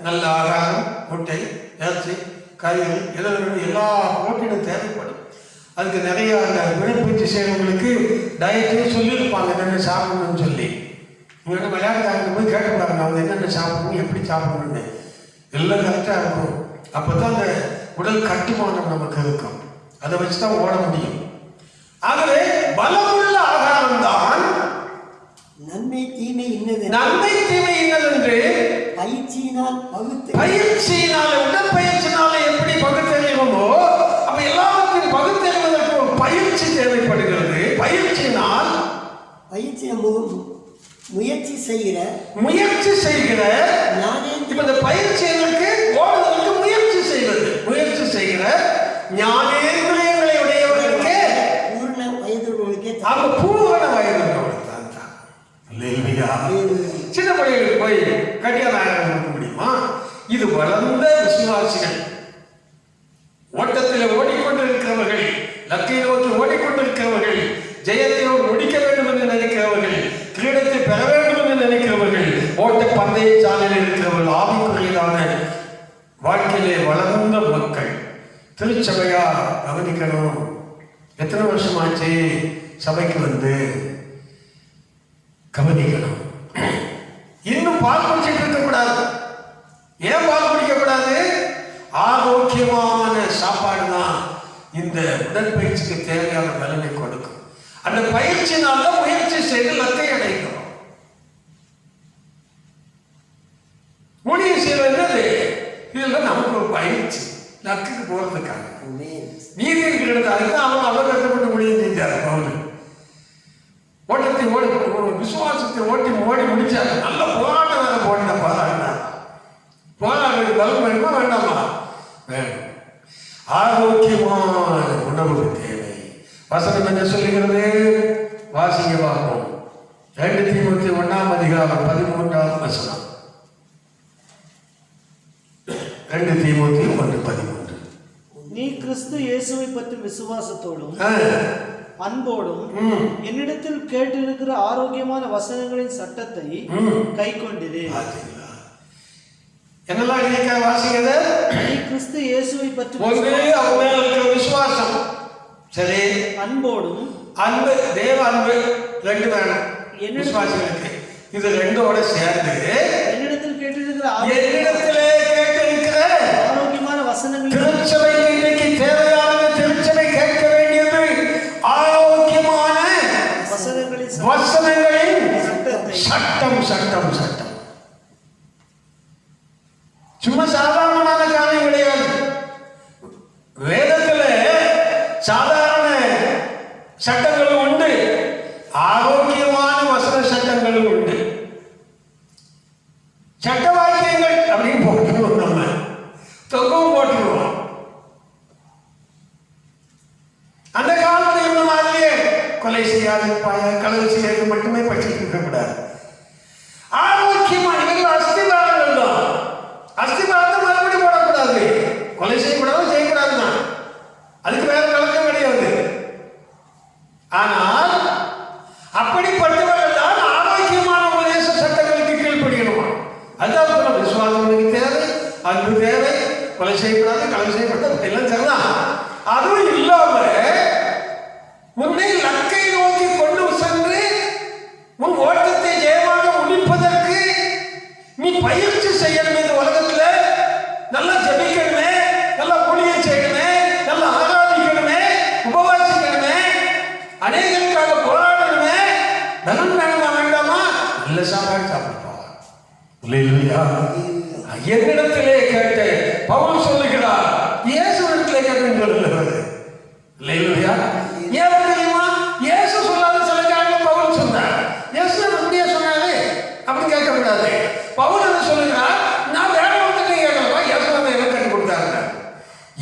நல்ல ஆகாரம், முட்டை, இறைச்சி, காய்கறி, எல்லா புரோட்டீனும் தேவைப்படும். அதுக்கு நிறைய அந்த உடற்பயிற்சி செய்யறவங்களுக்கு டயட்டே சொல்லியிருப்பாங்க என்னென்ன சாப்பிடணும்னு சொல்லி. நீங்க விளையாட்டுக்காரங்க போய் கேட்டு பாருங்க, அவங்க என்னென்ன சாப்பிடணும், எப்படி சாப்பிடணும்னு. எல்லாம் கரெக்டாக இருக்கும். அப்போதான் அந்த உடல் கட்டுமானம் நமக்கு இருக்கும். அதை வச்சுதான் ஓட முடியும். ஆகவே பலமுள்ள ஆகாரம் தான் நன்மை தீமை இன்னது, நன்மை தீமை இன்னதென்று பயிற்சியினால் பகுத்து. பயிற்சியினால, உடற்பயிற்சினால எப்படி பகுத்தறிவோமோ அப்ப எல்லாவற்றையும் பகுத்தறிவதற்கு ஒரு பயிற்சி தேவைப்படுகிறது. பயிற்சியினால் முயற்சி செய்கிற இப்ப இந்த பயிற்சி எதற்கு? ஓடுவதற்கு முயற்சி செய்வது. முயற்சி செய்கிற ஞானேந்திரியங்களை உடையவர்களுக்கு, பூர்ண வயதுள்ளவர்களுக்கே, அவங்க பூரண வயதுள்ளவர்களுக்கு தான். சின்ன பிள்ளைகளுக்கு போய் கட்டியாரம் கொடுக்க முடியுமா? இது வளர்ந்த விசுவாசிகள், ஓட்டத்தில் ஓடிக்கொண்டிருக்கிறவர்கள், லக்கை நோக்கி ஓடிக்கொண்டிருக்கிறவர்கள், ஜெயத்தையோடு முடிக்க வேண்டும் என்று நினைக்கிறவர்கள், கிரீடத்தை பெற வேண்டும் என்று நினைக்கிறவர்கள், ஓட்ட பந்தய சாலையில் இருக்கிறவர்கள், ஆவிக்குரியதான வாழ்க்கையிலே வளர்ந்த மக்கள். திருச்சபையா கவனிக்கணும். எத்தனை வருஷமாச்சு சபைக்கு வந்து? கவனிக்கணும். இன்னும் பால் குடிச்சிட்டு இருக்கக்கூடாது. ஏன் பால் குடிக்க கூடாது? ஆரோக்கியமான சாப்பாடு தான் இந்த உடற்பயிற்சிக்கு தேவையான பலனை கொடுக்கும். அந்த பயிற்சினால முயற்சி செய்து லக்கை அடைக்கணும். ஊழியம் செய்வது என்னது? இதெல்லாம் நமக்கு ஒரு பயிற்சி, லக்குக்கு போறதுக்காக. நீதி இருக்கிறது. அதுதான் அவர் கஷ்டப்பட்டு ஊழியம் செஞ்சார். அவரு ஓட்டத்தை ஓடி, விசுவாசத்தை ஓடி முடிச்சாரு. நல்ல போராட்டம் வேலை போட்ட போராடினார். போராடுறது பலம் வேணுமா வேண்டாமா? வேணும். ஆரோக்கியமான உணவு தேவை. வசனம் என்ன சொல்லுகிறது? வாசிங்க பார்ப்போம். 2 தீமோத்தேயு 1ஆம் அதிகாரம் 13ஆம் வசனம். 2 தீமோத்தேயு 1:13. நீ கிறிஸ்து இயேசுவை பற்றி விசுவாசத்தோடும் அன்போடும் என்னிடத்தில் கேட்டிருக்கிற ஆரோக்கியமான வசனங்களின் சட்டத்தை கை கொண்டிரு. என்னெல்லாம் இருக்க வாசிக்கிறது? நீ கிறிஸ்து இயேசுவை பற்றி விசுவாசம், சரி, அன்போடும், அன்பு, தேவ அன்பு 2 வேணும் விசுவாசிகளுக்கு. இது 2ஓட சேர்ந்து என்னிடத்தில் கேட்டிருக்கிற என்னிடத்திலே சும்மா சாதாரணமான காரியம் கிடையாது. வேதத்துல சாதாரண சட்டங்களும் உண்டு, ஆரோக்கியமான வசன சட்டங்களும் உண்டு. சட்ட வாக்கியங்கள் அப்படின்னு போட்டுருவோம், நம்ம தொகவும் போட்டுருவோம். அந்த காலத்துல இருந்த மாதிரியே கொலை செய்யாது, களவு செய்யாது மட்டுமே படிச்சுட்டு இருக்கக்கூடாது. ஆரோக்கியமா இவர்கள் அஸ்திவாரங்கள் தான். அஸ்திவாரத்தை மறுபடியும் போடக்கூடாது. கொலை செய்யக்கூடாது, செய்யக்கூடாது தான், அதுக்கு வேற கலக்கம் கிடையாது. ஆனால் அப்படிப்பட்டவர்கள் தான் ஆரோக்கியமான உபதேச சட்டங்களுக்கு கீழ்ப்படியணுமா. அதாவது விசுவாசம் தேவை, அன்பு தேவை, கொலை செய்யக்கூடாது, களவு செய்யக்கூடாது, எல்லாம் சரிதான். அதுவும் இல்லாம உன்னை லக்கை நோக்கி கொண்டு சென்று உன் ஓட்டத்தை ஜெயமாக முடிப்பதற்கு நீ பயிற்சி செய்யணுமே. இந்த உலகத்துல நல்லா ஜெபிக்கணுமே, நல்லா ஊழியம் செய்யணுமே, நல்லா ஆராதிக்கணுமே, உபவாசிக்கணுமே, அநேகருக்காக போராடணுமே. பலன் வேணுமா வேண்டாமா? நல்ல சாப்பாடு சாப்பிடுவோம். என்னிடத்திலே கேட்டு பவுல் சொல்லுகிறார், இயேசுவிடத்திலே கேட்டுன்னு சொல்லுகிறார். இல்லையா? ஏன் தெரியுமா? இயேசு சொல்லாத சில காரணம் பவுல் சொன்னார். இயேசு அப்படியே சொன்னாரு அப்படி கேட்கக்கூடாது. பவுல் என்ன சொல்லுகிறார்? நான் வேற ஒருத்தருக்கு கேட்கலப்பா, இயேசு வந்து என்ன கற்றுக் கொடுத்தாங்க.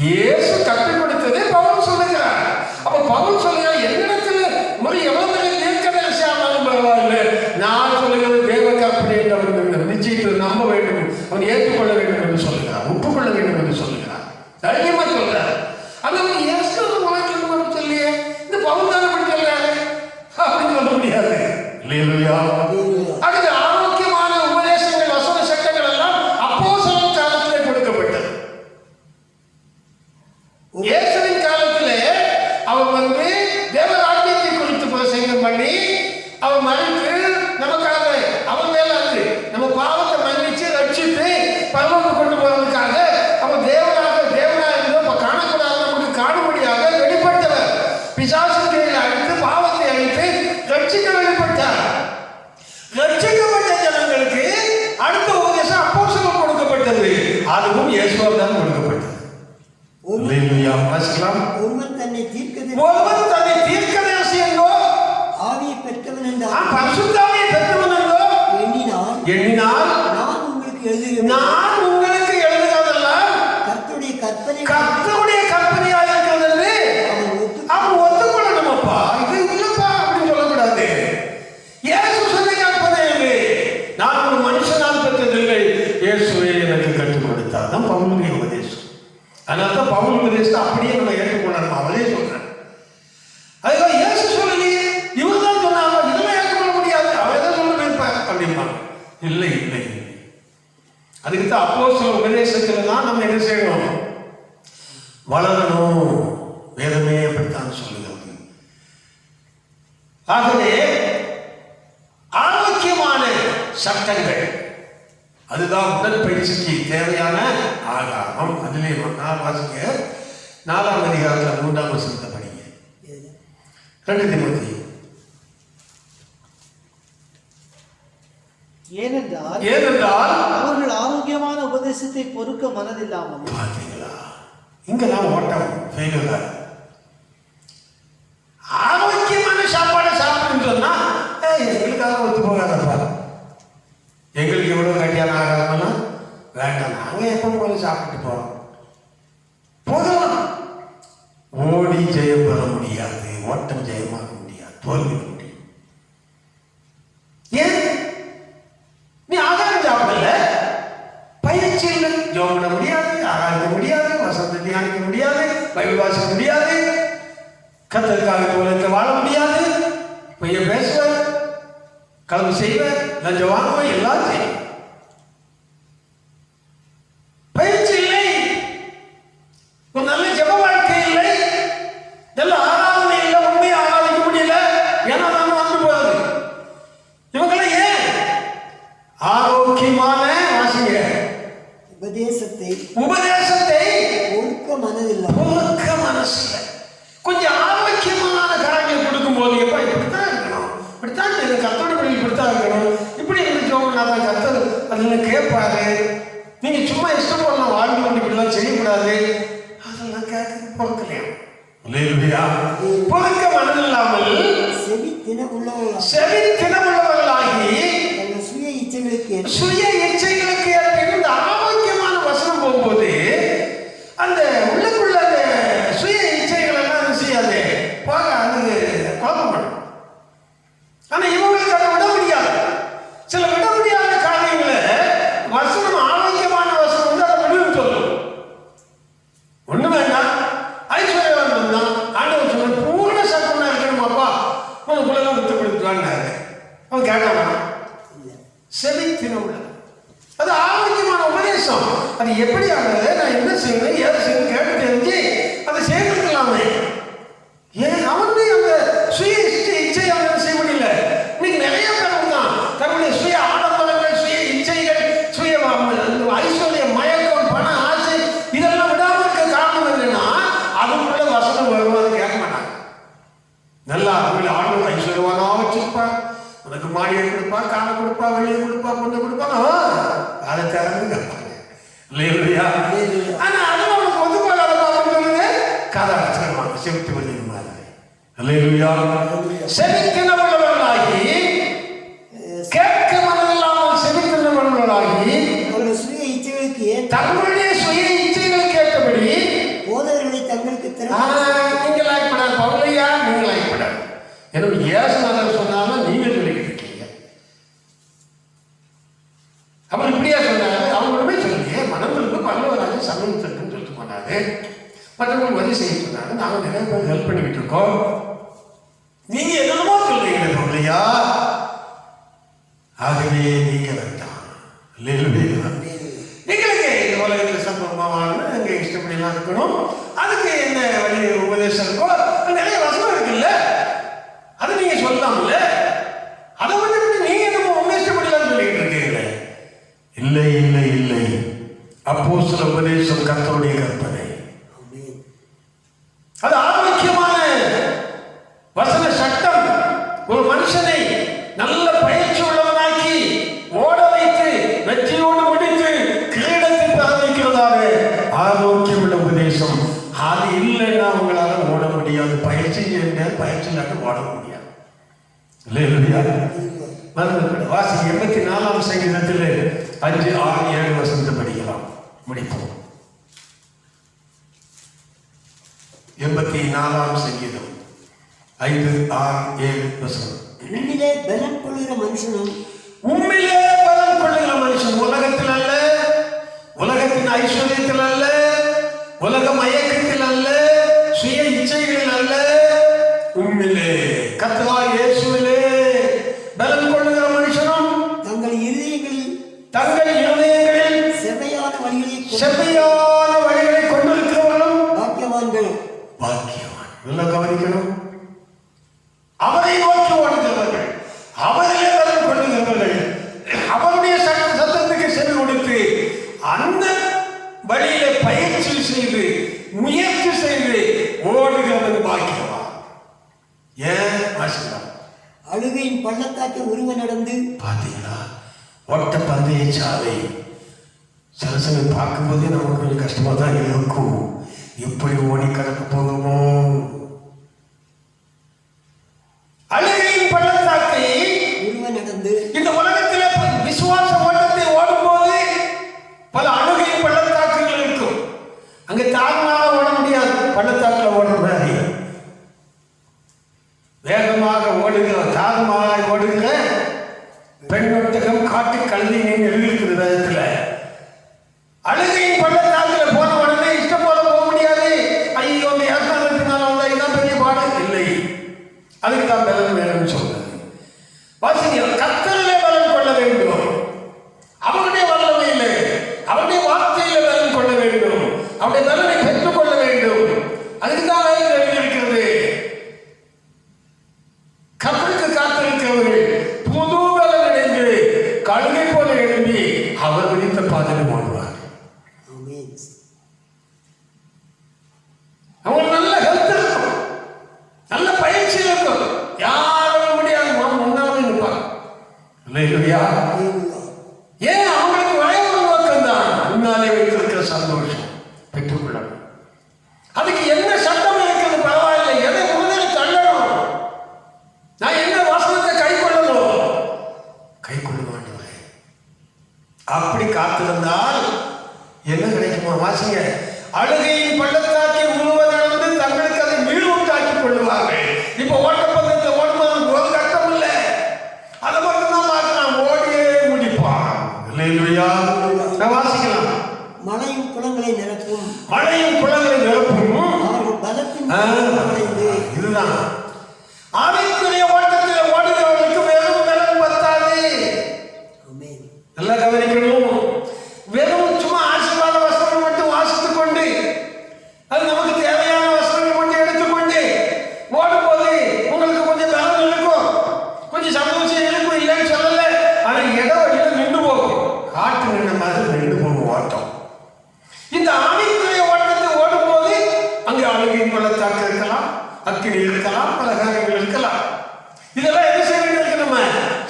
இயேசு கற்றுக் கொடுத்ததே பவுல் சொல்லுகிறார். அப்ப பவுல் சொல்லுகிறார், என்னிடத்தில் ஒரு எவ்வளவு தீர்க்கதரிசி ஆனாலும் பரவாயில்லை, நான் சொல்லுகிறது தேவ கற்பனை என்று அவன் நிச்சயத்தை நம்ப வேண்டும், அவன் ஏற்றுக்கொள்ள வேண்டும் என்று சொல்லுகிறார், ஒப்புக்கொள்ள வேண்டும் என்று சொல்லுகிறார். தைரியமா சொல்றார். அந்த இயேசு சொல்லியே இந்த பவுல் தானே அப்படி சொல்றாரு அப்படின்னு சொல்ல முடியாது. அது ஆரோக்கியமான உபதேசங்கள், வசன சட்டங்கள் எல்லாம் அப்போஸ்தலர் காலத்திலே கொடுக்கப்பட்டது. இயேசுவின் காலத்திலே அவர் வந்து தேவராஜ்யத்தை குறித்து பிரசங்கம் பண்ணி அவர் மறித்து நமக்காக அவர் மேல நம்ம பாவத்தை மன்னிச்சு ரட்சித்து பரலோகம் கொண்டு போவதற்காக அவர் தேவனாக இருந்தோ காணக்கூடாது நமக்கு காணும்படியாக வெளிப்பட்டவர். பிசாசின் கையில் அழித்து பாவத்தை அழித்து ரட்சிக்க வெளிப்பட்டார். ரட்சிக்கப்பட்ட ஜனங்களுக்கு அடுத்த உபதேசம் அப்போஸ்தலர் கொடுக்கப்பட்டது. அதுவும் இயேசுவால் தான் கொடுக்கப்பட்டது. ஒருவன் தன்னை தீர்க்கதரிசி என்றோ ஆவியை பெற்றவன் என்றோ பரிசுத்தாவியை பெற்றவன் என்றோ எண்ணினால் நான் உங்களுக்கு எழுதுகிறதெல்லாம் கர்த்தருடைய கற்பனையாக இருக்கிறது என்று அவன் ஒத்துக்கொள்ளணும். அப்பா இது இல்லப்பா அப்படின்னு சொல்லக்கூடாது. இயேசு சொன்ன கற்பனை இது. நான் ஒரு மனுஷனால் பெற்றதில்லை, இயேசுவே எனக்கு கற்றுக் கொடுத்தார். தான் பவுலுடைய உபதேசம். அதனால தான் பவுல் உபதேசத்தை அப்படியே நம்ம ஏற்றுக்கொள்ளணும். அவளே சொல்றேன். அதுதான் இயேசு சொல்லலையே, இவர் தான் சொன்னாங்க, இதெல்லாம் ஏற்றுக்கொள்ள முடியாது, அவரை தான் சொல்ல போயிருப்பார் அப்படிம்பாங்க. இல்லை இல்லை, அதுக்கு தான் அப்போஸ்தலர் உபதேசத்துல தான் நம்ம என்ன செய்யணும், வளரணும். வேதமே அப்படித்தான் சொல்லுகிறது. ஆகவே ஆரோக்கியமான சட்டங்கள் அதுதான் உடற்பயிற்சிக்கு தேவையான ஆதாரம். அதிலே வாசிக்க 4ஆம் அதிகாரத்தில் 3ஆம் வசனத்தை படிங்க. 2 தீமோத்தேயு. ஏனென்றால் அவர்கள் ஆரோக்கியமான உபதேசத்தை பொறுக்க மனதில்லாமல். பார்த்தீங்களா, இங்கெல்லாம் ஓட்டம் ஃபெயிலியர். ஆரோக்கியமான சாப்பாடை சாப்பிடுன்னு சொன்னா எங்களுக்காக ஒத்து போகாதப்பா, எங்களுக்கு இவ்வளவு கட்டியான ஆகாரம்னா வேண்டாம், நாங்க எப்போ போல சாப்பிட்டு போறோம். போகலாம். ஓடி ஜெயம் பெற முடியாது, ஓட்டம் ஜெயமாக முடியாது, தோல்வி முடியும். ஏன் நீ ஆகாரம் சாப்பிடல, பயிற்சி இல்லை, ஜோம் பண்ண முடியாது, ஆராய்க்க முடியாது, வசனத்தை தியானிக்க முடியாது, பைபிள் வாசிக்க முடியாது, கர்த்தருக்காக போல வாழ முடியாது, பொய்ய பேசுவேன், களவு செய்வேன், லஞ்சம் வாங்குவேன், எல்லாம் செய்வேன். பயிற்சி இல்லை, ஒரு நல்ல ஜெப வாழ்க்கை இல்லை, நல்ல ஆராதனை இல்லை, உண்மையை ஆராதிக்க முடியல. ஏன்னா நம்ம வந்து போகுது. இவங்கெல்லாம் ஏன் ஆரோக்கியமான வாசிங்க உபதேசத்தை பொறுக்க மனசில்லை. கொஞ்சம் ஆரோக்கியமான காரியங்களை கொடுக்கும்போது எப்ப இப்படித்தான் இருக்கணும், இப்படித்தான் கத்தோட பள்ளி இப்படித்தான் இருக்கணும், இப்படி இருந்து ஜோம்னா தான் கத்தர் அதில் கேட்பாரு. நீ நீங்க சும்மா இஷ்டம் பண்ணலாம், வாழ்ந்து கொண்டு இப்படிலாம் செய்யக்கூடாது, அதெல்லாம் கேட்க பொறுக்கலையா? பொறுக்க மனம் இல்லாமல் செவி தினமுள்ளவர்களாகி சுய இச்சைகளுக்கு இந்த ஆரோக்கியமான வசனம் போகும்போது அந்த உள்ளுக்குள்ள அந்த சுய இச்சைகள் எல்லாம் செய்யாது போக அதுக்கு குழப்பம் பண்ணும். ஆனா இவங்களுக்கு அதை விட முடியாது. சில விட முடியாத காரியங்களை வசனம், ஆரோக்கியமான வசனம் வந்து அதை விடுன்னு சொல்லும். ஒண்ணு வேண்டாம், ஐஸ்வர்யவான் தான் ஆண்டவர் சொல்ல பூர்ண சத்தமா இருக்கணுமாப்பா, உனக்குள்ளதான் வித்து கொடுத்துவாங்க. அவன் கேட்காம செவித்தினம் அது ஆரோக்கியமான உபதேசம். அது எப்படி ஆனது, நான் என்ன செய்யணும், ஏதை செய்யணும் கேட்டு தெரிஞ்சு அதை செய்திருக்கலாமே. ஏன் அவனுடைய அந்த சுய இச்சை அவன் செய்ய முடியல. இன்னைக்கு நிறைய பேர் தான் தன்னுடைய சுய ஆடம்பரங்கள், சுய இச்சைகள், சுய ஐஸ்வர்ய மயக்கம், பண ஆசை இதெல்லாம் விடாம இருக்க காரணம் என்னன்னா அதுக்குள்ள வசனம் வருவாது கேட்க மாட்டாங்க. நல்லா அவங்களை ஆண்டவர் ஐஸ்வர்யவானா வச்சிருப்பா, உனக்கு மாடியை கொடுப்பா, காலை கொடுப்பா, வெளியே கொடுப்பா, பொண்ணு கொடுப்பாங்க, அதை திறந்து கேட்பாங்க. ஆனா அதெல்லாம் உனக்கு ஒத்து போகாத சொல்லுங்க, கதை அடைச்சிருவாங்க. செவித்து வெளியே மாதிரி செவித்தினவர்களாகி, கேட்க மனதில்லாமல் செவித்தினவர்களாகி தங்களுடைய சுய இச்சைகளுக்கு ஏற்றபடி போதகர்களை தங்களுக்கு நீங்கள் ஆய்ப்படாது பவுலையா, நீங்கள் ஆய்ப்படாது. எனவே ஏசுநாதர் சொன்னாலும் நீங்க சொல்லிக்கிட்டு இருக்கீங்க. அவர் இப்படியா சொன்னாரு, அவங்களுமே சொல்லியே மனம் இருக்கு, பல்லவராஜ சமயத்திற்குன்னு சொல்லிட்டு போனாரு, மற்றவங்க வரி செய்ய சொன்னாரு. நாங்கள் நிறைய பேர் ஹெல்ப் பண்ணிக்கிட்டு இருக்கோம். நீங்க என்னமோ சொல்றீங்க பவுலையா, ஆகவே நீங்க வேண்டாம். எங்களுக்கு இந்த உலகத்தில் சம்பவமான எங்க இஷ்டப்படிலாம் இருக்கணும், அதுக்கு என்ன வழி உபதேசம் இருக்கோ நிறைய வசனம் இருக்குல்ல, அது நீங்க சொல்லலாம்ல. அதை வந்து நீங்க நம்ம உங்க இஷ்டப்படிலாம் சொல்லிட்டு இருக்கீங்களே. இல்லை இல்லை இல்லை, அப்போஸ்தல உபதேசம் கர்த்தருடைய கற்பனை. அது ஆரோக்கியமான வசன சட்டம். ஒரு மனுஷனை நல்ல பயிற்சி உள்ளவனாக்கி ஓட வைத்து வெற்றியோடு முடித்து கிரீடத்தில் பெற வைக்கிறதாக ஆரோக்கியம் உள்ள உபதேசம். அது இல்லைன்னா அவங்களால ஓட முடியாது. பயிற்சி பயிற்சி இல்லாமல் ஓட முடியாது. வாசி 84ஆம் சங்கீதத்தில் 5, 6, 7 வசனத்தை படிக்கலாம், முடிப்போம். 84ஆம் சங்கீதம் 5, 6, 7 வசனம். உம்மிலே பலம் கொள்ளுகிற மனுஷனும், உம்மிலே பலம் கொள்ளுகிற மனுஷன் உலகத்தில் அல்ல, உலகத்தின் ஐஸ்வர்யத்தில் அல்ல, உலக மயக்கத்தில் அல்ல, சுய இச்சைகளில் அல்ல, உம்மிலே கர்த்தராகிய இயேசுவிலே பலம் கொள்ளுகிற மனுஷனும் தங்கள் இருதயங்களில் செவ்வையான வழிகளை கொண்டிருக்கிறவர்களும் பாக்கியவான்கள். பாக்கியவான். நல்லா கவனிக்கணும். அவரை நோக்கி ஓடுகிறவர்கள், அவரிலே பலம் கொள்ளுகிறவர்கள், அவருடைய சத்தத்துக்கு செவி கொடுத்து அந்த வழியில பயிற்சி செய்து முயற்சி செய்து ஓடுகிறவன் பாக்கியவான். ஏன் வாசிக்கலாம். அழுகையின் பள்ளத்தாக்கை உருவ நடந்து பாத்தீங்களா, ஒட்ட பந்தய சாலை சில சமயம் பார்க்கும்போதே நமக்கு கொஞ்சம் கஷ்டமா தான் இருக்கும். எப்படி ஓடி கடக்க போகுமோ. அழுகையின் பள்ளத்தாக்கை உருவ நடந்து இந்த உலகத்திலே விசுவாச ஓட்டத்தை ஓடும்போது பல அழுகையின் பள்ளத்தாக்குகள் இருக்கும். அங்க தாழ்மாக ஓட முடியாது, பள்ளத்தாக்குல ஓடுற மாதிரி வேகமாக ஓடுகிற தாழ்மாக ஓடுகிற பெண்ணொட்டகம் காட்டு கல்வி எழுதியிருக்கிற விதத்துல அழுகையின் பள்ளத்தாக்குல போன உடனே இஷ்டம் போல போக முடியாது. ஐயோ ஏசானத்தினால வந்தா இதான் பெரிய பாடம் இல்லை. அதுக்கு தான் பலன் வேணும்னு சொல்றது. வாசிங்க, கர்த்தரிலே பலன் கொள்ள வேண்டும். அவருடைய வல்லமையிலே, அவருடைய வார்த்தையிலே பலன் கொள்ள வேண்டும். அவருடைய பலனை பெற்றுக் கொள்ள வேண்டும். அதுக்கு தான் எழுதியிருக்கிறது. கர்த்தருக்கு காத்திருக்கிறவர்கள் புது பலன் அடைந்து கழுகை போல எழும்பி அவர் விதித்த பாதையை ஓடுவார். அவங்களுக்கு நல்ல ஹெல்த் இருக்கும், நல்ல பயிற்சி இருக்கும். யாரும் முடியாது, முன்னாலே இருப்பாங்க. ஏன் அவங்களுக்கு வயது நோக்கம் தான். இருக்கிற சந்தோஷம் பெற்றுக்கொள்ளணும். அதுக்கு என்ன சட்டம் இருக்கிறது பரவாயில்லை, எதை முதலில் தள்ளணும், நான் என்ன வசனத்தை கை கொள்ளணும், கை கொள்ள மாட்டேன். அப்படி காத்திருந்தால் என்ன கிடைக்குமா? வாசிங்க. அழுகையின் பள்ளத்தாக்கி உருவதெழுந்து தங்களுக்கு அதை மீளுண்டாக்கி கொள்ளுவார்கள். இப்ப ஓட்டப்பந்தயத்தை ஓடுமான் ஒரு கட்டம் இல்லை, அதை மட்டும் தான் பார்க்கலாம், ஓடியே முடிப்பான். வாசிக்கலாம். மழையும் குளங்களை நிரப்பும், மழையும் குளங்களை நிரப்பும், அவர்கள் பலத்தின் இதுதான் ஆவிக்குரிய ஓட்டத்தில் ஓடுகிறவர்களுக்கு வெறும் பலன் பத்தாது. நல்லா கவனிக்கணும். வெறும் சும்மா ஆசீர்வாத வசனங்கள் மட்டும் வாசித்துக் கொண்டு, அது நமக்கு தேவையான வசனங்கள் மட்டும் எடுத்துக்கொண்டு ஓடும்போது உங்களுக்கு கொஞ்சம் பலன் இருக்கும், கொஞ்சம் சந்தோஷம் இருக்கும், இல்லைன்னு சொல்லல. ஆனா இடவழியில நின்று போகும், காற்று நின்ற மாதிரி நின்று போகும் ஓட்டம். இந்த ஆவிக்குரிய ஓட்டத்தை ஓடும்போது அங்கே அழுகையின் பள்ளத்தாக்கு இருக்கலாம், அக்கினி இருக்கலாம், பல காரியங்கள் இருக்கலாம். இதெல்லாம் என்ன செய்ய வேண்டியிருக்கு? நம்ம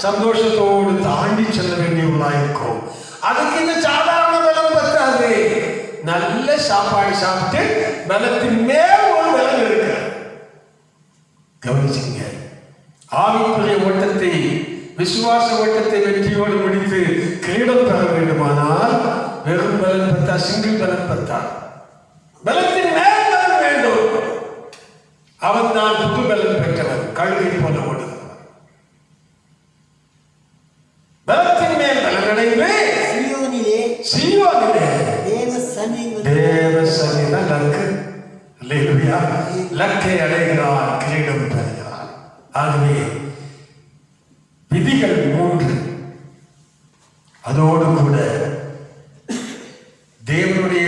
சந்தோஷத்தோடு தாண்டி செல்ல வேண்டியவர்களாக இருக்கும். அதுக்கு இந்த சாதாரண பலம் பத்தாது. நல்ல சாப்பாடு சாப்பிட்டு பலத்தின் மேல் ஒரு பலம் இருக்கு. கவனிச்சுங்க. ஆவிக்குரிய ஓட்டத்தை, விசுவாச ஓட்டத்தை வெற்றியோடு முடித்து கிரீடம் பெற வேண்டுமானால் வெறும் பலன் பத்தா, சிங்கிள் பலன் பத்தா, பலத்தின் மேல் பலன் வேண்டும். அவன் தான் புது பலன் பெற்றவன், கழுகை போல ஓடுகிறவன். பலத்தின் மேல் பலன் அடைந்து சீயோனிலே தேவ சன்னிதான் லக்கு. அல்லேலூயா. லக்கை அடைகிறான், கிரீடம் பெறுகிறான். ஆகவே விதிகள் 3, அதோடு கூட தேவனுடைய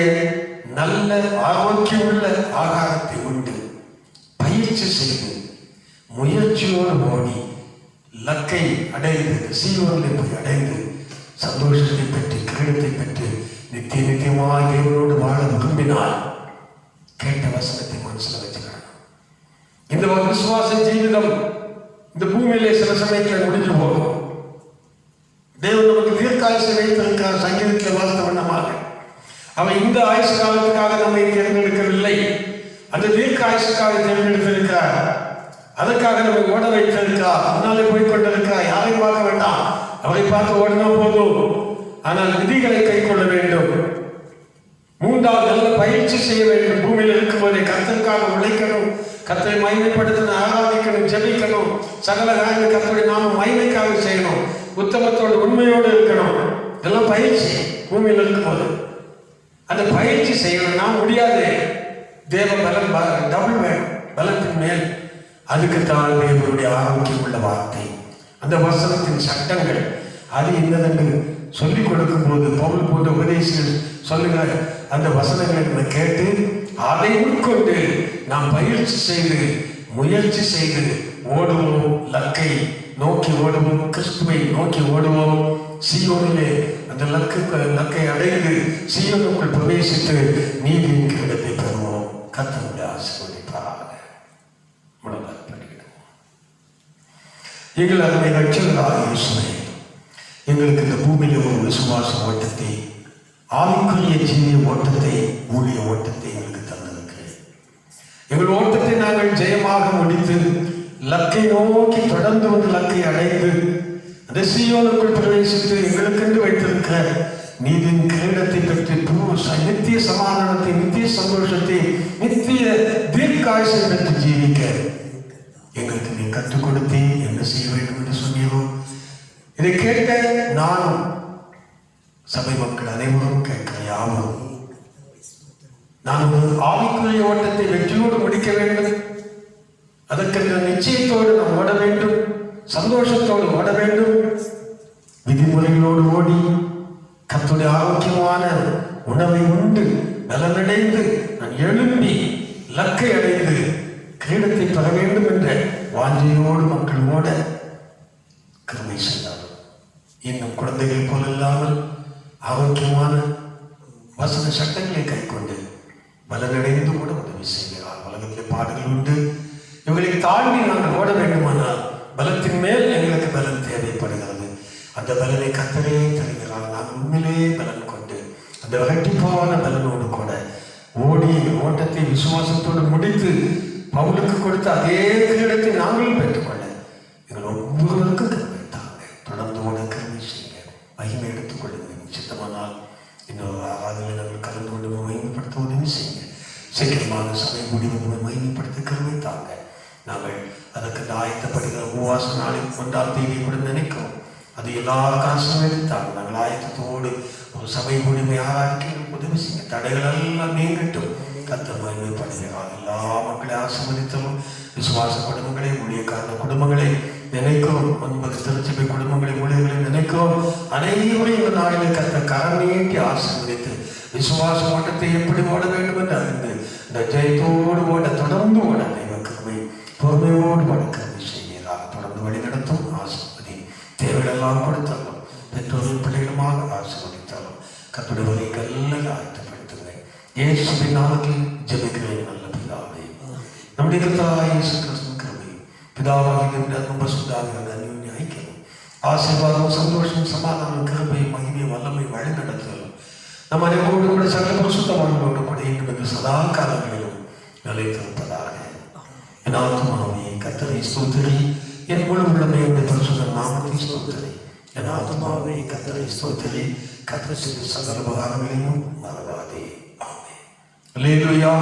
நல்ல ஆரோக்கியமுள்ள ஆகாரத்தை உண்டு பயிற்சி செய்து முயற்சியோடு ஓடி லக்கை அடைந்து சீயோனிலே போய் அடைந்து சந்தோஷத்தை பெற்று கிரீடத்தை பெற்று நித்திய நித்தியமாக தேவனோடு வாழ விரும்பினால் கேட்ட வசனத்தை மனசுல வச்சுக்கணும். இந்த விசுவாச ஜீவிதம் இந்த பூமியிலே சில சமயத்தில் முடிஞ்சு போகும். தேவன் நமக்கு தீர்க்காயுசை வைத்திருக்கிறார். சங்கீதத்தில் வாசித்த வண்ணமாக அவன் இந்த ஆயுசு காலத்துக்காக நம்மை தேர்ந்தெடுக்கவில்லை, அந்த தீர்க்காயுசுக்காக தேர்ந்தெடுத்திருக்கிறார். அதற்காக நம்மை ஓட வைத்திருக்கிறார். முன்னாலே போய்கொண்டிருக்கிறார். யாரையும் பார்க்க வேண்டாம், அவரை பார்த்து ஓடினா போதும். ஆனால் விதிகளை கை கொள்ள வேண்டும். 3வது நல்ல பயிற்சி செய்ய வேண்டும். பூமியில் இருக்கும்போதே கர்த்தருக்காக உழைக்கணும், கர்த்தரை மகிமைப்படுத்தணும், ஆராதிக்கணும், ஜெபிக்கணும், சகல காரியங்கள் கர்த்தருடைய நாம மகிமைக்காக செய்யணும், உத்தமத்தோடு உண்மையோடு இருக்கணும். இதெல்லாம் பயிற்சி. பூமியில் இருக்கும்போது அந்த பயிற்சி செய்யணும்னா முடியாது. தேவ பலன் டபுள் வேணும், பலத்தின் மேல். அதுக்குத்தான் தேவனுடைய ஆரோக்கியம் உள்ள வார்த்தை, அந்த வசனத்தின் சட்டங்கள். அது என்னதென்று சொல்லிக் கொடுக்கும் போது பவுல் போன்ற உபதேசிகள் சொல்லுங்க, அந்த வசனங்களை நம்ம கேட்டு அதை உட்கொண்டு நாம் பயிற்சி செய்து முயற்சி செய்து ஓடுவோம், லக்கை நோக்கி ஓடுவோம், கிறிஸ்துவை நோக்கி ஓடுவோம். சீயோனிலே அந்த லக்கை அடைந்து சீயோனுக்குள் பிரவேசித்து நீதியின் கிரீடத்தை பெறுவோம். கர்த்தருடைய ஆசீர்வதிப்பாராக. எங்கள் அருமை ரட்சகராக இயேசுவே, எங்களுக்கு இந்த பூமியில ஒரு விசுவாச ஓட்டத்தை, ஆவிக்குரிய ஜீவிய ஓட்டத்தை, ஊழிய ஓட்டத்தை எங்களுக்கு தந்திருக்கிறேன். எங்கள் ஓட்டத்தை நாங்கள் ஜெயமாக முடித்து லக்கை நோக்கி தொடர்ந்து வந்து லக்கை அடைந்து அந்த சீயோனுக்குள் பிரவேசித்து எங்களுக்கென்று வைத்திருக்கிற நீதியின் கிரீடத்தை பெற்று நித்திய சமாதானத்தை, நித்திய சந்தோஷத்தை, நித்திய தீர்க்காயுசை பெற்று ஜீவிக்க எங்களுக்கு நீ கற்றுக் கொடுத்தே என்ன செய்ய வேண்டும் என்று சொன்னீரோ, இதை கேட்ட நானும் சபை மக்கள் அனைவரும் கேட்கிற யாவரும் நான் ஒரு ஆவிக்குரிய ஓட்டத்தை வெற்றியோடு முடிக்க வேண்டும். அதற்கென்ற நிச்சயத்தோடு நாம் ஓட வேண்டும், சந்தோஷத்தோடு ஓட வேண்டும். விதிமுறைகளோடு ஓடி கர்த்தருடைய ஆரோக்கியமான உணவை உண்டு நலனடைந்து நான் எழும்பி லக்கை அடைந்து கிரீடத்தை பெற வேண்டும் என்ற வாஞ்சையோடு மக்கள் ஓட கிருபை செய்தார். இன்னும் குழந்தைகள் போல இல்லாமல் ஆரோக்கியமான வசன சட்டங்களை கை கொண்டு பலனடைந்து கூட உதவி செய்கிறார். உலகத்தில் பாடல்கள் உண்டு. இவர்களை தாண்டி நாங்கள் ஓட வேண்டுமானால் பலத்தின் மேல் எங்களுக்கு பலன் தேவைப்படுகிறது. அந்த பலனை கர்த்தரே தருகிறார். நாங்கள் உண்மையிலே பலன் கொண்டு அந்த அந்த இரட்டிப்பான பலனோடு கூட ஓடி ஓட்டத்தை விசுவாசத்தோடு முடித்து பவுலுக்கு கொடுத்த அதே கிரீடத்தை நாங்களும் பெற்றுக்கொள்ள எங்கள் ஒவ்வொருவருக்கும் கருவித்தாங்க. தொடர்ந்து ஓட கருவி செய்யுங்க, மகிமை எடுத்துக்கொள்ளுங்க. சித்தமானால் இன்னொரு ஆராதனை நாங்கள் கலந்து கொண்டு மகிமைப்படுத்த உதவி செய்யுங்க. சீக்கிரமாக சபை முடிவு மகிமைப்படுத்த கருவித்தாங்க. நாங்கள் அதற்கு ஆயத்தப்படுகிற உபவாச நாளில் 1ஆம் தேதி கூட நினைக்கிறோம். அது எல்லா காசும் எடுத்தாங்க. நாங்கள் ஆயத்தத்தோடு ஒரு சபை முடிவை ஆராதிக்க உதவி செய்யுங்க. தடைகள் எல்லாம் நீங்கட்டும். கர்த்தர் மகிமைப்படுகிறார். எல்லா மக்களை ஆசீர்வதித்தலும் விசுவாச குடும்பங்களை, ஊழியக்காரன குடும்பங்களை நினைக்கிறோம். 9 திருச்சபை குடும்பங்களை, ஊழியர்களை நினைக்கிறோம். அனைவரும் இந்த நாளிலே கர்த்தர் கரம் நீட்டி ஆசீர்வதித்து விசுவாச ஓட்டத்தை எப்படி ஓட வேண்டும் என்று அறிந்து இந்த ஜெயத்தோடு ஓட தொடர்ந்து ஓட தெய்வக்கிருபை பொறுமையோடு வணக்கம் செய்கிறார். தொடர்ந்து வழி நடத்தும் ஆசீர்வதி. தேவைகளெல்லாம் கொடுத்தாலும் பெற்றோர்கள் பிள்ளைகளுமாக ஆசீர்வதித்தாலும் கர்த்தருடைய வழிகள் ஆயத்தப்படுத்துங்க. இயேசுவின் நாமத்தில் ஜெபிக்கிறேன் நல்ல பிதாவே. நம்முடைய கர்த்தராகிய இயேசு கிறிஸ்துவின் கிருபை, பிதாவாகிய அன்பும் பரிசுத்தாவியான அன்யோன்ய ஐக்கியம், ஆசீர்வாதம், சந்தோஷம், சமாதானம், கிருபை, மகிமை, வல்லமை, வழி நடத்தல் நம் அனைவரோடு கூட சகல பரிசுத்தவான்களோடு கூட இன்று சதா காலங்களிலும் நிலைத்திருப்பதாக. என் ஆத்துமாவே கர்த்தரை ஸ்தோத்திரி, என் முழு உள்ளமையுடைய பரிசுத்த நாமத்தை ஸ்தோத்திரி. என் ஆத்துமாவே கர்த்தரை ஸ்தோத்திரி, கர்த்தர் செய்த சகல உபகாரங்களையும் மறவாதே. ஆமென். அல்லேலூயா.